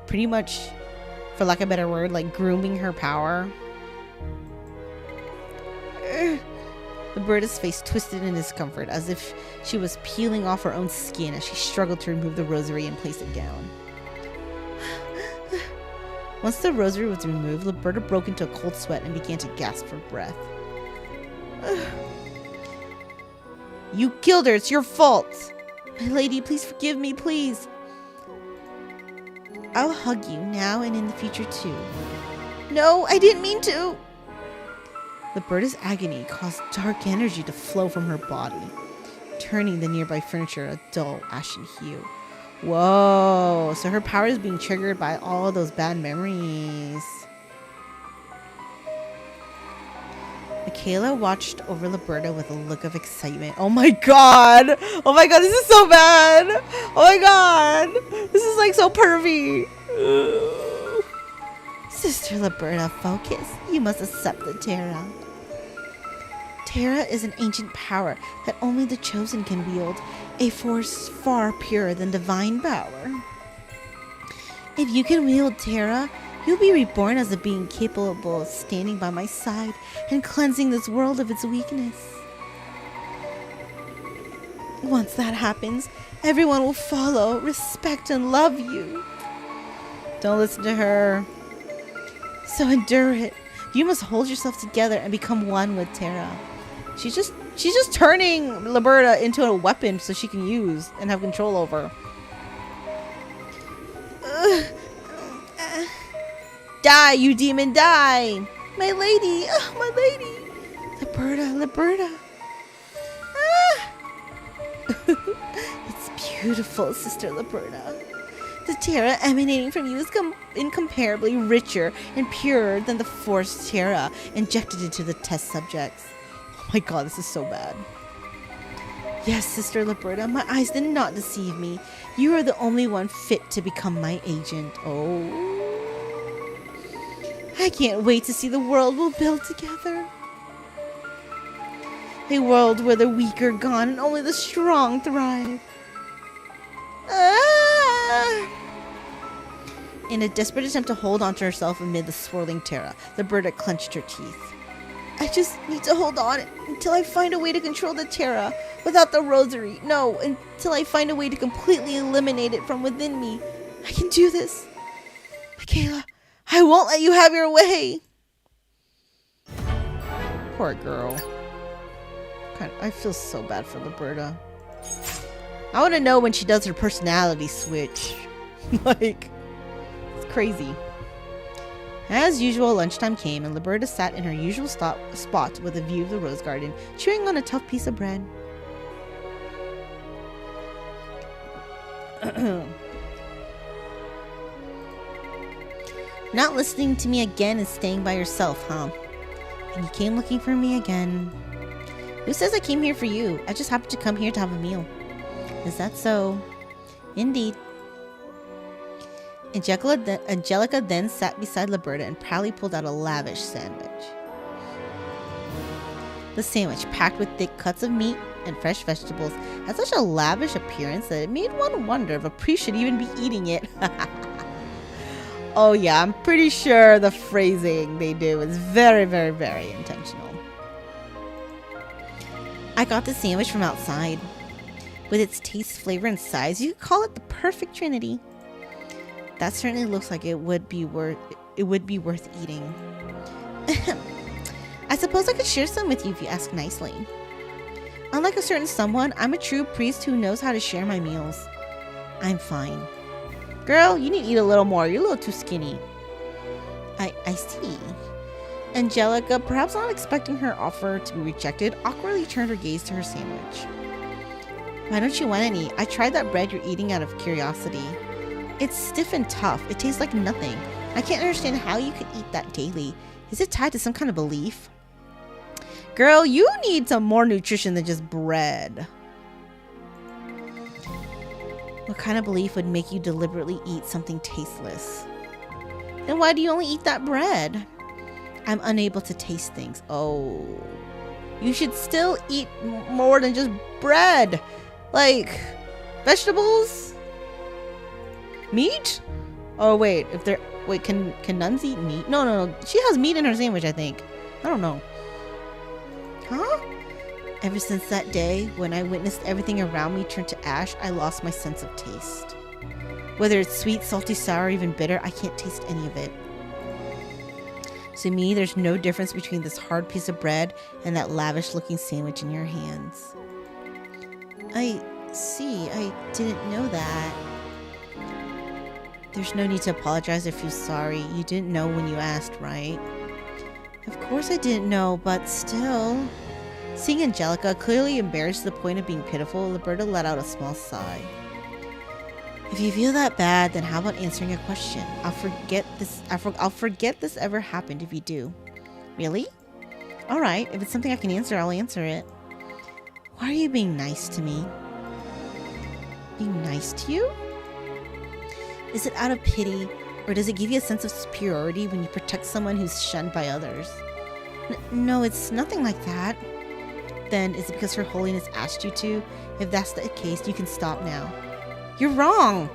Pretty much, for lack of a better word, like grooming her power. Leberta's face twisted in discomfort, as if she was peeling off her own skin as she struggled to remove the rosary and place it down. Once the rosary was removed, Leberta broke into a cold sweat and began to gasp for breath. You killed her! It's your fault! My lady, please forgive me, please! I'll hug you now and in the future too. No, I didn't mean to! Leberta's agony caused dark energy to flow from her body, turning the nearby furniture a dull, ashen hue. Whoa, so her power is being triggered by all those bad memories. Michaela watched over Leberta with a look of excitement. Oh my god! Oh my god, this is so bad! Oh my god! This is like so pervy! Sister Leberta, focus. You must accept the Terra. Terra is an ancient power that only the chosen can wield, a force far purer than divine power. If you can wield Terra, you'll be reborn as a being capable of standing by my side and cleansing this world of its weakness. Once that happens, everyone will follow, respect, and love you. Don't listen to her. So endure it. You must hold yourself together and become one with Terra. She's just turning Leberta into a weapon so she can use and have control over. Die, you demon, die! My lady! Oh, my lady! Leberta! It's beautiful, Sister Leberta. The Terra emanating from you is incomparably richer and purer than the forced Terra injected into the test subjects. Oh my god, this is so bad. Yes, Sister Leberta, my eyes did not deceive me. You are the only one fit to become my agent. Oh. I can't wait to see the world we'll build together. A world where the weak are gone and only the strong thrive. In a desperate attempt to hold on to herself amid the swirling Terra, Leberta clenched her teeth. I just need to hold on until I find a way to control the Terra without the rosary. No, until I find a way to completely eliminate it from within me. I can do this. Michaela, I won't let you have your way. Poor girl. I feel so bad for Leberta. I want to know when she does her personality switch. Like, it's crazy. As usual, lunchtime came, and Leberta sat in her usual spot with a view of the rose garden, chewing on a tough piece of bread. Not listening to me again and staying by yourself, huh? And you came looking for me again. Who says I came here for you? I just happened to come here to have a meal. Is that so? Indeed. Angelica then sat beside Leberta and proudly pulled out a lavish sandwich. The sandwich, packed with thick cuts of meat and fresh vegetables, had such a lavish appearance that it made one wonder if a priest should even be eating it. Oh yeah, I'm pretty sure the phrasing they do is very, very, very intentional. I got the sandwich from outside. With its taste, flavor, and size, you could call it the perfect trinity. That certainly looks like it would be worth eating. I suppose I could share some with you if you ask nicely. Unlike a certain someone, I'm a true priest who knows how to share my meals. I'm fine. Girl, you need to eat a little more. You're a little too skinny. I see. Angelica, perhaps not expecting her offer to be rejected, awkwardly turned her gaze to her sandwich. Why don't you want any? I tried that bread you're eating out of curiosity. It's stiff and tough. It tastes like nothing. I can't understand how you could eat that daily. Is it tied to some kind of belief? Girl, you need some more nutrition than just bread. What kind of belief would make you deliberately eat something tasteless? Then why do you only eat that bread? I'm unable to taste things. Oh. You should still eat more than just bread. Like, vegetables? Meat? Oh, wait. Can nuns eat meat? No. She has meat in her sandwich, I think. I don't know. Huh? Ever since that day, when I witnessed everything around me turn to ash, I lost my sense of taste. Whether it's sweet, salty, sour, or even bitter, I can't taste any of it. To me, there's no difference between this hard piece of bread and that lavish-looking sandwich in your hands. I see. I didn't know that. There's no need to apologize or feel sorry. You didn't know when you asked, right? Of course I didn't know, but still. Seeing Angelica, clearly embarrassed to the point of being pitiful, Leberta let out a small sigh. If you feel that bad, then how about answering a question? I'll forget this ever happened if you do. Really? Alright, if it's something I can answer, I'll answer it. Why are you being nice to me? Being nice to you? Is it out of pity, or does it give you a sense of superiority when you protect someone who's shunned by others? No, it's nothing like that. Then, is it because Her Holiness asked you to? If that's the case, you can stop now. You're wrong!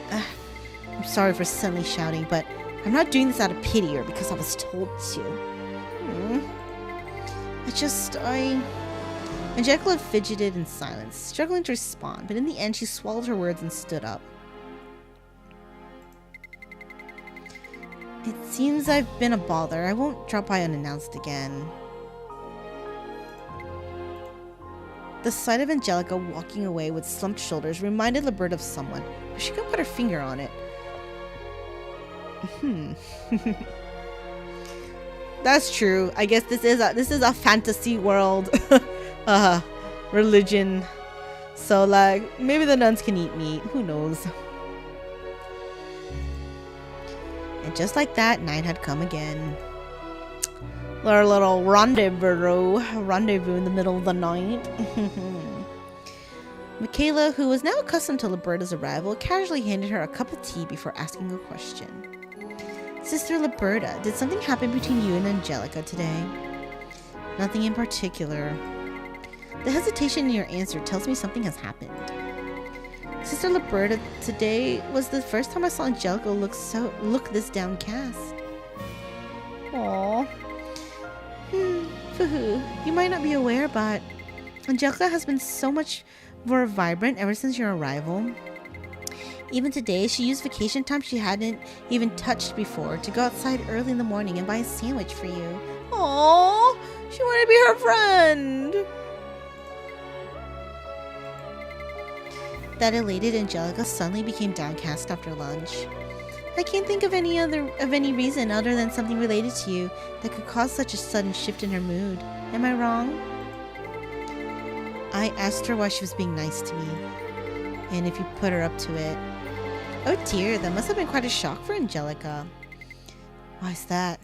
I'm sorry for suddenly shouting, but I'm not doing this out of pity or because I was told to. Angelica fidgeted in silence, struggling to respond, but in the end she swallowed her words and stood up. It seems I've been a bother. I won't drop by unannounced again. The sight of Angelica walking away with slumped shoulders reminded Leberta of someone, but she couldn't put her finger on it. That's true. I guess this is a fantasy world. Religion. So like maybe the nuns can eat meat. Who knows? And just like that, night had come again. Our little rendezvous in the middle of the night. Michaela, who was now accustomed to Leberta's arrival, casually handed her a cup of tea before asking a question. Sister Leberta, did something happen between you and Angelica today? Nothing in particular. The hesitation in your answer tells me something has happened. Sister Leberta, today was the first time I saw Angelica look this downcast. Aww. You might not be aware, but Angelica has been so much more vibrant ever since your arrival. Even today, she used vacation time she hadn't even touched before to go outside early in the morning and buy a sandwich for you. Aww, she wanted to be her friend. That elated Angelica suddenly became downcast after lunch. I can't think of any reason other than something related to you that could cause such a sudden shift in her mood. Am I wrong? I asked her why she was being nice to me, and if you put her up to it. Oh dear, that must have been quite a shock for Angelica. Why's that?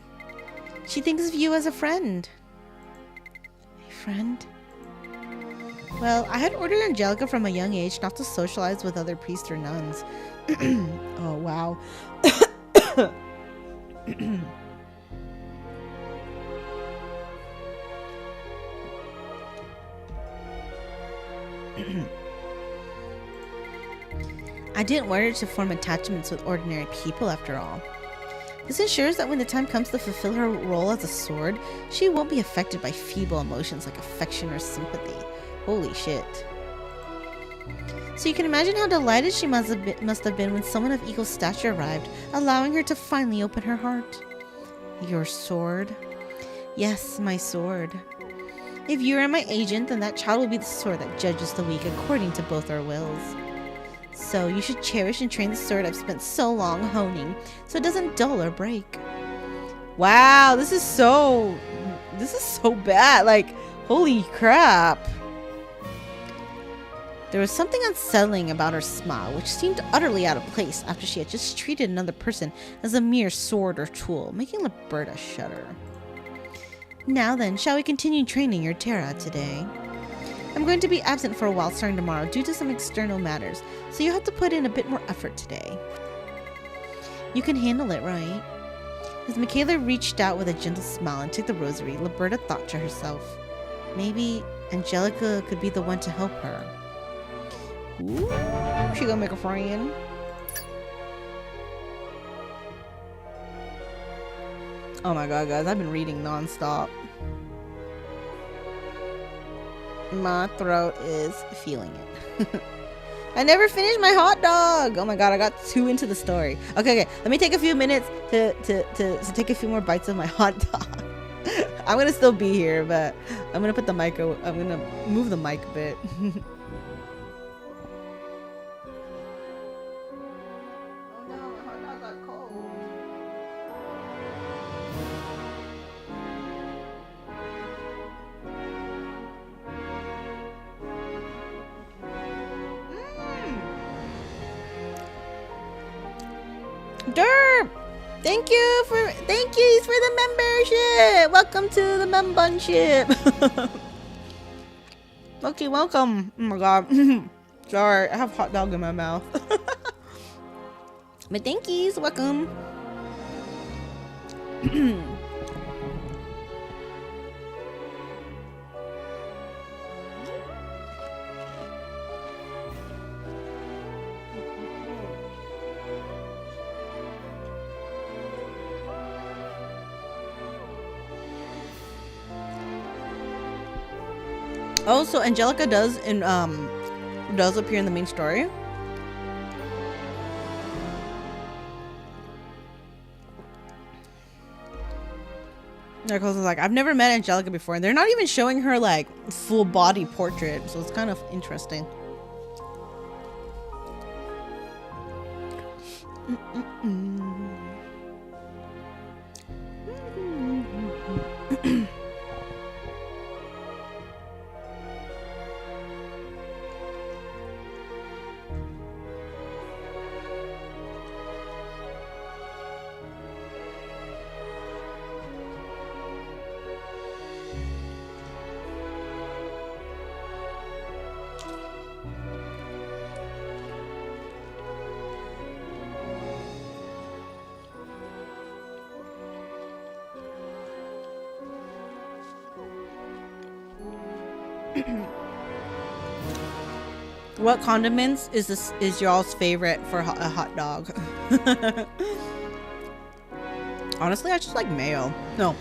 She thinks of you as a friend. A friend? Well, I had ordered Angelica from a young age not to socialize with other priests or nuns. Oh, wow. I didn't want her to form attachments with ordinary people after all. This ensures that when the time comes to fulfill her role as a sword, she won't be affected by feeble emotions like affection or sympathy. Holy shit. So you can imagine how delighted she must have been when someone of equal stature arrived, allowing her to finally open her heart. Your sword? Yes, my sword. If you are my agent, then that child will be the sword that judges the weak according to both our wills. So you should cherish and train the sword I've spent so long honing, so it doesn't dull or break. Wow, this is so bad. Like, holy crap. There was something unsettling about her smile, which seemed utterly out of place after she had just treated another person as a mere sword or tool, making Leberta shudder. Now then, shall we continue training your Terra today? I'm going to be absent for a while starting tomorrow due to some external matters, so you'll have to put in a bit more effort today. You can handle it, right? As Michaela reached out with a gentle smile and took the rosary, Leberta thought to herself, maybe Angelica could be the one to help her. Ooh, she gonna make a friend. Oh my god, guys, I've been reading non-stop. My throat is feeling it. I never finished my hot dog. Oh my god, I got too into the story. Okay. Let me take a few minutes to take a few more bites of my hot dog. I'm gonna still be here, but I'm gonna put the mic. I'm gonna move the mic a bit. Derp! Thank you for the membership. Welcome to the membership. Okay, welcome. Oh my god. Sorry, I have hot dog in my mouth. But thank yous, welcome. Oh, so Angelica does appear in the main story. Nicholas is like, I've never met Angelica before, and they're not even showing her like full body portrait, so it's kind of interesting. What condiments is y'all's favorite for a hot dog? Honestly, I just like mayo. No,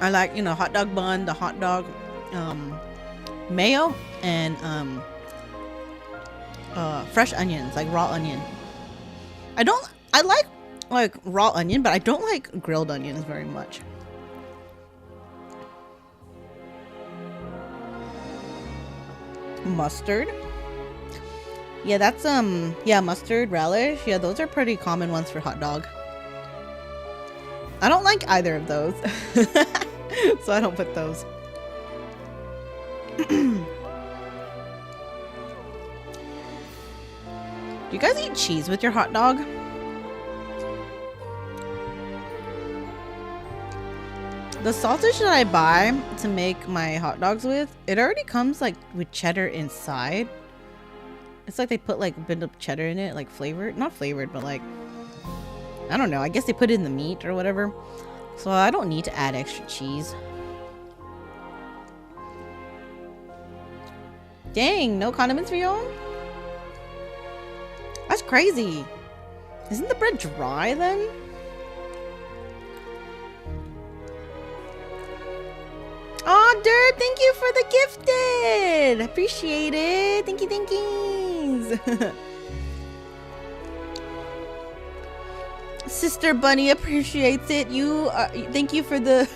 I like, you know, hot dog bun, the hot dog, mayo, and fresh onions, like raw onion. I like raw onion, but I don't like grilled onions very much. Mustard. Yeah, that's yeah, mustard, relish. Yeah, those are pretty common ones for hot dog. I don't like either of those. So I don't put those. Do you guys eat cheese with your hot dog? The sausage that I buy to make my hot dogs with, it already comes like with cheddar inside. It's like they put like a bit of cheddar in it, like flavored. Not flavored, but like, I don't know. I guess they put it in the meat or whatever. So I don't need to add extra cheese. Dang, no condiments for y'all? That's crazy. Isn't the bread dry then? Oh, Dirt, thank you for the gifted. Appreciate it. Thank you, thank yous. Sister Bunny appreciates it. Thank you for the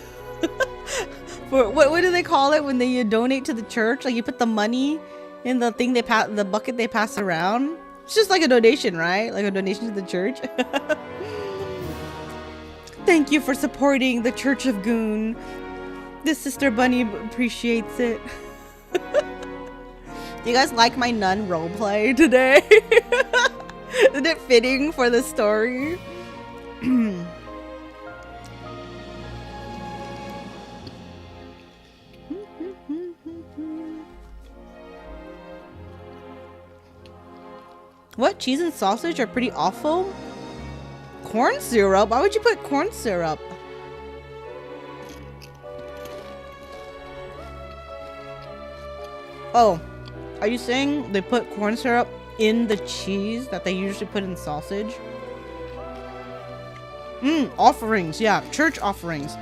for what do they call it when you donate to the church? Like you put the money in the thing the bucket they pass around. It's just like a donation, right? Like a donation to the church. Thank you for supporting the Church of Goon. This Sister Bunny appreciates it. Do you guys like my nun roleplay today? Isn't it fitting for the story? What? Cheese and sausage are pretty awful? Corn syrup? Why would you put corn syrup? Oh, are you saying they put corn syrup in the cheese that they usually put in sausage? Offerings. Yeah, church offerings.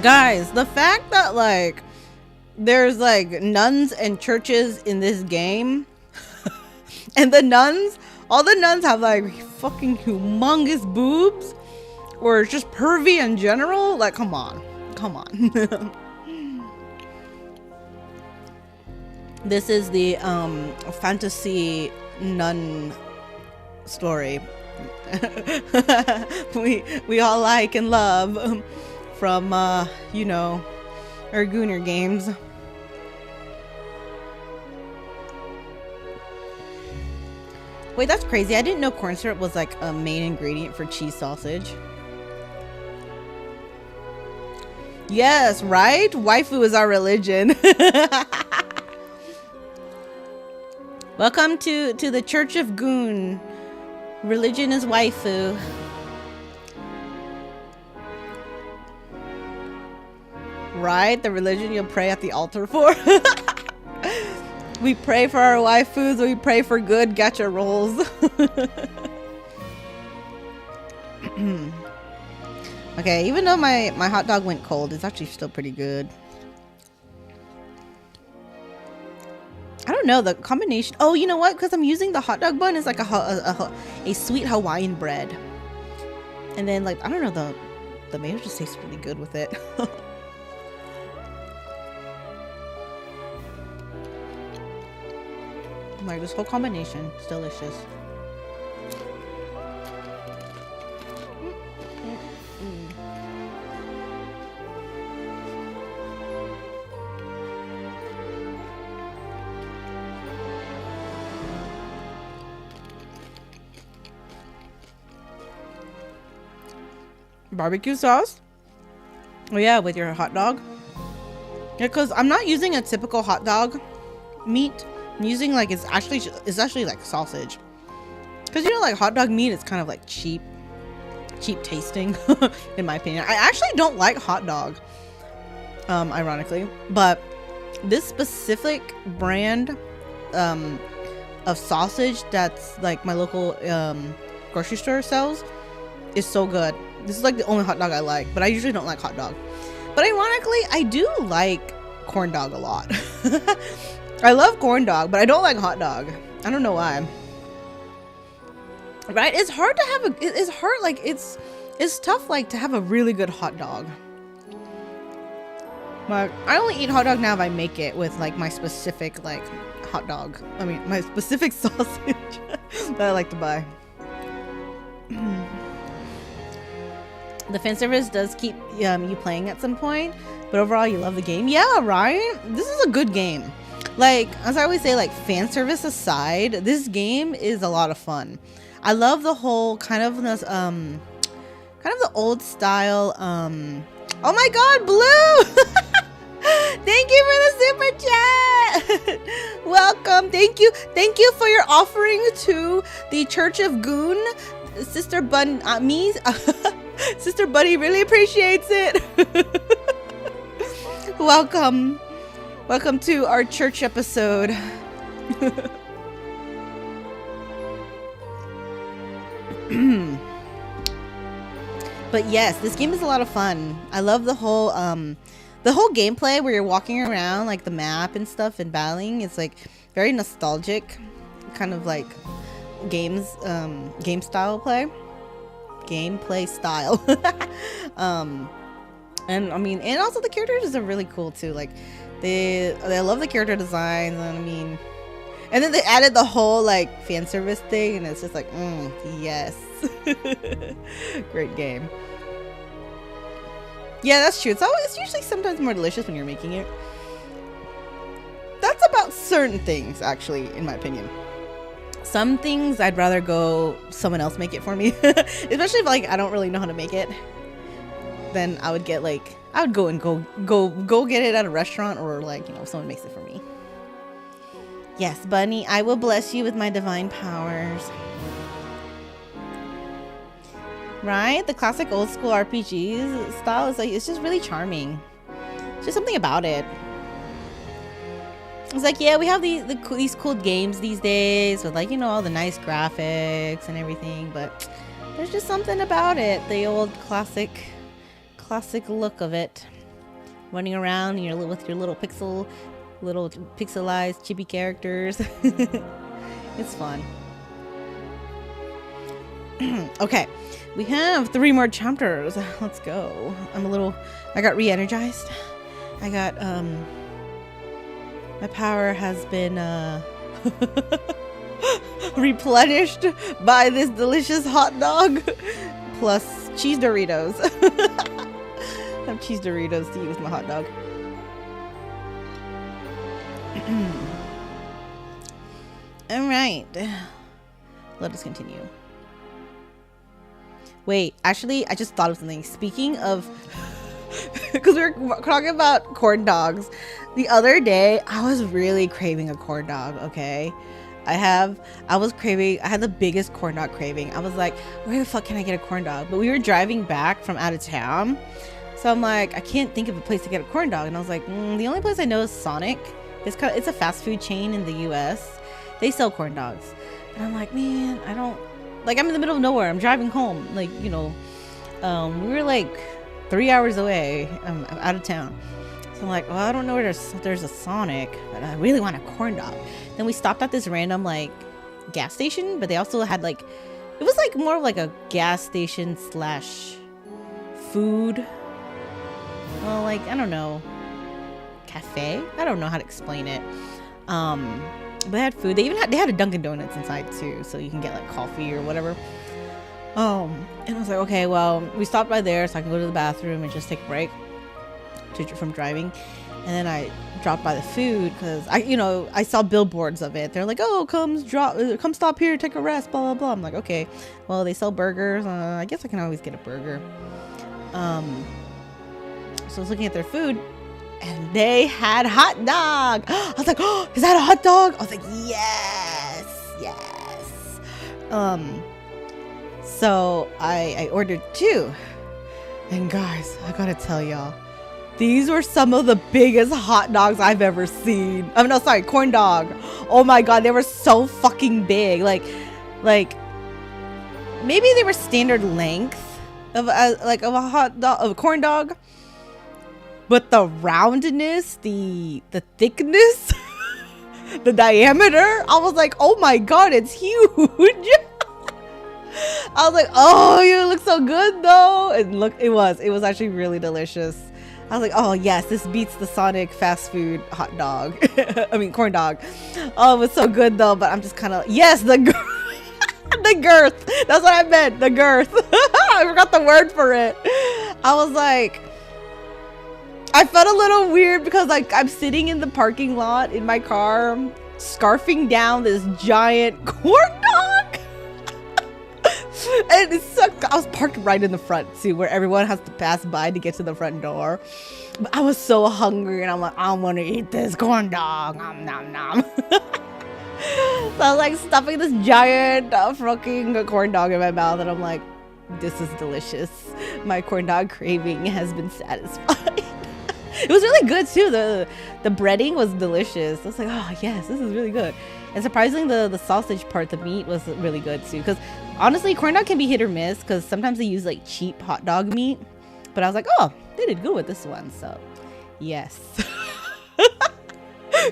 Guys, the fact that like there's like nuns and churches in this game and the nuns, all the nuns have like fucking humongous boobs or just pervy in general, like come on. This is the fantasy nun story we all like and love from you know, our Gooner games. Wait, that's crazy. I didn't know corn syrup was like a main ingredient for cheese sausage. Yes, right? Waifu is our religion. Welcome to the Church of Goon. Religion is waifu. Right? The religion you'll pray at the altar for. We pray for our waifus. We pray for good gacha rolls. Okay, even though my hot dog went cold, it's actually still pretty good. I don't know, the combination. Oh, you know what? Because I'm using the hot dog bun, it's like a sweet Hawaiian bread. And then, like, I don't know, the tomato just tastes really good with it. Like, this whole combination, it's delicious. Barbecue sauce? Oh yeah, with your hot dog. Yeah, because I'm not using a typical hot dog meat. I'm using like it's actually like sausage. Because you know, like hot dog meat is kind of like cheap tasting, in my opinion. I actually don't like hot dog, ironically, but this specific brand of sausage that's like my local grocery store sells is so good. This is like the only hot dog I like, but I usually don't like hot dog. But ironically, I do like corn dog a lot. I love corn dog, but I don't like hot dog. I don't know why. Right? It's hard to have it's hard, like it's tough like to have a really good hot dog. But I only eat hot dog now if I make it with like my specific like hot dog. I mean, my specific sausage that I like to buy. The fan service does keep you playing at some point, but overall you love the game. Yeah, right? This is a good game. Like, as I always say, like fan service aside, this game is a lot of fun. I love the whole kind of this kind of the old style oh my god, Blue! Thank you for the super chat. Welcome. Thank you for your offering to the Church of Goon. Sister Bun me Sister Buddy really appreciates it. Welcome to our church episode. But yes, this game is a lot of fun. I love the whole gameplay where you're walking around like the map and stuff and battling. It's like very nostalgic, kind of like game style gameplay style. And I mean, and also the characters are really cool too. Like they love the character designs, and I mean, and then they added the whole like fan service thing, and it's just like, yes. Great game. Yeah, that's true. It's usually sometimes more delicious when you're making it. That's about certain things, actually, in my opinion. Some things I'd rather go someone else make it for me, especially if like I don't really know how to make it. Then I would get like I would go get it at a restaurant, or like, you know, someone makes it for me. Yes, Bunny, I will bless you with my divine powers. Right? The classic old school RPGs style is like, it's just really charming. It's just something about it. It's like, yeah, we have these cool games these days with like, you know, all the nice graphics and everything, but There's just something about it. The old classic look of it. Running around with your little pixelized chibi characters. It's fun. Okay, we have 3 more chapters. Let's go. I got re-energized. I got, my power has been, replenished by this delicious hot dog plus cheese Doritos. I have cheese Doritos to use my hot dog. All right, let us continue. Wait, actually, I just thought of something. Speaking of, because we were talking about corn dogs, the other day I was really craving a corn dog. Okay, I had the biggest corn dog craving. I was like, where the fuck can I get a corn dog? But we were driving back from out of town, so I'm like, I can't think of a place to get a corn dog. And I was like, the only place I know is Sonic. It's a fast food chain in the US. They sell corn dogs. And I'm like, man, I don't, like, I'm in the middle of nowhere. I'm driving home. Like, we were like 3 hours away. I'm out of town. So I'm like, well, I don't know where there's a Sonic, but I really want a corn dog. Then we stopped at this random, like, gas station, but they also had, like, it was like more of like a gas station / food. Well, like, I don't know. Cafe? I don't know how to explain it. But they had food. They had a Dunkin' Donuts inside too, so you can get like coffee or whatever. And I was like, okay, well, we stopped by there so I can go to the bathroom and just take a break from driving. And then I dropped by the food because I saw billboards of it. They're like, oh, come stop here, take a rest, blah blah blah. I'm like, okay, well, they sell burgers. I guess I can always get a burger. So I was looking at their food. And they had hot dog. I was like, oh, is that a hot dog? I was like, yes. So I ordered 2. And guys, I gotta tell y'all, these were some of the biggest hot dogs I've ever seen. Oh, no, sorry, corn dog. Oh my God, they were so fucking big. Like maybe they were standard length of a hot dog, of a corn dog. But the roundness, the thickness, the diameter, I was like, oh my God, it's huge. I was like, oh, you look so good though. And look, it was actually really delicious. I was like, oh yes, this beats the Sonic fast food hot dog. I mean, corn dog. Oh, it was so good though, but I'm just kind of, yes, the girth. That's what I meant, the girth. I forgot the word for it. I was like, I felt a little weird because like I'm sitting in the parking lot in my car, scarfing down this giant corn dog. And it sucked. I was parked right in the front too, where everyone has to pass by to get to the front door. But I was so hungry and I'm like, I want to eat this corn dog. Nom nom nom. So I was like stuffing this giant fucking corn dog in my mouth and I'm like, this is delicious. My corn dog craving has been satisfied. It was really good too. The breading was delicious. I was like, oh yes, this is really good. And surprisingly, the sausage part, the meat was really good too. Because honestly, corn dog can be hit or miss because sometimes they use like cheap hot dog meat. But I was like, oh, they did good with this one. So yes.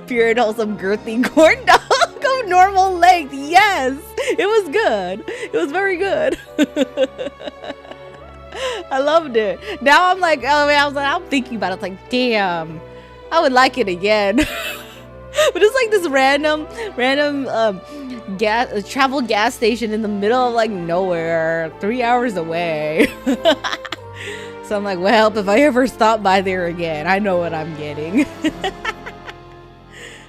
Pure and wholesome girthy corn dog of normal length. Yes, it was good. It was very good. I loved it. Now I'm like, oh man, I'm thinking about it. It's like, damn, I would like it again. But it's like this random travel gas station in the middle of like nowhere, 3 hours away. So I'm like, well, if I ever stop by there again, I know what I'm getting.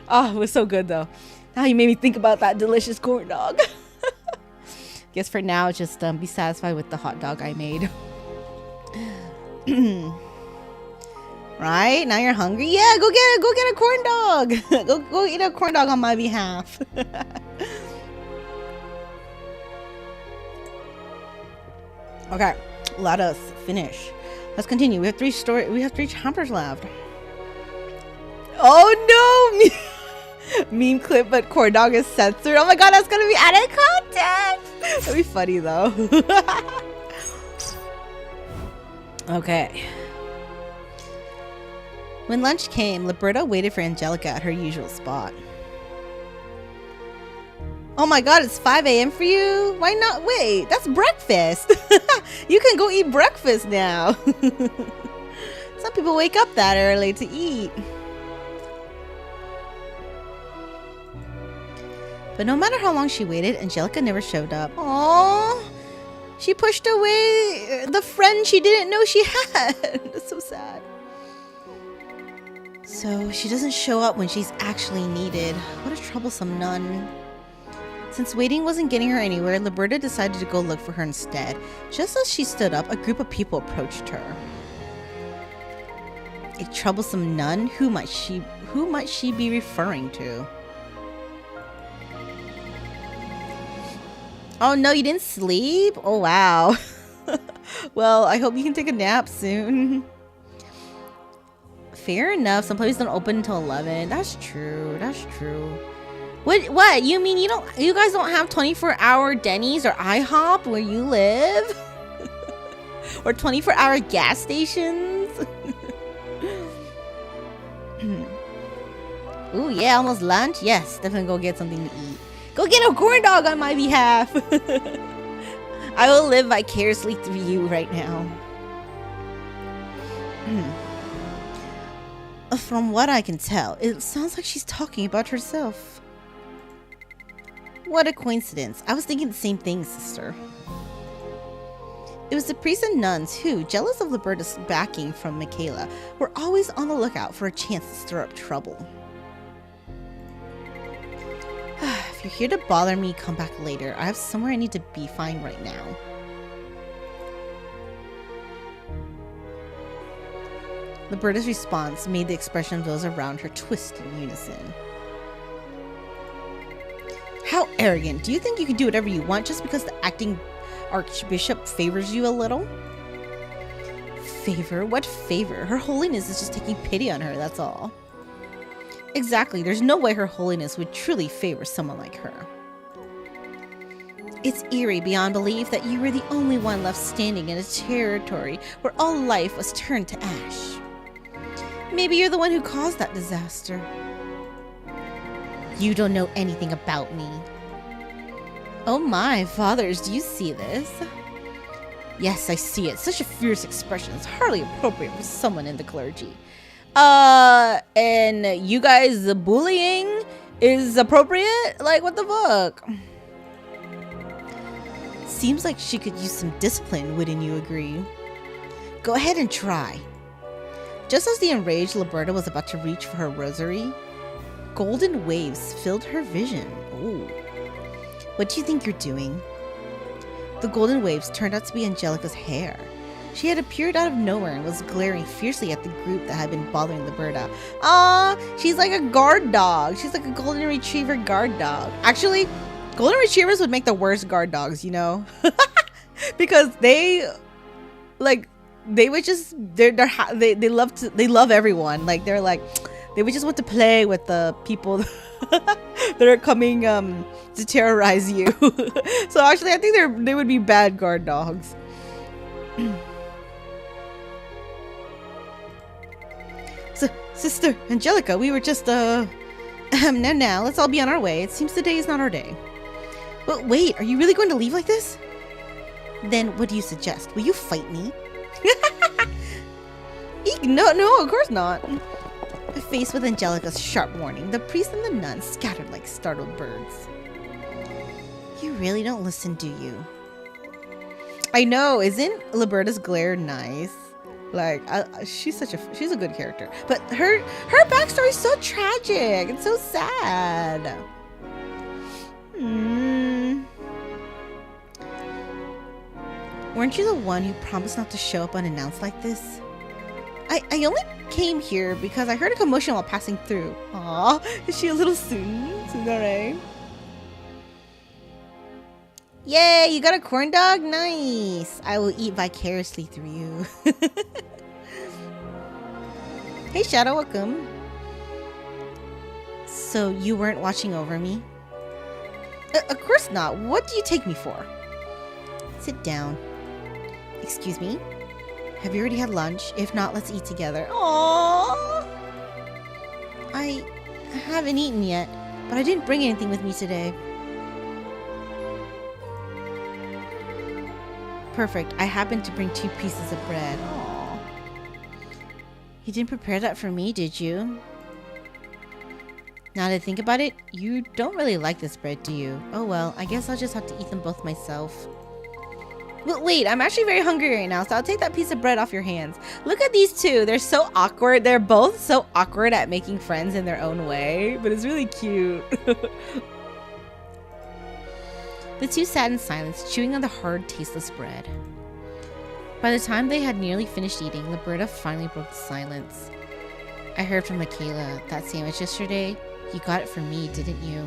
Oh, it was so good though. Now you made me think about that delicious corn dog. Guess for now, just be satisfied with the hot dog I made. Right? Now you're hungry? Yeah, go get a corn dog. go eat a corn dog on my behalf. Okay, let us finish. Let's continue. We have 3 chapters left. Oh no! Meme clip, but corn dog is censored. Oh my god, that's gonna be added content. That'd be funny though. Okay. When lunch came, Leberta waited for Angelica at her usual spot. Oh my god, it's 5 a.m. for you? Why not? Wait, that's breakfast. You can go eat breakfast now. Some people wake up that early to eat. But no matter how long she waited, Angelica never showed up. Aww. She pushed away the friend she didn't know she had. That's so sad. So she doesn't show up when she's actually needed. What a troublesome nun. Since waiting wasn't getting her anywhere, Leberta decided to go look for her instead. Just as she stood up, a group of people approached her. A troublesome nun? Who might she be referring to? Oh no, you didn't sleep? Oh wow. Well, I hope you can take a nap soon. Fair enough. Some places don't open until 11. That's true. That's true. What? You mean you guys don't have 24-hour Denny's or IHOP where you live? Or 24-hour gas stations? Ooh, yeah, almost lunch? Yes, definitely go get something to eat. Go get a corn dog on my behalf. I will live vicariously through you right now. From what I can tell, it sounds like she's talking about herself. What a coincidence. I was thinking the same thing, sister. It was the priests and nuns who, jealous of Leberta's backing from Michaela, were always on the lookout for a chance to stir up trouble. If you're here to bother me, come back later. I have somewhere I need to be fine right now. Leberta's response made the expression of those around her twist in unison. How arrogant. Do you think you can do whatever you want just because the acting archbishop favors you a little? Favor? What favor? Her holiness is just taking pity on her, that's all. Exactly. There's no way Her Holiness would truly favor someone like her. It's eerie beyond belief that you were the only one left standing in a territory where all life was turned to ash. Maybe you're the one who caused that disaster. You don't know anything about me. Oh my, fathers, do you see this? Yes, I see it. Such a fierce expression is hardly appropriate for someone in the clergy. And you guys, the bullying is appropriate? Like, what the fuck? Seems like she could use some discipline, wouldn't you agree? Go ahead and try. Just as the enraged Leberta was about to reach for her rosary, golden waves filled her vision. Ooh. What do you think you're doing? The golden waves turned out to be Angelica's hair. She had appeared out of nowhere and was glaring fiercely at the group that had been bothering Leberta. Ah, she's like a guard dog. She's like a golden retriever guard dog. Actually, golden retrievers would make the worst guard dogs, you know? Because they would just they love everyone. Like they would just want to play with the people that are coming to terrorize you. So actually, I think they would be bad guard dogs. So, Sister Angelica, we were just now, let's all be on our way. It seems today is not our day. But wait, are you really going to leave like this? Then what do you suggest? Will you fight me? Eek, no, of course not. Faced with Angelica's sharp warning, the priest and the nun scattered like startled birds. You really don't listen, do you? I know, isn't Leberta's glare nice? Like, she's a good character, but her backstory is so tragic. It's so sad. Weren't you the one who promised not to show up unannounced like this? I only came here because I heard a commotion while passing through. Aw, is she a little tsundere? Yay, you got a corn dog? Nice. I will eat vicariously through you. Hey, Shadow, welcome. So you weren't watching over me? Of course not. What do you take me for? Sit down. Excuse me? Have you already had lunch? If not, let's eat together. Aww. I haven't eaten yet, but I didn't bring anything with me today. Perfect. I happened to bring 2 pieces of bread. Aww. You didn't prepare that for me, did you? Now that I think about it, you don't really like this bread, do you? Oh well, I guess I'll just have to eat them both myself. Well, wait, I'm actually very hungry right now, so I'll take that piece of bread off your hands. Look at these two. They're so awkward. They're both so awkward at making friends in their own way, but it's really cute. The two sat in silence, chewing on the hard, tasteless bread. By the time they had nearly finished eating, Leberta finally broke the silence. I heard from Michaela that sandwich yesterday. You got it from me, didn't you?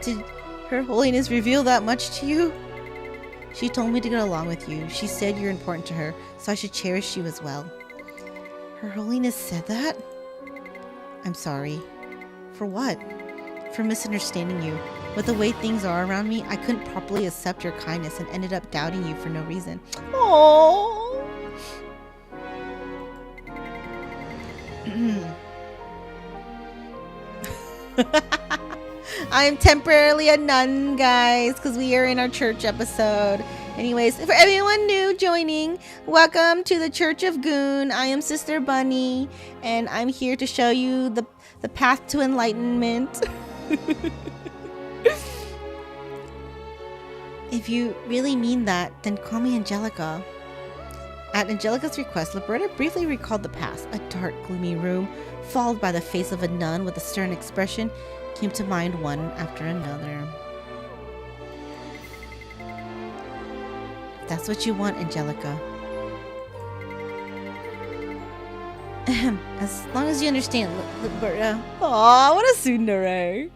Did Her Holiness reveal that much to you? She told me to get along with you. She said you're important to her, so I should cherish you as well. Her Holiness said that? I'm sorry. For what? For misunderstanding you. With the way things are around me, I couldn't properly accept your kindness and ended up doubting you for no reason. Aww. I am temporarily a nun, guys, because we are in our church episode. Anyways, for everyone new joining, welcome to the Church of Goon. I am Sister Bunny, and I'm here to show you the path to enlightenment. If you really mean that, then call me Angelica. At Angelica's request, Leberta briefly recalled the past. A dark, gloomy room, followed by the face of a nun with a stern expression, came to mind one after another. If that's what you want, Angelica. As long as you understand, Leberta. Aw, what a tsundere.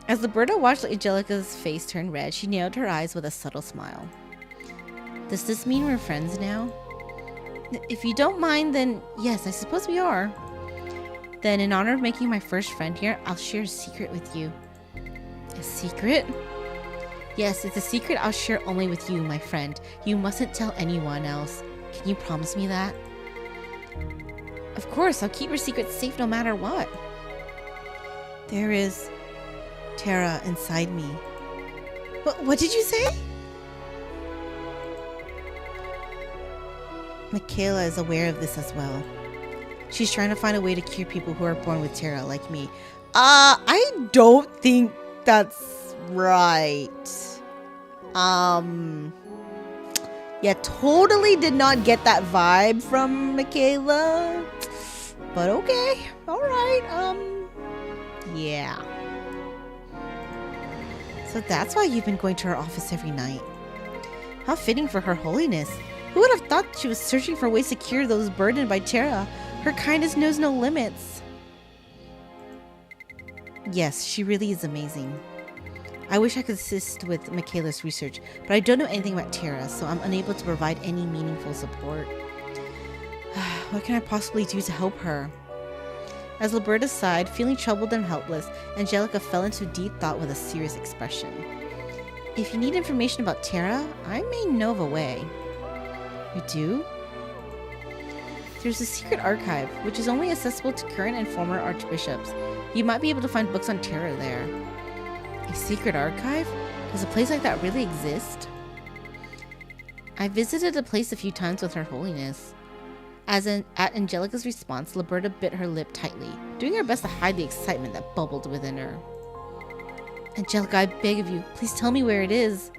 As Leberta watched Angelica's face turn red, she narrowed her eyes with a subtle smile. Does this mean we're friends now? If you don't mind, then yes, I suppose we are. Then, in honor of making my first friend here, I'll share a secret with you. A secret? Yes, it's a secret I'll share only with you, my friend. You mustn't tell anyone else. Can you promise me that? Of course, I'll keep your secret safe no matter what. There is Terra inside me. What did you say? Michaela is aware of this as well. She's trying to find a way to cure people who are born with Terra like me. I don't think that's right. Yeah, totally did not get that vibe from Michaela. But okay, alright, yeah. So that's why you've been going to her office every night. How fitting for Her Holiness. Who would have thought she was searching for ways to cure those burdened by Terra? Her kindness knows no limits. Yes, she really is amazing. I wish I could assist with Michaela's research, but I don't know anything about Terra, so I'm unable to provide any meaningful support. What can I possibly do to help her? As Leberta sighed, feeling troubled and helpless, Angelica fell into deep thought with a serious expression. If you need information about Terra, I may know of a way. You do? There's a secret archive, which is only accessible to current and former archbishops. You might be able to find books on Terra there. A secret archive? Does a place like that really exist? I visited the place a few times with Her Holiness. At Angelica's response, Leberta bit her lip tightly, doing her best to hide the excitement that bubbled within her. Angelica, I beg of you, please tell me where it is.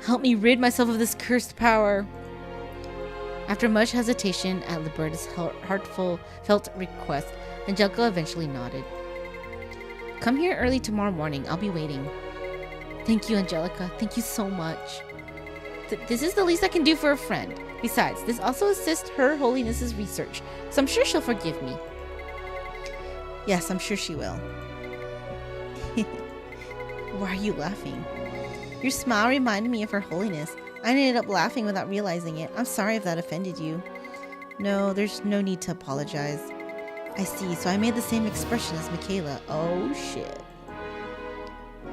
Help me rid myself of this cursed power. After much hesitation at Leberta's heartfelt request, Angelica eventually nodded. Come here early tomorrow morning. I'll be waiting. Thank you, Angelica. Thank you so much. This is the least I can do for a friend. Besides, this also assists Her Holiness's research, so I'm sure she'll forgive me. Yes, I'm sure she will. Why are you laughing? Your smile reminded me of Her Holiness. I ended up laughing without realizing it. I'm sorry if that offended you. No, there's no need to apologize. I see, so I made the same expression as Michaela. Oh shit.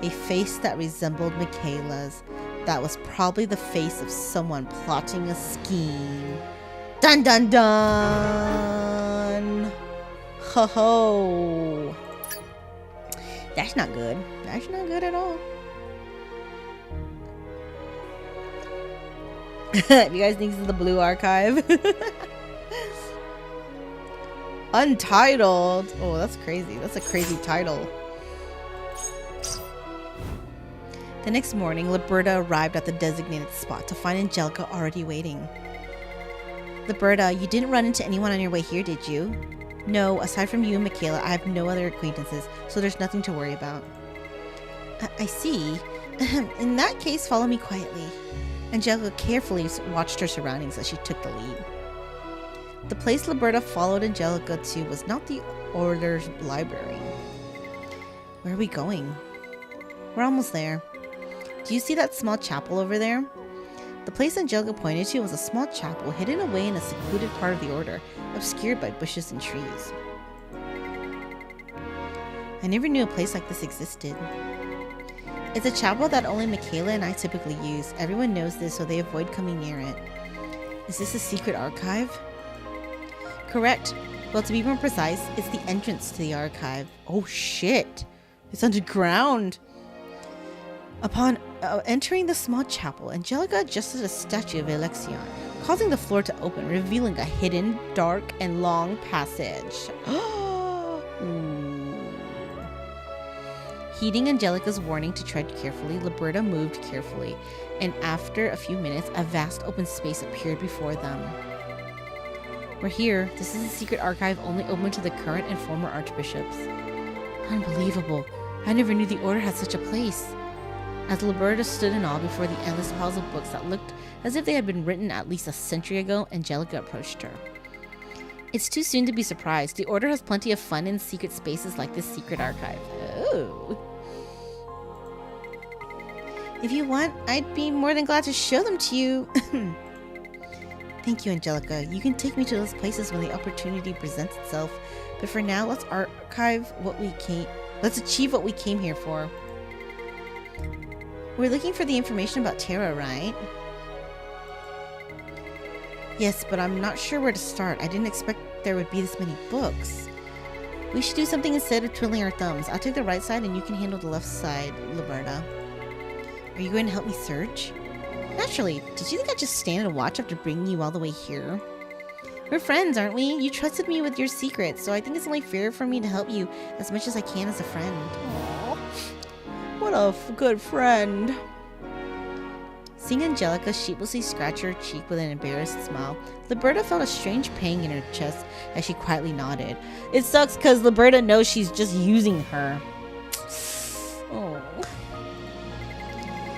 A face that resembled Michaela's. That was probably the face of someone plotting a scheme. Dun dun dun! Ho ho! That's not good. That's not good at all. You guys think this is the Blue Archive? Untitled. Oh, that's crazy. That's a crazy title. The next morning, Leberta arrived at the designated spot to find Angelica already waiting. Leberta, you didn't run into anyone on your way here, did you? No, aside from you and Michaela, I have no other acquaintances, so there's nothing to worry about. I see. In that case, follow me quietly. Angelica carefully watched her surroundings as she took the lead. The place Leberta followed Angelica to was not the Order's library. Where are we going? We're almost there. Do you see that small chapel over there? The place Angelica pointed to was a small chapel hidden away in a secluded part of the Order, obscured by bushes and trees. I never knew a place like this existed. It's a chapel that only Michaela and I typically use. Everyone knows this, so they avoid coming near it. Is this a secret archive? Correct. Well, to be more precise, it's the entrance to the archive. Oh shit! It's underground! Upon entering the small chapel, Angelica adjusted a statue of Alexion, causing the floor to open, revealing a hidden, dark, and long passage. Heeding Angelica's warning to tread carefully, Leberta moved carefully, and after a few minutes, a vast open space appeared before them. We're here. This is a secret archive only open to the current and former archbishops. Unbelievable. I never knew the Order had such a place. As Leberta stood in awe before the endless piles of books that looked as if they had been written at least a century ago, Angelica approached her. It's too soon to be surprised. The Order has plenty of fun in secret spaces like this secret archive. Oh. If you want, I'd be more than glad to show them to you. Thank you, Angelica. You can take me to those places when the opportunity presents itself. But for now, let's achieve what we came here for. We're looking for the information about Terra, right? Yes, but I'm not sure where to start. I didn't expect there would be this many books. We should do something instead of twiddling our thumbs. I'll take the right side and you can handle the left side, Leberta. Are you going to help me search? Naturally. Did you think I'd just stand and watch after bringing you all the way here? We're friends, aren't we? You trusted me with your secrets, so I think it's only fair for me to help you as much as I can as a friend. Aww. What a good friend. Seeing Angelica sheepishly scratch her cheek with an embarrassed smile, Leberta felt a strange pang in her chest as she quietly nodded. It sucks because Leberta knows she's just using her. Oh.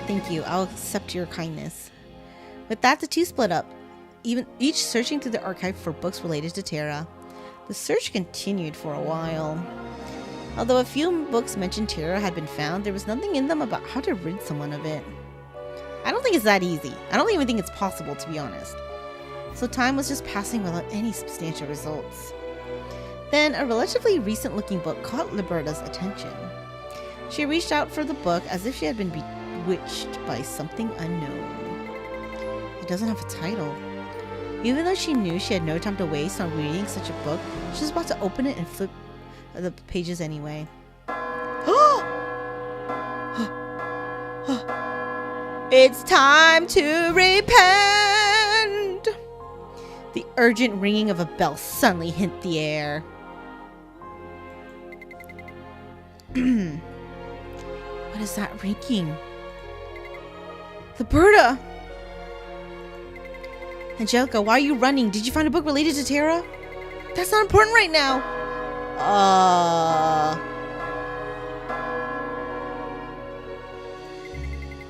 Thank you. I'll accept your kindness. With that, the two split up, each searching through the archive for books related to Terra. The search continued for a while. Although a few books mentioned Terra had been found, there was nothing in them about how to rid someone of it. I don't think it's that easy. I don't even think it's possible, to be honest. So time was just passing without any substantial results. Then, a relatively recent-looking book caught Leberta's attention. She reached out for the book as if she had been bewitched by something unknown. It doesn't have a title. Even though she knew she had no time to waste on reading such a book, she was about to open it and flip the pages anyway. It's time to repent! The urgent ringing of a bell suddenly hit the air. What is that ringing? Leberta! Angelica, why are you running? Did you find a book related to Terra? That's not important right now.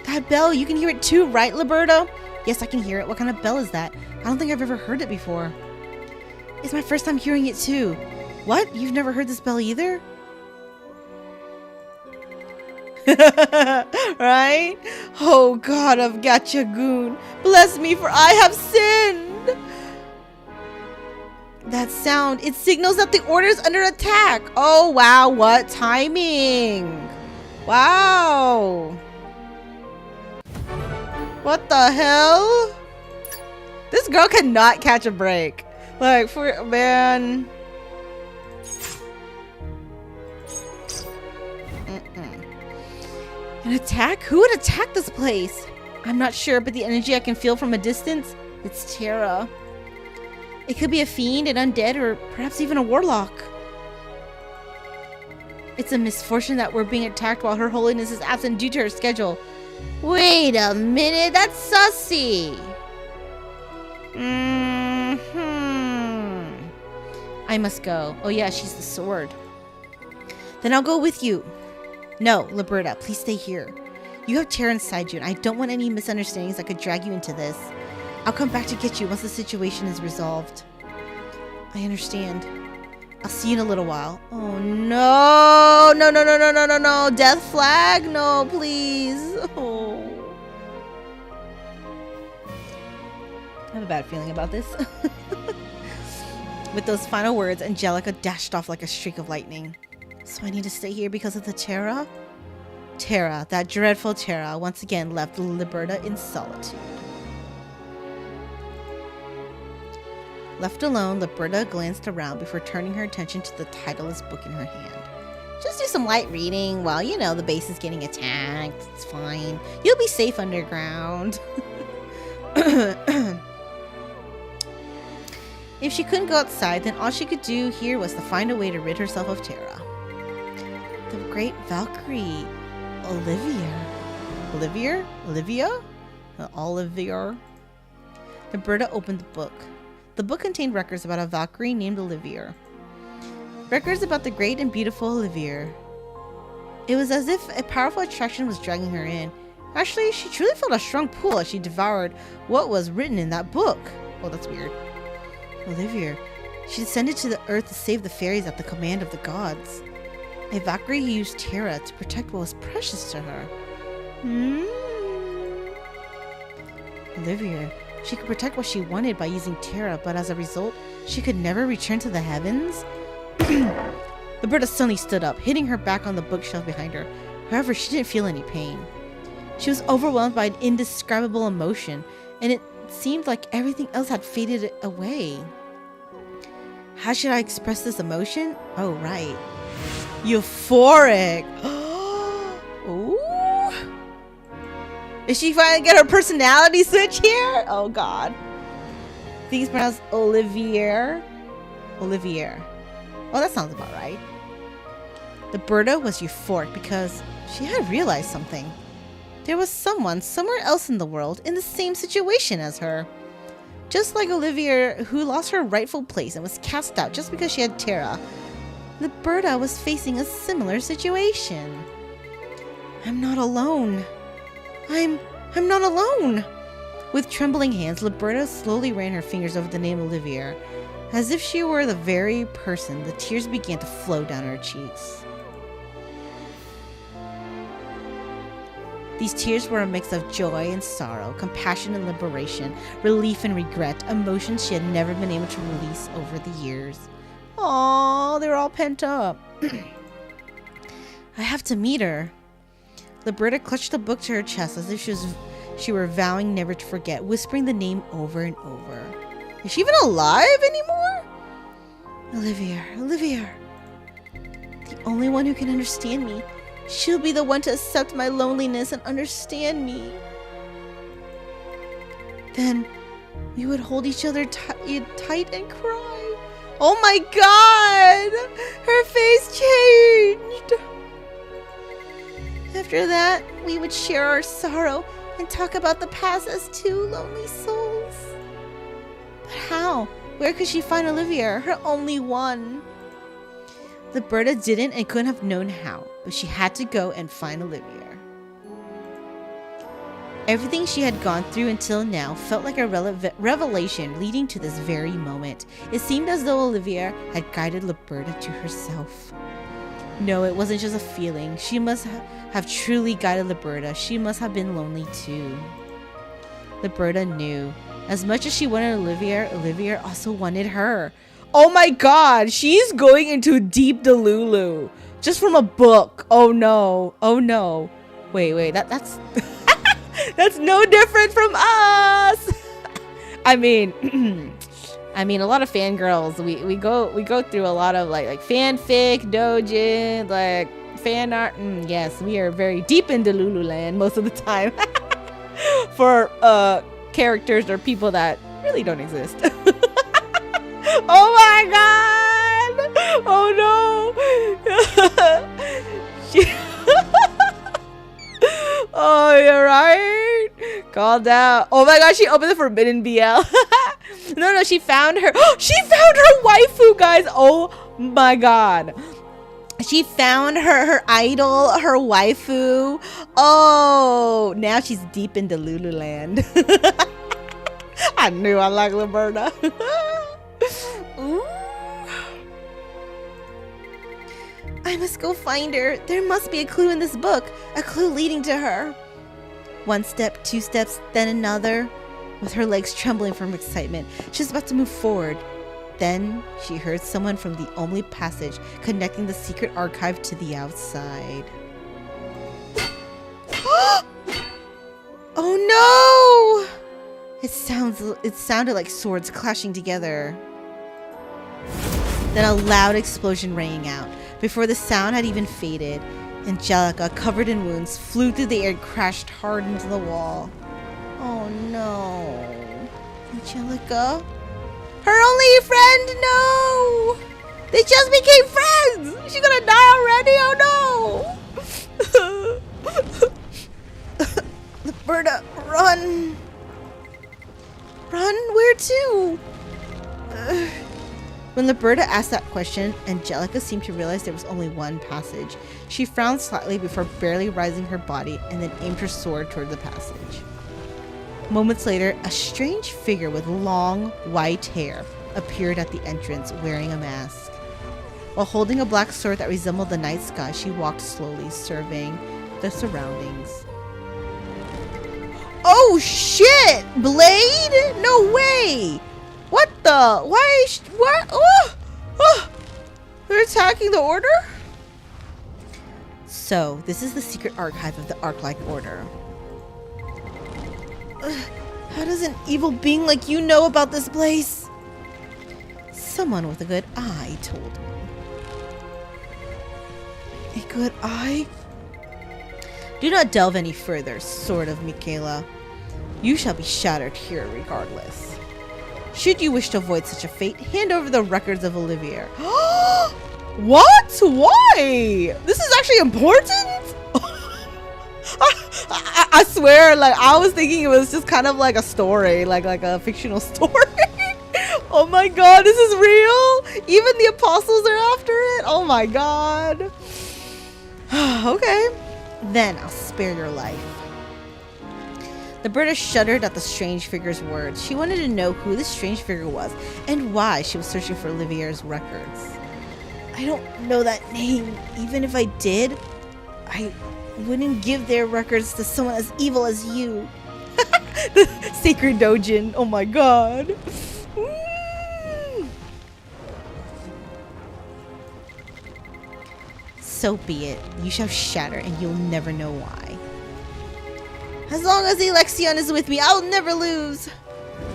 That bell, you can hear it too, right, Leberta? Yes, I can hear it. What kind of bell is that? I don't think I've ever heard it before. It's my first time hearing it too. What? You've never heard this bell either? Right? Oh God of gacha goon, bless me for I have sinned. That sound, it signals that the order is under attack. Oh, wow, what timing. Wow. What the hell? This girl cannot catch a break. Like, for, man. An attack? Who would attack this place? I'm not sure, but the energy I can feel from a distance, it's Terra. It could be a fiend, an undead, or perhaps even a warlock. It's a misfortune that we're being attacked while Her Holiness is absent due to her schedule. Wait a minute, that's sussy. I must go. Oh yeah, she's the sword. Then I'll go with you. No, Leberta, please stay here. You have terror inside you, and I don't want any misunderstandings that could drag you into this. I'll come back to get you once the situation is resolved. I understand. I'll see you in a little while. Oh no! No, no, no, no, no, no, no! Death flag? No, please. Oh. I have a bad feeling about this. With those final words, Angelica dashed off like a streak of lightning. So I need to stay here because of the Terra? Terra, that dreadful Terra, once again left Leberta in solitude. Left alone, Leberta glanced around before turning her attention to the titleless book in her hand. Just do some light reading while, you know, the base is getting attacked. It's fine. You'll be safe underground. If she couldn't go outside, then all she could do here was to find a way to rid herself of Terra. The great Valkyrie, Olivia? Leberta opened the book. The book contained records about a Valkyrie named Olivia. Records about the great and beautiful Olivia. It was as if a powerful attraction was dragging her in. Actually, she truly felt a strong pull as she devoured what was written in that book. Oh, that's weird. Olivia. She descended to the earth to save the fairies at the command of the gods. A Valkyrie who used Terra to protect what was precious to her. Olivia. She could protect what she wanted by using Terra, but as a result, she could never return to the heavens? Leberta suddenly stood up, hitting her back on the bookshelf behind her. However, she didn't feel any pain. She was overwhelmed by an indescribable emotion, and it seemed like everything else had faded away. How should I express this emotion? Oh, right. Euphoric. Ooh. Is she finally get her personality switch here? Oh, God. I think it's pronounced Olivier. Olivier. Well, that sounds about right. Leberta was euphoric because she had realized something. There was someone somewhere else in the world in the same situation as her. Just like Olivia, who lost her rightful place and was cast out just because she had Terra, Leberta was facing a similar situation. I'm not alone. I'm not alone. With trembling hands, Leberta slowly ran her fingers over the name Olivia. As if she were the very person, the tears began to flow down her cheeks. These tears were a mix of joy and sorrow, compassion and liberation, relief and regret, emotions she had never been able to release over the years. Aww, they're all pent up. I have to meet her. Leberta clutched the book to her chest as if she were vowing never to forget, whispering the name over and over. Is she even alive anymore? Olivia. The only one who can understand me. She'll be the one to accept my loneliness and understand me. Then we would hold each other tight and cry. Oh my God! Her face changed! After that, we would share our sorrow and talk about the past as two lonely souls. But how? Where could she find Olivia, her only one? Leberta didn't and couldn't have known how, but she had to go and find Olivia. Everything she had gone through until now felt like a revelation leading to this very moment. It seemed as though Olivia had guided Leberta to herself. No, it wasn't just a feeling. She must have truly guided Leberta. She must have been lonely too. Leberta knew. As much as she wanted Olivia, Olivia also wanted her. Oh my god, she's going into deep delulu. Just from a book. Oh no. Oh no. Wait, that's that's no different from us. I mean a lot of fangirls. We go through a lot of like fanfic, dojin, like fan art. Yes, we are very deep into Lululand most of the time. For characters or people that really don't exist. Oh my god! Oh no! Oh, you're right. Calm down. Oh my god, she opened the forbidden BL. No, she found her. She found her waifu, guys. Oh my god. She found her idol, her waifu. Oh, now she's deep into Lululand. I knew I liked Leberta. Ooh. I must go find her. There must be a clue in this book. A clue leading to her. One step, two steps, then another. With her legs trembling from excitement, she's about to move forward. Then she heard someone from the only passage connecting the secret archive to the outside. Oh no! It sounded like swords clashing together. Then a loud explosion rang out. Before the sound had even faded, Angelica, covered in wounds, flew through the air and crashed hard into the wall. Oh no. Angelica? Her only friend? No! They just became friends! She's gonna die already? Oh no! Leberta, run! Run? Where to? When Leberta asked that question, Angelica seemed to realize there was only one passage. She frowned slightly before barely raising her body and then aimed her sword toward the passage. Moments later, a strange figure with long, white hair appeared at the entrance, wearing a mask. While holding a black sword that resembled the night sky, she walked slowly, surveying the surroundings. Oh shit! Blade? No way! What the? Why? What? Oh! They're attacking the Order? So, this is the secret archive of the Arc-like Order. How does an evil being like you know about this place? Someone with a good eye told me. A good eye? Do not delve any further, Sword of Michaela. You shall be shattered here regardless. Should you wish to avoid such a fate, hand over the records of Olivier. What? Why? This is actually important? I swear, like, I was thinking it was just kind of like a story, like a fictional story. Oh my god, this is real? Even the apostles are after it? Oh my god. Okay. Then I'll spare your life. Leberta shuddered at the strange figure's words. She wanted to know who this strange figure was and why she was searching for Olivier's records. I don't know that name. Even if I did, I wouldn't give their records to someone as evil as you. The sacred dojin. Oh my god. So be it. You shall shatter and you'll never know why. As long as Alexion is with me, I'll never lose.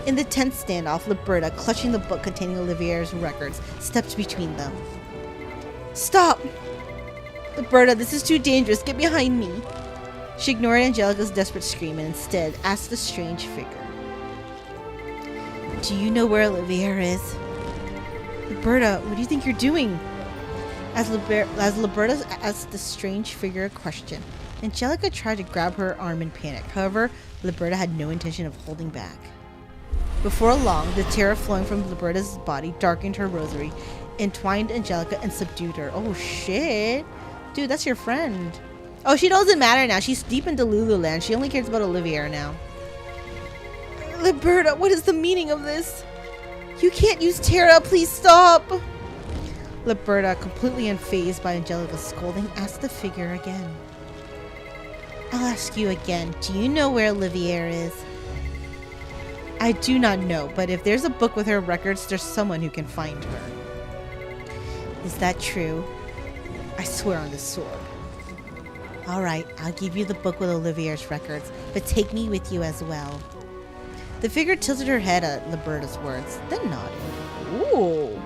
In the tense standoff, Leberta, clutching the book containing Olivier's records, stepped between them. Stop! Leberta, this is too dangerous. Get behind me. She ignored Angelica's desperate scream and instead asked the strange figure. Do you know where Olivier is? Leberta, what do you think you're doing? As Leberta asked the strange figure a question, Angelica tried to grab her arm in panic. However, Leberta had no intention of holding back. Before long, the terror flowing from Leberta's body darkened her rosary, entwined Angelica, and subdued her. Oh shit. Dude, that's your friend. Oh, she doesn't matter now. She's deep into Lululand. She only cares about Olivier now. Leberta, what is the meaning of this? You can't use Terra. Please stop. Leberta, completely unfazed by Angelica's scolding, asked the figure again. I'll ask you again. Do you know where Olivier is? I do not know, but if there's a book with her records, there's someone who can find her. Is that true? I swear on this sword. Alright, I'll give you the book with Olivier's records, but take me with you as well. The figure tilted her head at Leberta's words, then nodded. Ooh.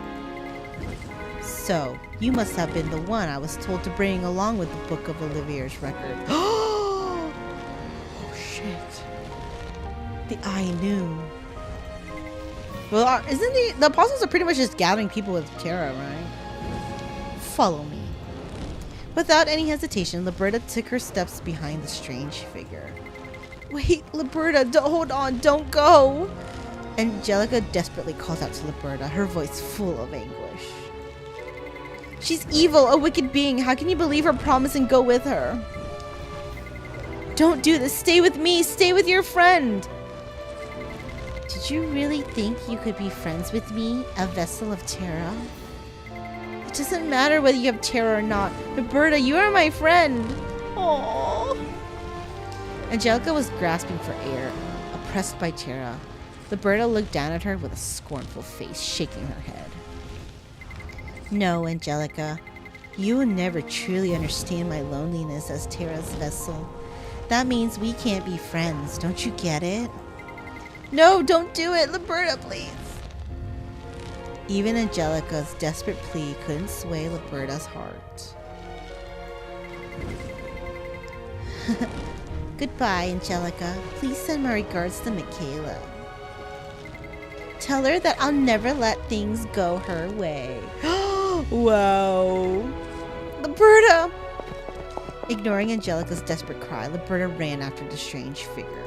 So, you must have been the one I was told to bring along with the book of Olivier's records. Oh shit. The I knew. Well, isn't the apostles are pretty much just gathering people with terror, right? Follow me. Without any hesitation, Leberta took her steps behind the strange figure. Wait, Leberta, hold on, don't go! Angelica desperately calls out to Leberta, her voice full of anguish. She's evil, a wicked being. How can you believe her promise and go with her? Don't do this. Stay with me. Stay with your friend. Did you really think you could be friends with me, a vessel of terror? It doesn't matter whether you have terror or not. Leberta, you are my friend. Aww. Angelica was grasping for air, oppressed by terror. Leberta looked down at her with a scornful face, shaking her head. No, Angelica. You will never truly understand my loneliness as Terra's vessel. That means we can't be friends. Don't you get it? No, don't do it. Leberta, please. Even Angelica's desperate plea couldn't sway Leberta's heart. Goodbye, Angelica. Please send my regards to Michaela. Tell her that I'll never let things go her way. Wow. Leberta! Ignoring Angelica's desperate cry, Leberta ran after the strange figure.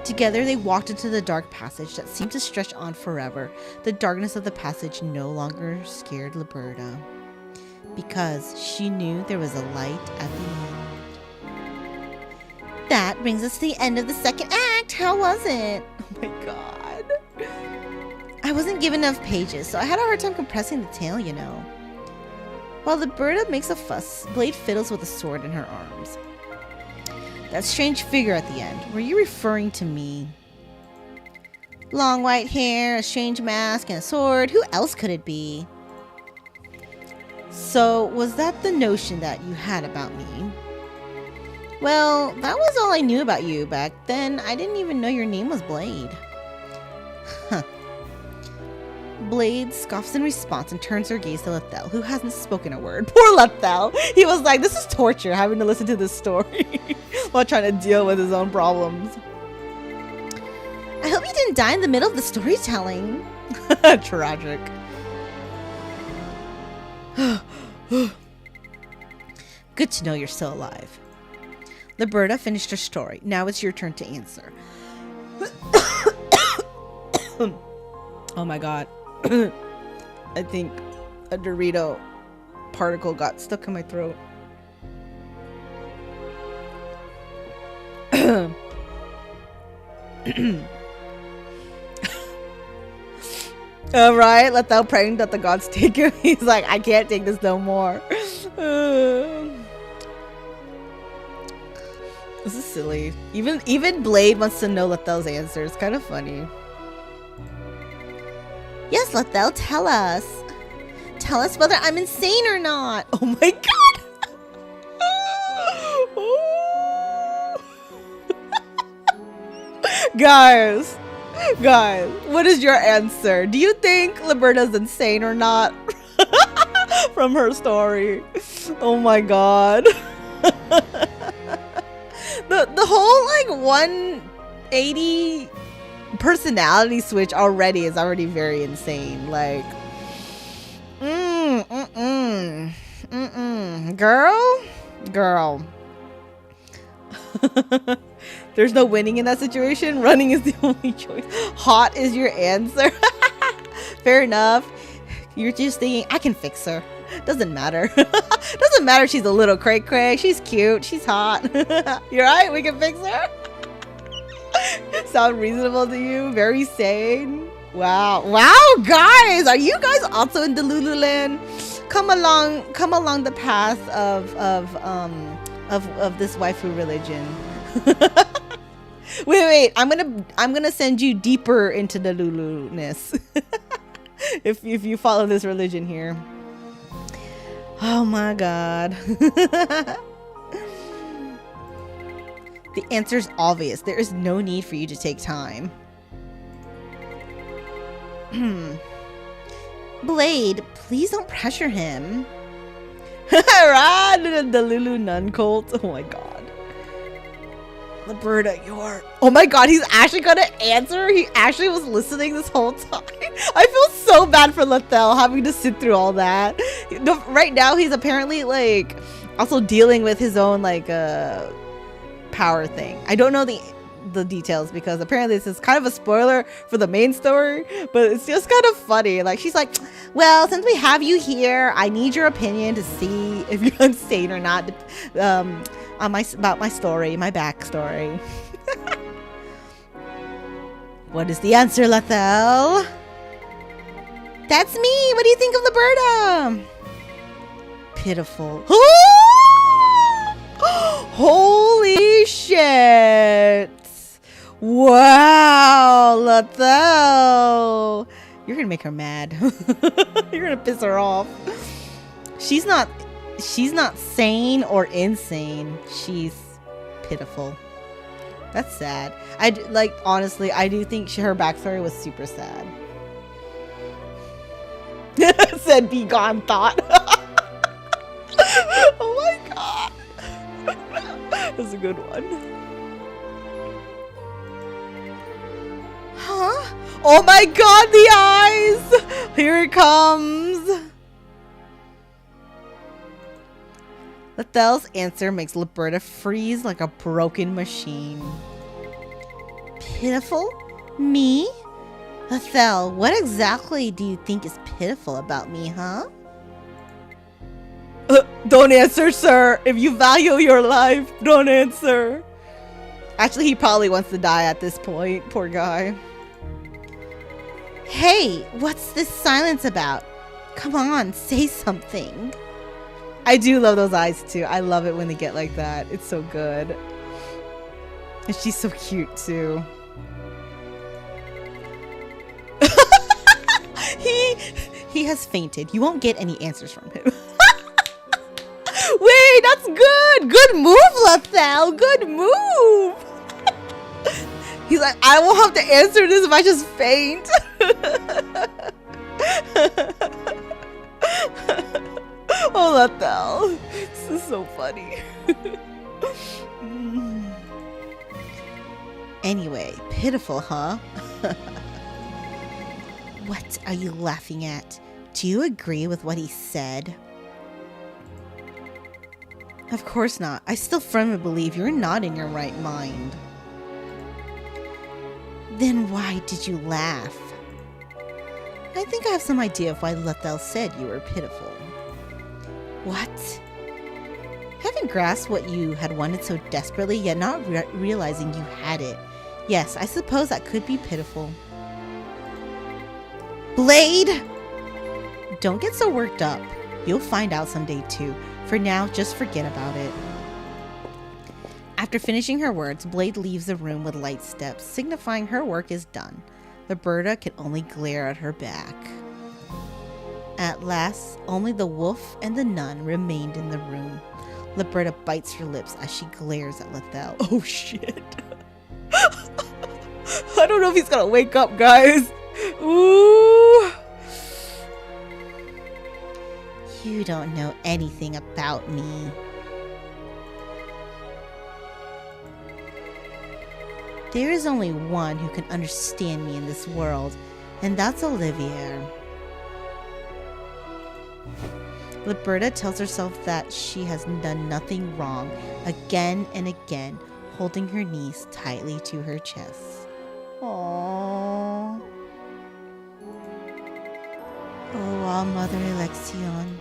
Together, they walked into the dark passage that seemed to stretch on forever. The darkness of the passage no longer scared Leberta, because she knew there was a light at the end. That brings us to the end of the second act. How was it? Oh my god. I wasn't given enough pages, so I had a hard time compressing the tale, you know. While Leberta makes a fuss, Blade fiddles with a sword in her arms. That strange figure at the end, were you referring to me? Long white hair, a strange mask, and a sword. Who else could it be? So, was that the notion that you had about me? Well, that was all I knew about you back then. I didn't even know your name was Blade. Huh. Blade scoffs in response and turns her gaze to Lethal, who hasn't spoken a word. Poor Lethal! He was like, this is torture, having to listen to this story while trying to deal with his own problems. I hope you didn't die in the middle of the storytelling. Tragic. Good to know you're still alive. Leberta finished her story. Now it's your turn to answer. Oh my god. I think a Dorito particle got stuck in my throat. Alright, Lethal praying that the gods take him. He's like, I can't take this no more. This is silly. Even Blade wants to know Lethal's answer. It's kind of funny. Yes, Lethal, tell us. Tell us whether I'm insane or not. Oh my god. Guys, what is your answer? Do you think Leberta's insane or not? From her story. Oh my god. The whole like 180 personality switch already is already very insane. Like, girl. There's no winning in that situation. Running is the only choice. Hot is your answer. Fair enough. You're just thinking, I can fix her. Doesn't matter. Doesn't matter. She's a little cray. She's cute. She's hot. You're right. We can fix her. Sound reasonable to you? Very sane. Wow, guys, are you guys also in Delululand? Come along the path of this waifu religion. Wait. I'm gonna send you deeper into the Lulu-ness. if you follow this religion here. Oh my god. The answer's obvious. There is no need for you to take time. Blade, please don't pressure him. Right? The Lulu nun cult. Oh my god. Leberta, you're... Oh my god, he's actually gonna answer? He actually was listening this whole time? I feel so bad for Lethel having to sit through all that. Right now, he's apparently, like, also dealing with his own, like, power thing. I don't know the details because apparently this is kind of a spoiler for the main story, but it's just kind of funny. Like, she's like, well, since we have you here, I need your opinion to see if you're insane or not, about my story, my backstory. What is the answer, Lethel? That's me. What do you think of Leberta? Pitiful. Holy shit. Wow, Lethel. You're gonna make her mad. You're gonna piss her off. She's not sane or insane. She's pitiful. That's sad. Honestly, I do think her backstory was super sad. Said be gone thought. Oh my god. That's a good one. Huh? Oh my god, the eyes! Here it comes. Lethel's answer makes Leberta freeze like a broken machine. Pitiful? Me? Lethel, what exactly do you think is pitiful about me, huh? Don't answer, sir. If you value your life, don't answer. Actually, he probably wants to die at this point. Poor guy. Hey, what's this silence about? Come on, say something. I do love those eyes, too. I love it when they get like that. It's so good. And she's so cute, too. He has fainted. You won't get any answers from him. Wait, that's good. Good move, Lethel. Good move. He's like, I won't have to answer this if I just faint. Oh, Lethel. This is so funny. Anyway, pitiful, huh? What are you laughing at? Do you agree with what he said? Of course not. I still firmly believe you're not in your right mind. Then why did you laugh? I think I have some idea of why Lethel said you were pitiful. What? Having grasped what you had wanted so desperately, yet not realizing you had it. Yes, I suppose that could be pitiful. Blade! Don't get so worked up. You'll find out someday too. For now, just forget about it. After finishing her words, Blade leaves the room with light steps, signifying her work is done. Leberta can only glare at her back. At last, only the wolf and the nun remained in the room. Leberta bites her lips as she glares at Lethel. Oh shit. I don't know if he's gonna wake up, guys. Ooh. You don't know anything about me. There is only one who can understand me in this world, and that's Olivier. Leberta tells herself that she has done nothing wrong, again and again, holding her knees tightly to her chest. Aww. Oh, All-Mother Election,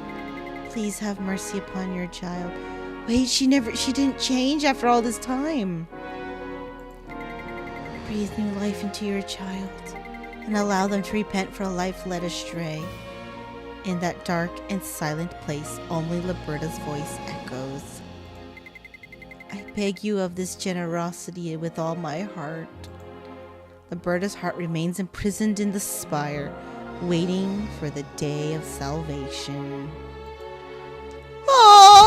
please have mercy upon your child. Wait, she didn't change after all this time. Breathe new life into your child and allow them to repent for a life led astray. In that dark and silent place, only Leberta's voice echoes. I beg you of this generosity with all my heart. Leberta's heart remains imprisoned in the spire, waiting for the day of salvation. Oh!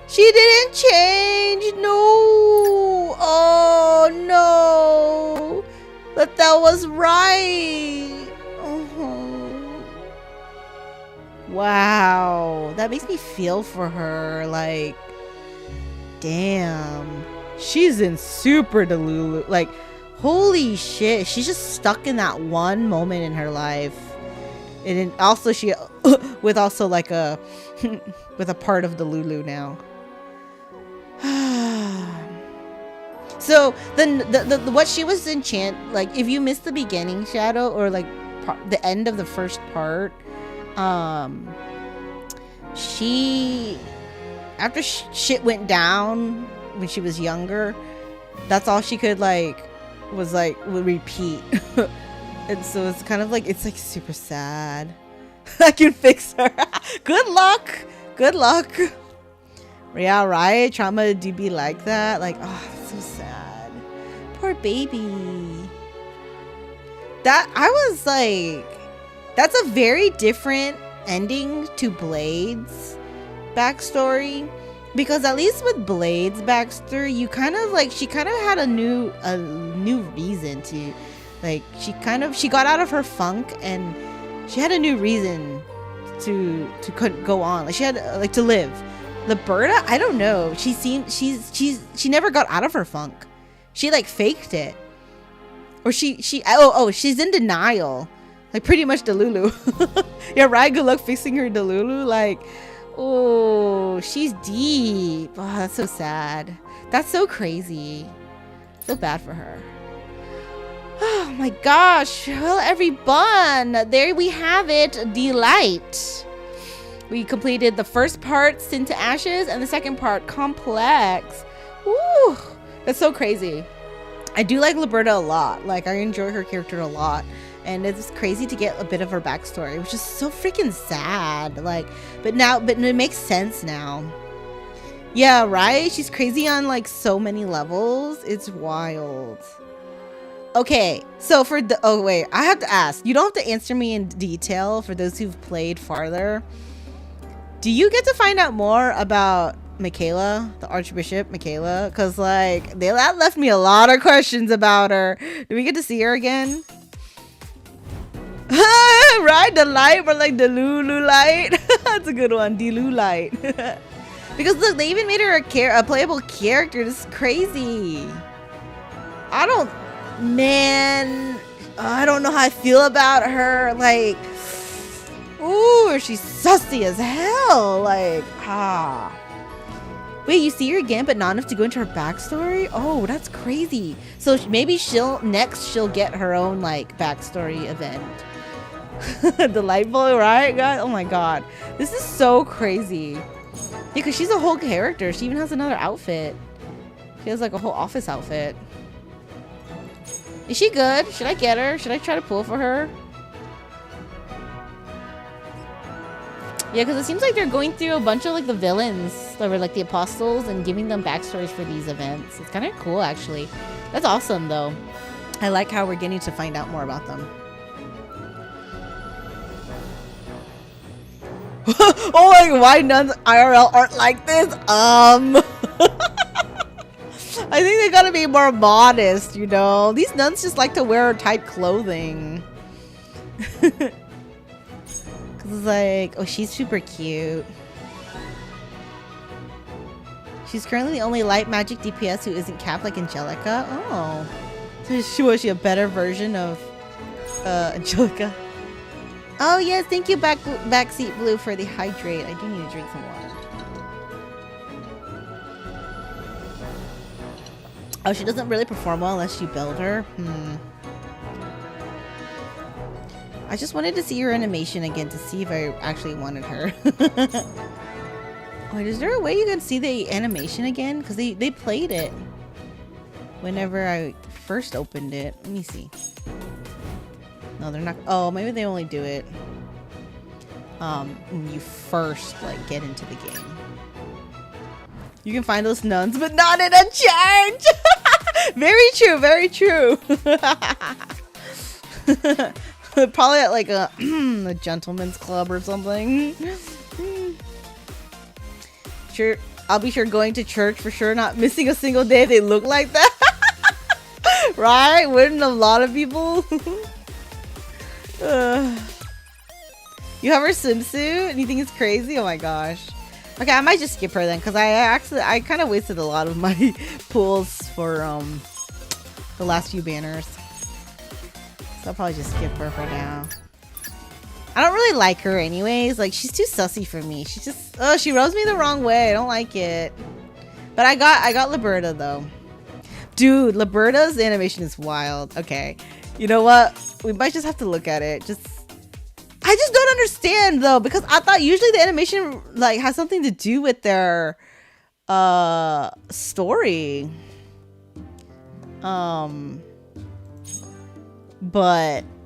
She didn't change! No! Oh, no! But that was right! Oh. Wow. That makes me feel for her. Like, damn. She's in super delulu. Like, holy shit. She's just stuck in that one moment in her life. And then also she, with also like a, with a part of Delulu now. So then the what she was like, if you missed the beginning, Shadow, or like the end of the first part, she, after shit went down when she was younger, that's all she could would repeat. And so it's kind of like, it's like super sad. I can fix her. Good luck. Good luck. Yeah, right? Trauma do be like that. Like, oh, that's so sad. Poor baby. That, I was like, that's a very different ending to Blade's backstory. Because at least with Blade's backstory, you kind of like, she kind of had a new reason to, like, she got out of her funk and she had a new reason to go on. Like, she had like to live. Leberta, I don't know. She never got out of her funk. She like faked it. Or she's in denial. Like pretty much Delulu. Yeah, right? Good luck fixing her Delulu. Like, oh, she's deep. Oh, that's so sad. That's so crazy. So bad for her. Oh my gosh. Well, everyone, there we have it. Delight. We completed the first part, Sin to Ashes, and the second part, Complex. Woo! That's so crazy. I do like Leberta a lot. Like, I enjoy her character a lot. And it's crazy to get a bit of her backstory, which is so freaking sad. Like, but it makes sense now. Yeah, right? She's crazy on, like, so many levels. It's wild. Okay, so for the... Oh, wait. I have to ask. You don't have to answer me in detail for those who've played farther. Do you get to find out more about Michaela, the Archbishop Michaela? Because, like, that left me a lot of questions about her. Do we get to see her again? Right? The light, or like the Lulu light. That's a good one. Delu light. Because, look, they even made her a playable character. This is crazy. I don't know how I feel about her. Like, ooh, she's sussy as hell. Like, wait, you see her again, but not enough to go into her backstory? Oh, that's crazy. So maybe she'll get her own, like, backstory event. Delightful, right, guys? Oh my god. This is so crazy. Yeah, because she's a whole character. She even has another outfit. She has, like, a whole office outfit. Is she good? Should I get her? Should I try to pull for her? Yeah, because it seems like they're going through a bunch of, like, the villains that were, like, the apostles and giving them backstories for these events. It's kind of cool, actually. That's awesome, though. I like how we're getting to find out more about them. Oh my, why nuns IRL aren't like this? I think they gotta be more modest, you know? These nuns just like to wear tight clothing. Cause it's like, oh, she's super cute. She's currently the only light magic DPS who isn't capped like Angelica. Oh. So was she a better version of Angelica? Oh yes, thank you Backseat Blue for the hydrate. I do need to drink some water. Oh, she doesn't really perform well unless you build her. I just wanted to see her animation again to see if I actually wanted her. Wait, is there a way you can see the animation again? Because they played it whenever I first opened it. Let me see. No, they're not. Oh, maybe they only do it when you first, like, get into the game. You can find those nuns, but not in a church. Very true. Very true. Probably at like a gentleman's club or something. Sure, I'll be sure going to church for sure. Not missing a single day. They look like that, right? Wouldn't a lot of people? You have her swimsuit and you think it's crazy? Oh my gosh. Okay, I might just skip her then, because I kind of wasted a lot of my pulls for the last few banners. So I'll probably just skip her for now. I don't really like her anyways. Like, she's too sussy for me. She just, oh, she rubs me the wrong way. I don't like it. But I got Leberta though. Dude, Leberta's animation is wild. Okay. You know what? We might just have to look at it. I just don't understand though, because I thought usually the animation like has something to do with their story. But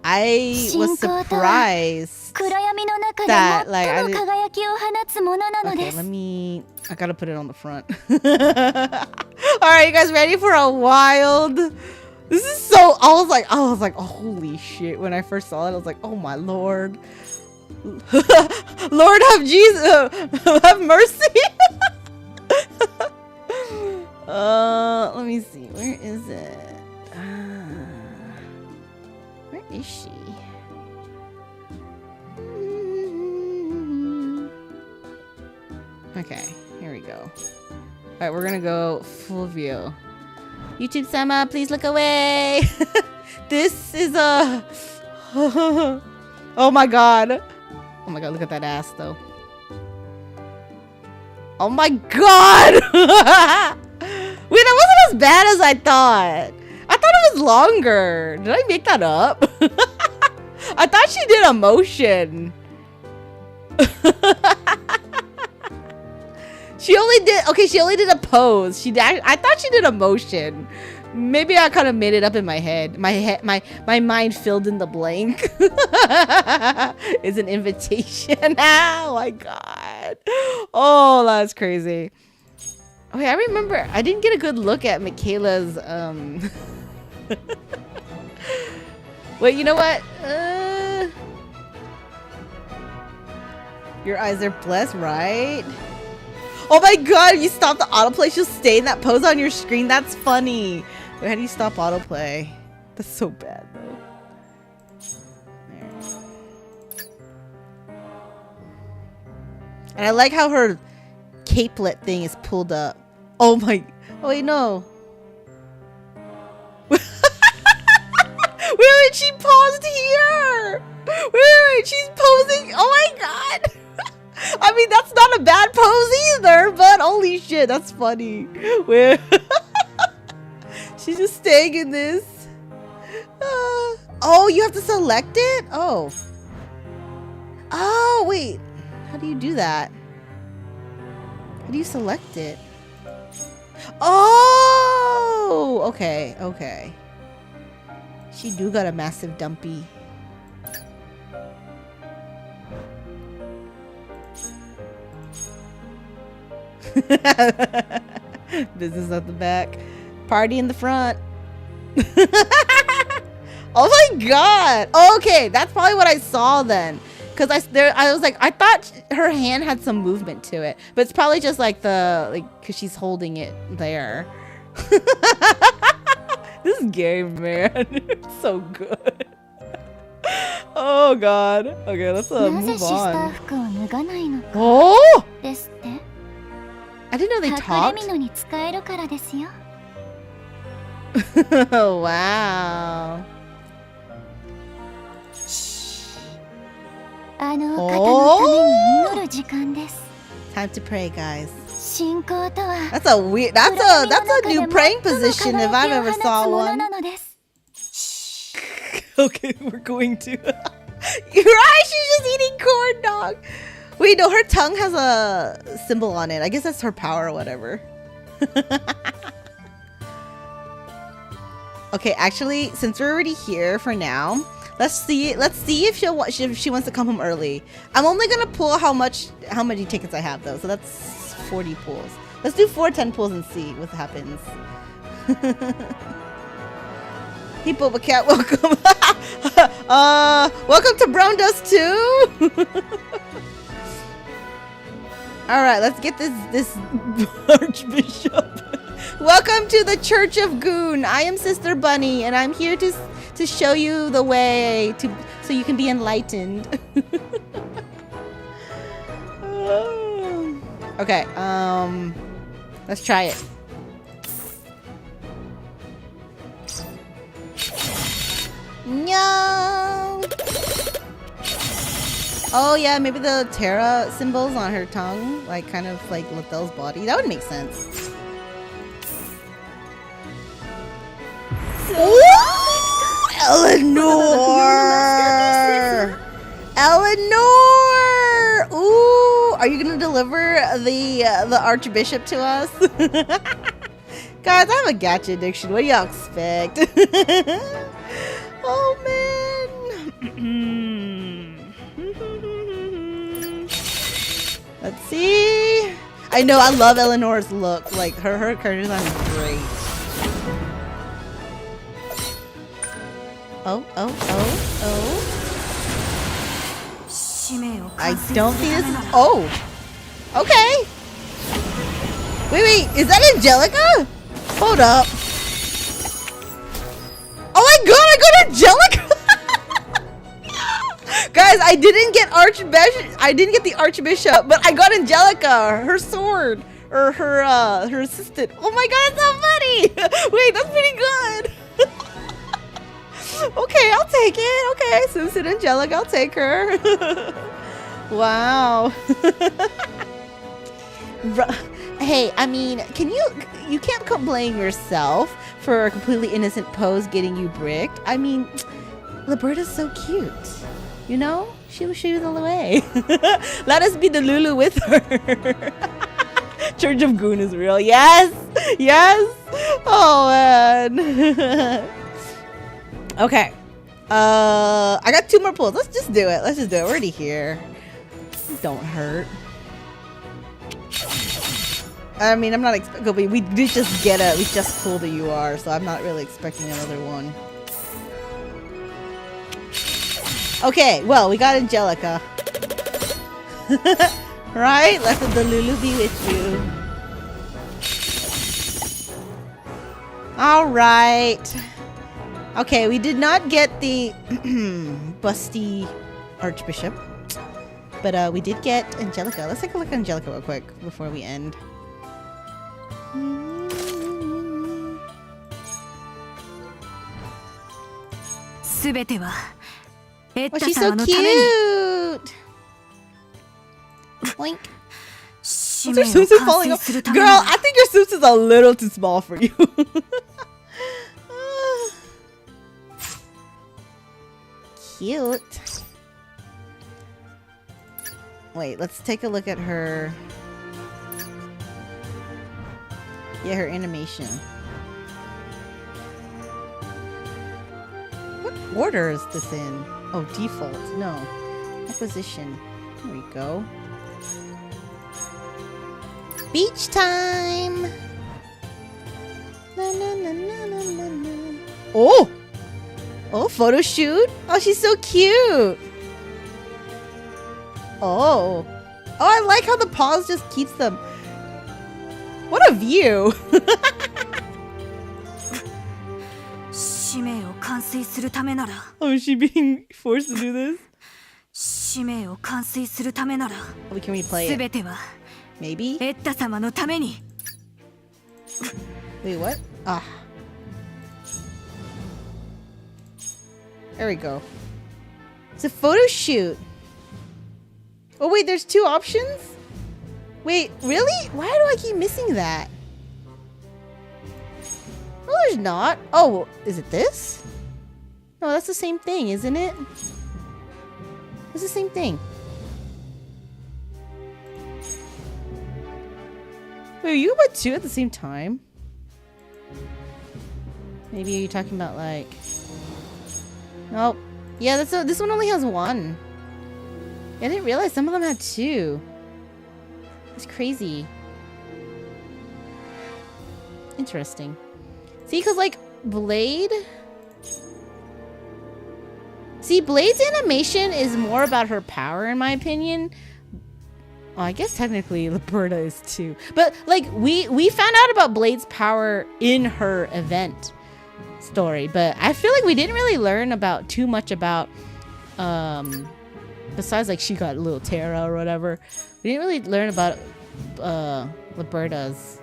I was surprised that like okay, I gotta put it on the front. All right, you guys ready for a wild? This is so, I was like, oh, holy shit. When I first saw it, I was like, oh my lord. Lord have Jesus, have mercy. Let me see, where is it? Where is she? Okay, here we go. All right, we're gonna go full view. YouTube Sama, please look away. This is a oh my god. Oh my god, look at that ass though. Oh my god. Wait, that wasn't as bad as I thought. I thought it was longer. Did I make that up? I thought she did a motion. She only did a pose. I thought she did a motion. Maybe I kind of made it up in my head. My mind filled in the blank. It's an invitation. Oh my god. Oh, that's crazy. Okay, I remember I didn't get a good look at Michaela's wait, you know what? Your eyes are blessed, right? Oh my god, if you stop the autoplay, she'll stay in that pose on your screen. That's funny. Wait, how do you stop autoplay? That's so bad, though. There. And I like how her capelet thing is pulled up. Oh my... Oh, wait, no. Wait, she paused here. Wait, she's posing. Oh my god. I mean, that's not a bad pose either, but holy shit, that's funny. Where she's just staying in this. Oh, you have to select it? Oh. Oh, wait. How do you do that? How do you select it? Oh, okay, okay. She do got a massive dumpy. Business at the back, party in the front. Oh my god. Okay, that's probably what I saw then, because I was like, I thought her hand had some movement to it, but it's probably just like because she's holding it there. This game, man, it's so good. Oh god. Okay, let's move on. Oh, I didn't know they talked. Oh, wow. Oh. Time to pray, guys. That's a weird. That's a new praying position if I've ever saw one. Okay, we're going to. You're right. She's just eating corn dog. Wait, no, her tongue has a symbol on it. I guess that's her power or whatever. Okay, actually, since we're already here for now, let's see if she wants to come home early. I'm only gonna pull how many tickets I have though, so that's 40 pulls. Let's do 4 10 pulls and see what happens. Hey, Boba Cat, welcome. Welcome to BrownDust2. All right, let's get this Archbishop. Welcome to the Church of Goon. I am Sister Bunny, and I'm here to show you the way so you can be enlightened. Okay, let's try it. No. Oh yeah, maybe the Terra symbols on her tongue, like kind of like Lethel's body. That would make sense. Ooh, Eleanor! Eleanor! Ooh, are you gonna deliver the Archbishop to us? Guys, I have a gacha addiction. What do y'all expect? Oh man. Let's see. I know, I love Eleanor's look. Like her character design is great. Oh. I don't think this is. Oh. Okay. Wait. Is that Angelica? Hold up. Oh my god, I got Angelica! Guys, I didn't get the Archbishop, but I got Angelica, her sword, or her assistant. Oh my god, it's so funny! Wait, that's pretty good. Okay, I'll take it. Okay, Susan Angelica, I'll take her. Wow. Hey, I mean, you can't blame yourself for a completely innocent pose getting you bricked. I mean, Leberta's so cute. You know? She will show you the way. Let us be the Lulu with her. Church of Goon is real. Yes! Yes! Oh, man. Okay. I got 2 more pulls. Let's just do it. We're already here. Don't hurt. I mean, I'm not expecting. We just we just pulled a UR, so I'm not really expecting another one. Okay, well, we got Angelica. Right? Let the Lulu be with you. Alright. Okay, we did not get the busty Archbishop. But we did get Angelica. Let's take a look at Angelica real quick before we end. Oh, she's so cute! Oink. What's your swimsuit falling off? Girl, I think your swimsuit's a little too small for you. Cute. Wait, let's take a look at her. Yeah, her animation. What order is this in? Oh, default. No. Acquisition. There we go. Beach time! Na, na, na, na, na, na, na. Oh! Oh, photo shoot? Oh, she's so cute! Oh. Oh, I like how the pause just keeps them. What a view! Oh, is she being forced to do this? Oh, can we play it? Maybe? Wait, what? Ah. There we go. It's a photo shoot. Oh wait, there's 2 options? Wait, really? Why do I keep missing that? No, there's not. Oh, is it this? No, that's the same thing, isn't it? It's the same thing. Wait, you about 2 at the same time? Maybe you're talking about like... Nope. Yeah, this one only has 1. I didn't realize some of them had 2. It's crazy. Interesting. See, because like Blade. See, Blade's animation is more about her power, in my opinion. Well, I guess technically Leberta is too. But like we found out about Blade's power in her event story, but I feel like we didn't really learn about too much about besides like she got a little Terra or whatever. We didn't really learn about Leberta's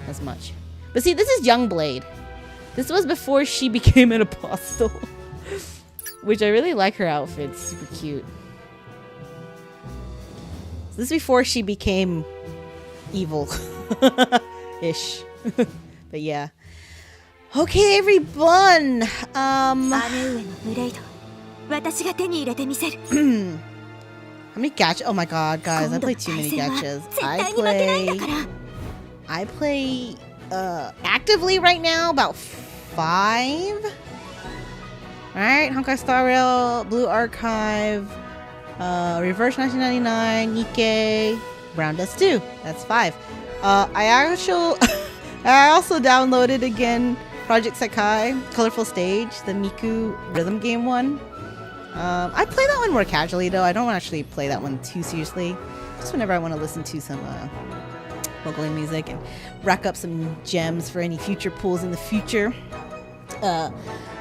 as much. But see, this is young Blade. This was before she became an apostle. Which I really like her outfit. It's super cute. So this is before she became evil. Ish. But yeah. Okay, everyone. How many gacha? Oh my god, guys, I play too many gachas. I play actively right now about 5. Alright, Honkai Star Rail, Blue Archive, Reverse 1999, Nikkei, BrownDust2. That's 5. I also downloaded again Project Sekai, Colorful Stage, the Miku rhythm game one. I play that one more casually though. I don't actually play that one too seriously. Just whenever I want to listen to some vocally music and rack up some gems for any future pulls in the future.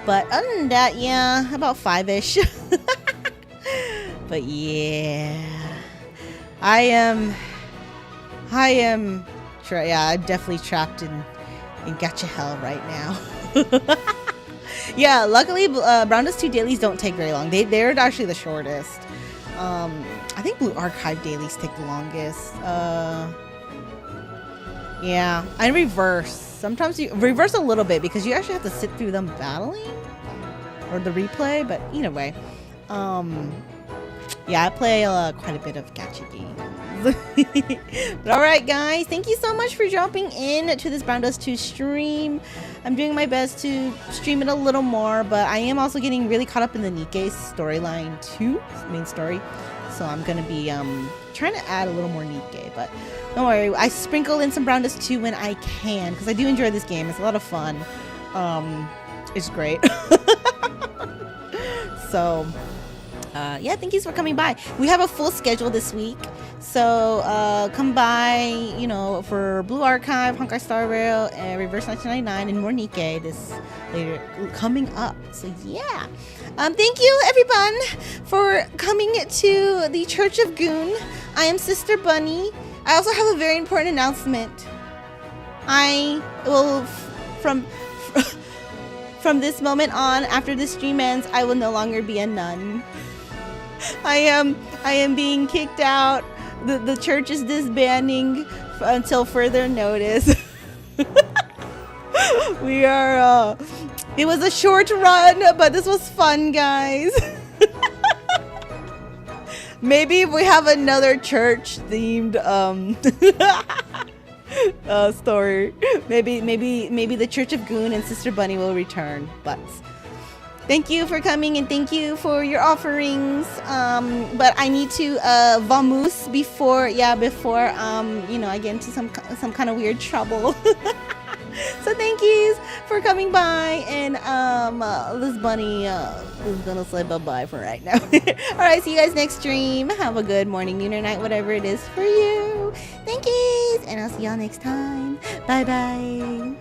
But other than that, yeah, about 5-ish. But yeah, I'm definitely trapped in gacha hell right now. Yeah, luckily BrownDust2 dailies don't take very long. They're actually the shortest. I think Blue Archive dailies take the longest. Yeah, I reverse. Sometimes you reverse a little bit because you actually have to sit through them battling or the replay, but either way. Yeah, I play quite a bit of gacha games. But alright guys, thank you so much for jumping in to this BrownDust2 stream. I'm doing my best to stream it a little more, but I am also getting really caught up in the Nikkei storyline too, main story. So I'm gonna be trying to add a little more Nikkei, but don't worry, I sprinkle in some BrownDust2 when I can, because I do enjoy this game. It's a lot of fun. It's great. So yeah, thank you for coming by. We have a full schedule this week, so come by, you know, for Blue Archive, Honkai Star Rail, and Reverse 1999, and more Nikkei this later coming up. So yeah, thank you everyone for coming to the Church of Goon. I am Sister Bunny. I also have a very important announcement. I will from this moment on, after the stream ends, I will no longer be a nun. I am being kicked out. The church is disbanding until further notice. We are it was a short run, but this was fun, guys. Maybe if we have another church themed story, maybe the Church of Goon and Sister Bunny will return. But thank you for coming and thank you for your offerings. But I need to vamos before you know, I get into some kind of weird trouble. So thank yous for coming by, and this bunny is gonna say bye-bye for right now. Alright, see you guys next stream. Have a good morning, noon, or night, whatever it is for you. Thank yous, and I'll see y'all next time. Bye-bye.